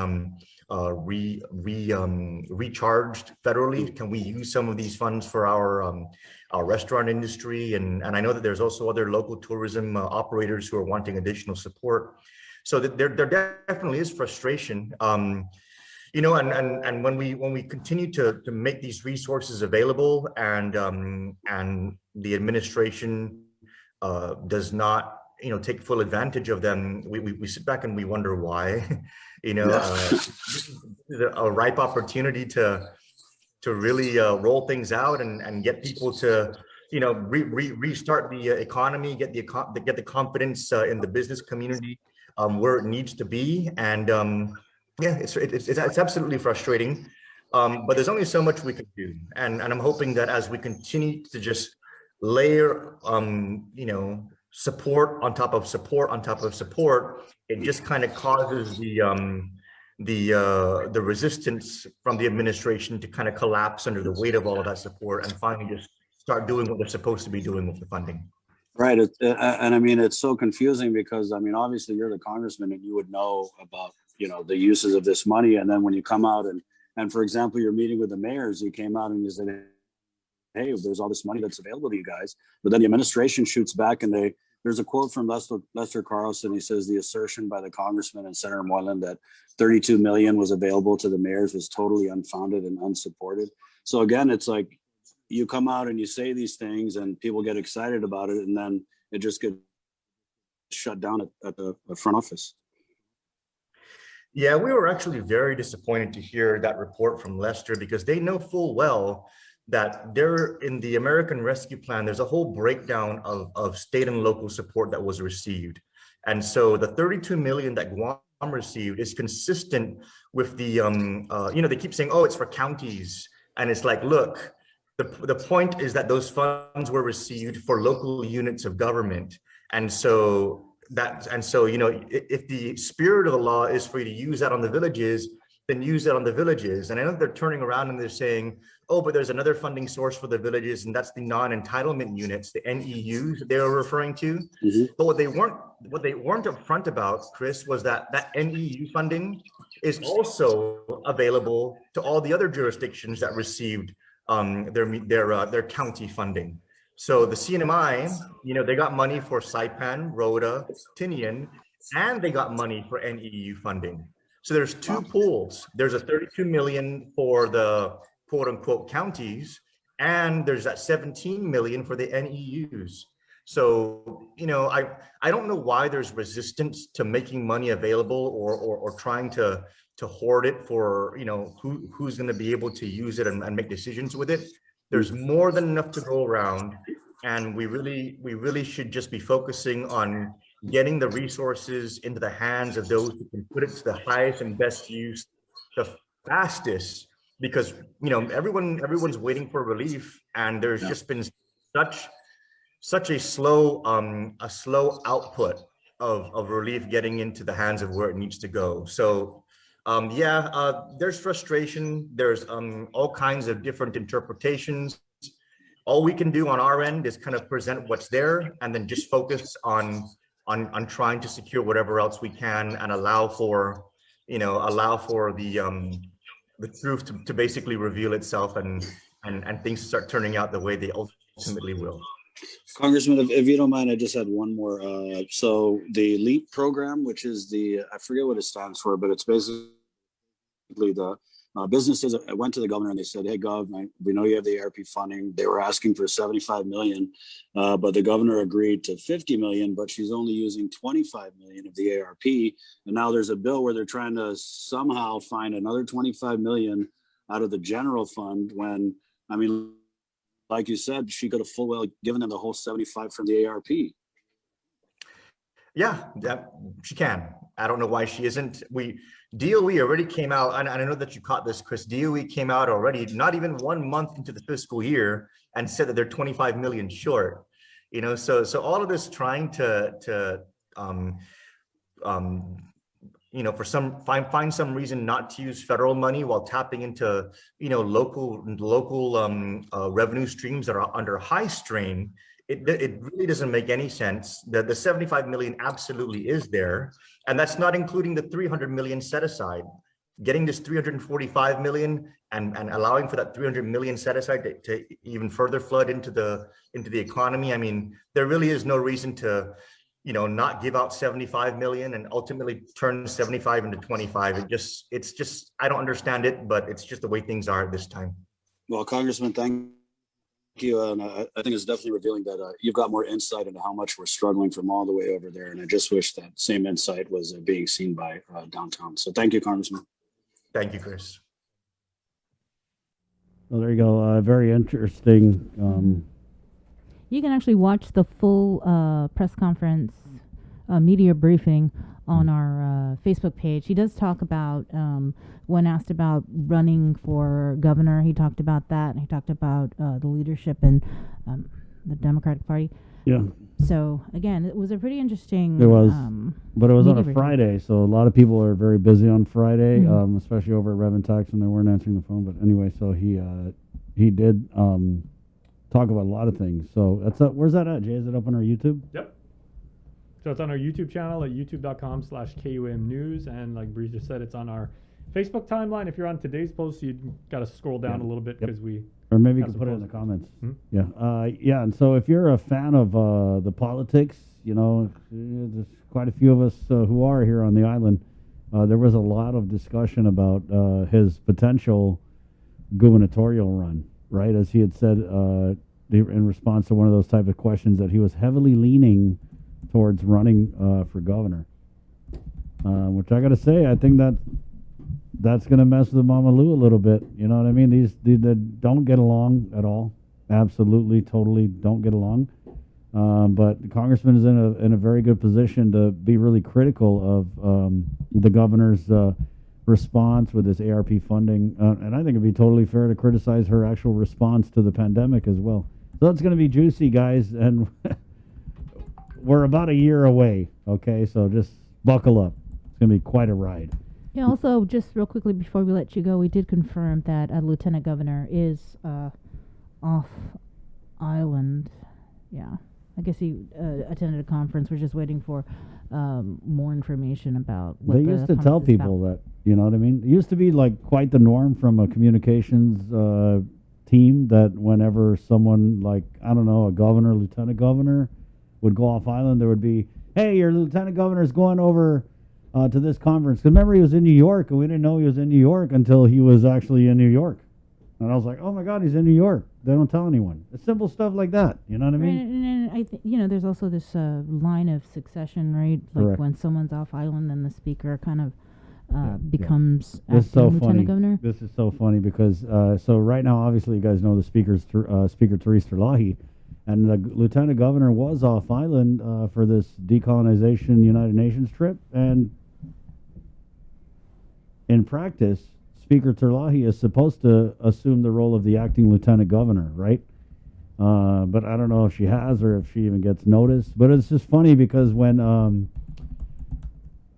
recharged federally. Can we use some of these funds for our restaurant industry? And I know that there's also other local tourism operators who are wanting additional support. So that there definitely is frustration. And when we continue to make these resources available and the administration does not take full advantage of them, we sit back and we wonder why. This is a ripe opportunity to really roll things out and get people to restart the economy, get the confidence in the business community where it needs to be. And it's absolutely frustrating, but there's only so much we can do, and I'm hoping that as we continue to just layer support on top of support on top of support, it just kind of causes the resistance from the administration to kind of collapse under the weight of all of that support and finally just start doing what they're supposed to be doing with the funding. Right. And I mean, it's so confusing because, I mean, obviously you're the congressman and you would know about, the uses of this money. And then when you come out and for example, you're meeting with the mayors, you came out and you said, hey, there's all this money that's available to you guys. But then the administration shoots back and there's a quote from Lester Carlson. He says the assertion by the congressman and Senator Moylan that 32 million was available to the mayors was totally unfounded and unsupported. So again, it's like you come out and you say these things and people get excited about it, and then it just gets shut down at the front office. Yeah, we were actually very disappointed to hear that report from Lester because they know full well that there in the American Rescue Plan, there's a whole breakdown of state and local support that was received. And so the 32 million that Guam received is consistent with the, they keep saying, oh, it's for counties. And it's like, look, the point is that those funds were received for local units of government. And so if the spirit of the law is for you to use that on the villages, then use it on the villages. And I know they're turning around and they're saying, oh, but there's another funding source for the villages, and that's the non-entitlement units, the NEUs they were referring to. But what they weren't upfront about, Chris, was that NEU funding is also available to all the other jurisdictions that received their county funding. So the CNMI, they got money for Saipan, Rhoda, Tinian, and they got money for NEU funding. So there's two pools. There's a 32 million for the quote unquote counties, and there's that 17 million for the NEUs. So, I don't know why there's resistance to making money available or trying to hoard it for, who's going to be able to use it and make decisions with it. There's more than enough to go around, and we really should just be focusing on getting the resources into the hands of those who can put it to the highest and best use the fastest, because everyone's waiting for relief, and there's just been such a slow output of relief getting into the hands of where it needs to go. So there's frustration, there's all kinds of different interpretations. All we can do on our end is kind of present what's there, and then just focus on trying to secure whatever else we can, and allow for the truth to basically reveal itself, and things start turning out the way they ultimately will. Congressman, if you don't mind, I just had one more. So the LEAP program, which is I forget what it stands for, but it's basically the businesses went to the governor and they said, hey, Gov, we know you have the ARP funding. They were asking for 75 million, but the governor agreed to 50 million, but she's only using 25 million of the ARP. And now there's a bill where they're trying to somehow find another 25 million out of the general fund when, like you said, she could have full well given them the whole 75 from the ARP. Yeah, she can. I don't know why she isn't. DOE already came out, and I know that you caught this, Chris. DOE came out already, not even 1 month into the fiscal year, and said that they're 25 million short. So all of this trying to find some reason not to use federal money while tapping into local revenue streams that are under high strain. It really doesn't make any sense. The 75 million absolutely is there, and that's not including the 300 million set aside. Getting this 345 million and allowing for that 300 million set aside to even further flood into the economy. There really is no reason to not give out 75 million and ultimately turn 75 into 25. It's just I don't understand it, but it's just the way things are at this time. Well, Congressman, thank you. And I think it's definitely revealing that you've got more insight into how much we're struggling from all the way over there. And I just wish that same insight was being seen by downtown. So thank you, Congressman. Thank you, Chris. Well, there you go. Very interesting. You can actually watch the full press conference media briefing on our Facebook page. He does talk about, when asked about running for governor, he talked about that, and he talked about the leadership in the Democratic Party. Yeah. So, again, it was a pretty interesting... It was, but it was on a briefing. Friday, so a lot of people are very busy on Friday, especially over at Reventex, and they weren't answering the phone. But anyway, so he did talk about a lot of things. So that's where's that at, Jay? Is it up on our YouTube? Yep. So it's on our YouTube channel at youtube.com/KUAM News. And like Breeze just said, it's on our Facebook timeline. If you're on today's post, you got to scroll down a little bit because we... Or maybe you can put it in the comments. Yeah. And so if you're a fan of the politics, there's quite a few of us who are here on the island. There was a lot of discussion about his potential gubernatorial run, right? As he had said in response to one of those type of questions, that he was heavily leaning towards running for governor, which I got to say, I think that's going to mess with Mama Lou a little bit. You know what I mean? These don't get along at all. Absolutely, totally don't get along. But the congressman is in a very good position to be really critical of the governor's response with this ARP funding. And I think it'd be totally fair to criticize her actual response to the pandemic as well. So it's going to be juicy, guys. And we're about a year away. Okay, so just buckle up. It's going to be quite a ride. Yeah, also, just real quickly before we let you go, we did confirm that a lieutenant governor is off island. Yeah. I guess he attended a conference. We're just waiting for more information about what they used to tell people that, you know what I mean? It used to be like quite the norm from a communications team that whenever someone like, I don't know, a governor, lieutenant governor would go off island, there would be, hey, your lieutenant governor is going over to this conference. 'Cause remember, he was in New York, and we didn't know he was in New York until he was actually in New York. And I was like, oh my God, he's in New York. They don't tell anyone. It's simple stuff like that. You know what I mean? And I think, there's also this line of succession, right? Like Correct. when someone's off island, then the speaker kind of becomes This is so lieutenant funny. governor. This is so funny because so right now, obviously, you guys know the Speaker Therese Terlahi, and the lieutenant governor was off island for this decolonization United Nations trip, and in practice, Speaker Terlahi is supposed to assume the role of the acting lieutenant governor, right? But I don't know if she has or if she even gets noticed. But it's just funny because when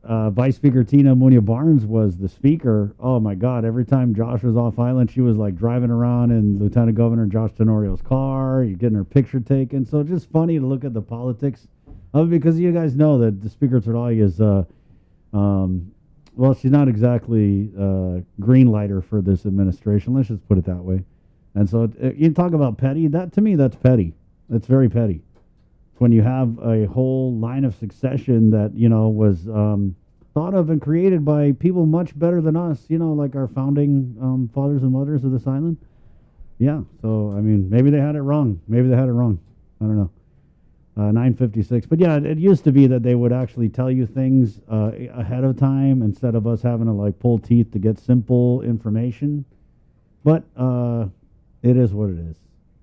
Vice Speaker Tina Munia Barnes was the speaker, oh my God, every time Josh was off island, she was like driving around in Lieutenant Governor Josh Tenorio's car, you're getting her picture taken. So it's just funny to look at the politics of it because you guys know that the Speaker Terlahi is well, she's not exactly green lighter for this administration. Let's just put it that way. And so you talk about petty. That to me, that's petty. That's very petty. When you have a whole line of succession that was thought of and created by people much better than us. Like our founding fathers and mothers of this island. Yeah. So I mean, maybe they had it wrong. I don't know. 9:56. But yeah, it used to be that they would actually tell you things ahead of time instead of us having to like pull teeth to get simple information. But it is what it is.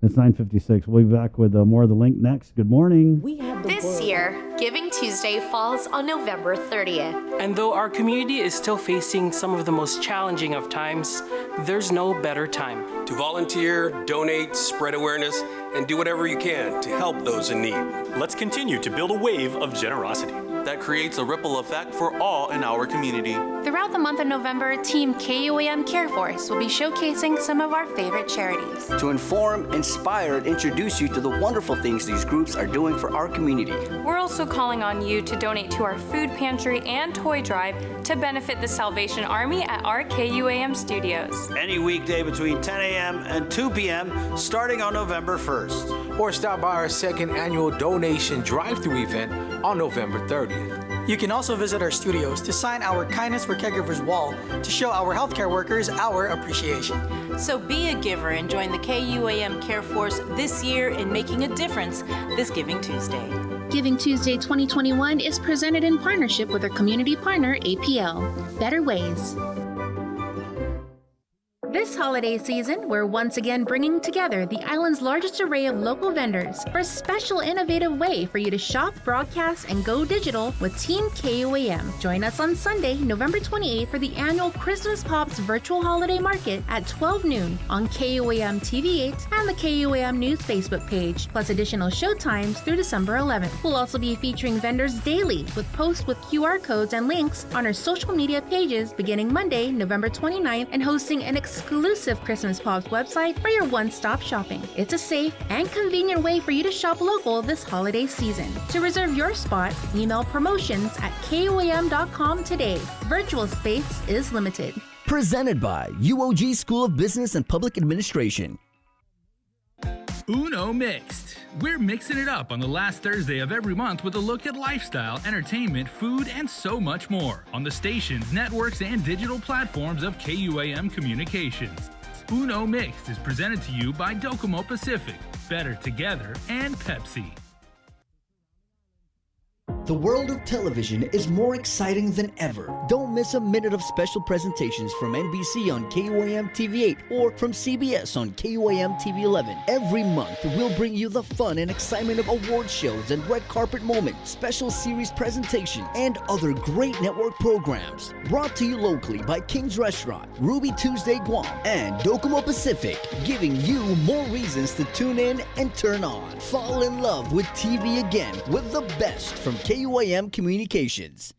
It's 9:56. We'll be back with more of the link next. Good morning. This year, Giving Tuesday falls on November 30th. And though our community is still facing some of the most challenging of times, there's no better time to volunteer, donate, spread awareness, and do whatever you can to help those in need. Let's continue to build a wave of generosity that creates a ripple effect for all in our community. Throughout the month of November, Team KUAM Care Force will be showcasing some of our favorite charities. To inform, inspire, and introduce you to the wonderful things these groups are doing for our community. We're also calling on you to donate to our food pantry and toy drive to benefit the Salvation Army at our KUAM studios. Any weekday between 10 a.m. and 2 p.m. starting on November 1st. Or stop by our second annual donation drive-thru event on November 30th. You can also visit our studios to sign our Kindness for Caregivers wall to show our healthcare workers our appreciation. So be a giver and join the KUAM Care Force this year in making a difference this Giving Tuesday. Giving Tuesday 2021 is presented in partnership with our community partner, APL. Better Ways. This holiday season, we're once again bringing together the island's largest array of local vendors for a special innovative way for you to shop, broadcast, and go digital with Team KUAM. Join us on Sunday, November 28th for the annual Christmas Pops Virtual Holiday Market at 12 noon on KUAM TV8 and the KUAM News Facebook page, plus additional show times through December 11th. We'll also be featuring vendors daily with posts with QR codes and links on our social media pages beginning Monday, November 29th, and hosting an exclusive Christmas Pops website for your one-stop shopping. It's a safe and convenient way for you to shop local this holiday season. To reserve your spot, email promotions@kuam.com today. Virtual space is limited. Presented by UOG School of Business and Public Administration. Uno Mixed. We're mixing it up on the last Thursday of every month with a look at lifestyle, entertainment, food, and so much more on the stations, networks, and digital platforms of KUAM Communications. Uno Mixed is presented to you by Docomo Pacific, Better Together, and Pepsi. The world of television is more exciting than ever. Don't miss a minute of special presentations from NBC on KUAM TV8 or from CBS on KUAM TV11. Every month, we'll bring you the fun and excitement of award shows and red carpet moments, special series presentation, and other great network programs. Brought to you locally by King's Restaurant, Ruby Tuesday Guam, and Docomo Pacific, giving you more reasons to tune in and turn on. Fall in love with TV again with the best from KUAM Communications.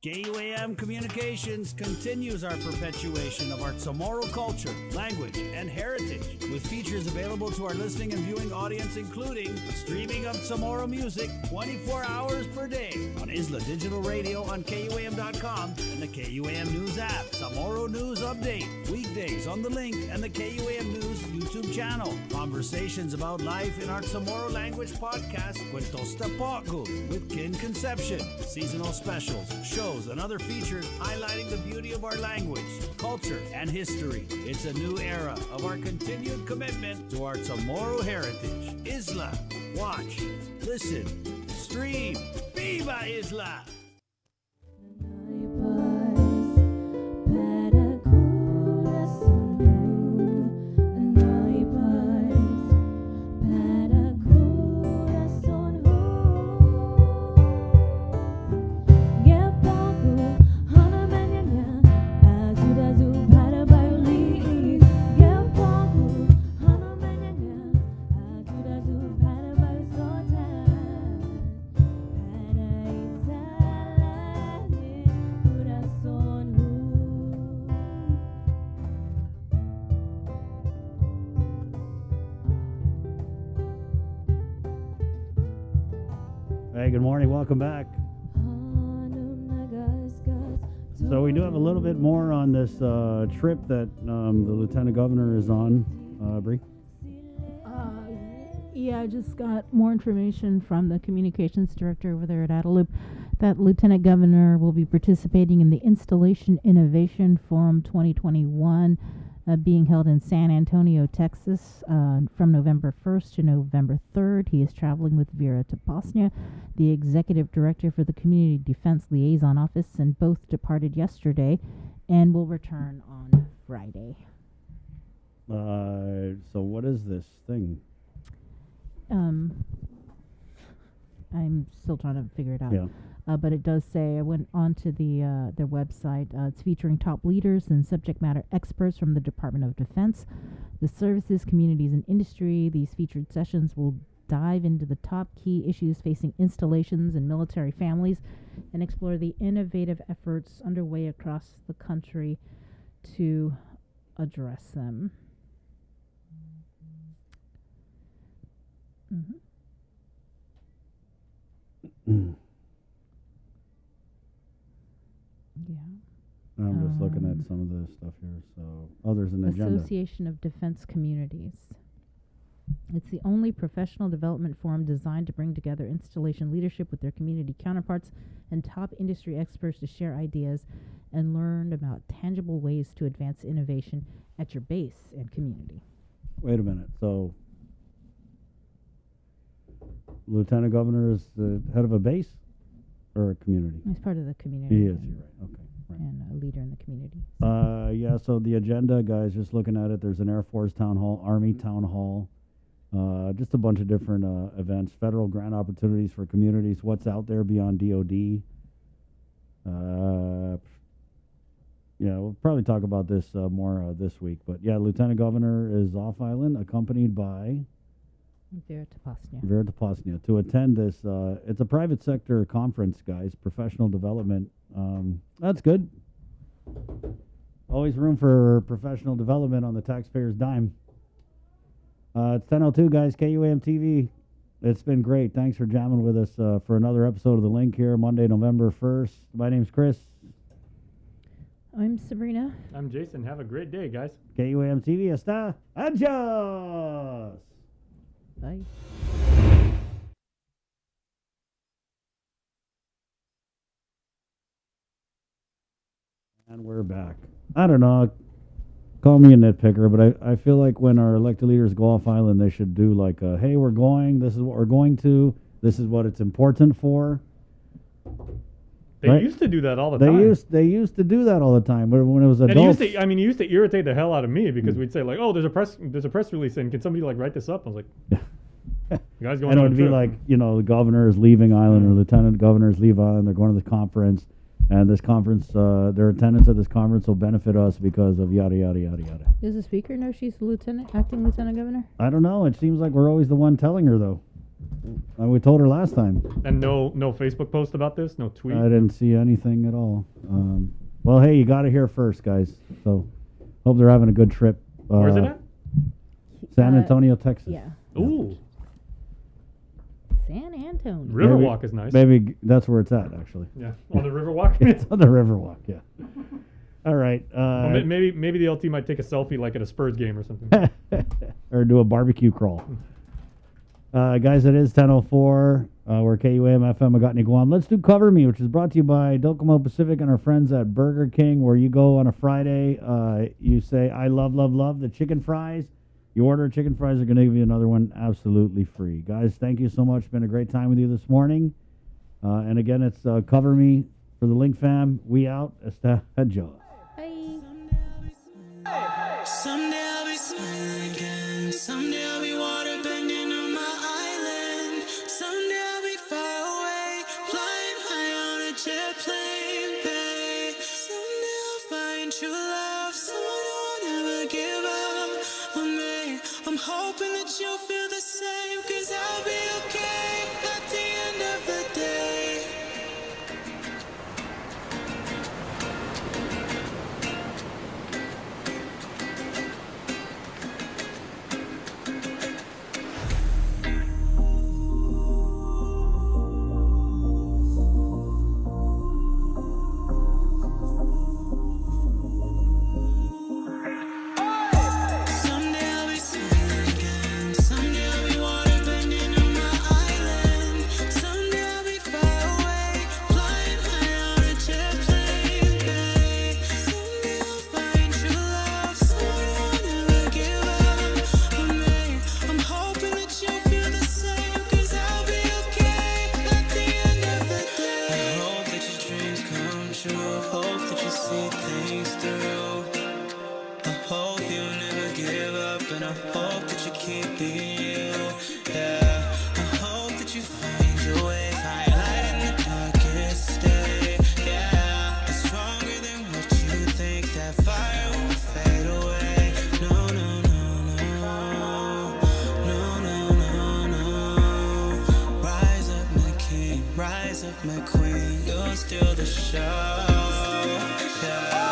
KUAM Communications continues our perpetuation of our Chamorro culture, language, and heritage, with features available to our listening and viewing audience, including streaming of Chamorro music 24 hours per day on Isla Digital Radio on KUAM.com and the KUAM News app. Chamorro News Update, weekdays on The Link and the KUAM News YouTube channel. Conversations about life in our Chamorro language podcast, Cuentos Tapoco, with Kin Conception. Seasonal specials, shows, and other features highlighting the beauty of our language, culture, and history. It's a new era of our continued commitment to our Chamorro heritage. Isla, watch, listen, stream. Viva Isla! Hey, good morning. Welcome back. So we do have a little bit more on this trip that the Lieutenant Governor is on, Bree. Yeah, I just got more information from the communications director over there at Adaloop that Lieutenant Governor will be participating in the Installation Innovation Forum 2021 being held in San Antonio, Texas from November 1st to November 3rd. He is traveling with Vera Taposnia, the executive director for the Community Defense Liaison Office, and both departed yesterday and will return on Friday. So what is this thing? I'm still trying to figure it out. Yeah. But it does say, I went onto their website. It's featuring top leaders and subject matter experts from the Department of Defense, the services, communities, and industry. These featured sessions will dive into the top key issues facing installations and military families and explore the innovative efforts underway across the country to address them. Yeah. I'm just looking at some of the stuff here. So, there's an agenda. Association of Defense Communities. It's the only professional development forum designed to bring together installation leadership with their community counterparts and top industry experts to share ideas and learn about tangible ways to advance innovation at your base and community. Wait a minute. So, Lieutenant Governor is the head of a base or a community? He's part of the community. He is. You're right. Okay. Right. And a leader in the community. Yeah. So the agenda, guys, just looking at it, there's an Air Force town hall, Army town hall, just a bunch of different events, federal grant opportunities for communities. What's out there beyond DoD? Yeah, we'll probably talk about this more this week. But yeah, Lieutenant Governor is off island, accompanied by Vera Taposnia. Vera Taposnia to attend this. It's a private sector conference, guys. Professional development. That's good. Always room for professional development on the taxpayer's dime. It's 10:02, guys. KUAM TV. It's been great. Thanks for jamming with us for another episode of The Link here, Monday, November 1st. My name's Chris. I'm Sabrina. I'm Jason. Have a great day, guys. KUAM TV. Hasta. Adios. Bye. And we're back. I don't know. Call me a nitpicker, but I feel like when our elected leaders go off island, they should do like, hey, we're going. This is what we're going to. This is what it's important for. They used to do that all the time. They used to do that all the time, but when it was adults. And it used to irritate the hell out of me because we'd say like, oh, there's a press release in. Can somebody like write this up? I was like, you guys going? And it would be like, the governor is leaving island or lieutenant governor is leaving island. They're going to the conference, and this conference, their attendance at this conference will benefit us because of yada yada yada yada. Does the speaker know she's acting lieutenant governor? I don't know. It seems like we're always the one telling her though. We told her last time. And no Facebook post about this? No tweet? I didn't see anything at all. Well, hey, you got it here first, guys. So hope they're having a good trip. Where's it at? San Antonio, Texas. Yeah. Ooh. San Antonio. Riverwalk is nice. Maybe that's where it's at, actually. Yeah, on the Riverwalk. It's on the Riverwalk. Yeah. All right. Well, maybe the LT might take a selfie like at a Spurs game or something. Or do a barbecue crawl. Guys, it is 10:04. We're KUAM FM Agotni Guam. Let's do Cover Me, which is brought to you by Docomo Pacific and our friends at Burger King, where you go on a Friday, you say, I love the chicken fries. You order chicken fries, they're going to give you another one absolutely free. Guys, thank you so much. It's been a great time with you this morning. And again, it's Cover Me for the Link fam. We out. Esta Joe. Someday I'll be smiling again. Someday I'll be water bending on my island. Someday I'll be far away, flying high on a jet plane, babe. Someday I'll find true love, someone who will never give up on me. I'm hoping that you'll feel the same, 'cause I'll be okay at the end of the day. Rise up, my queen, you're still the show. Yeah.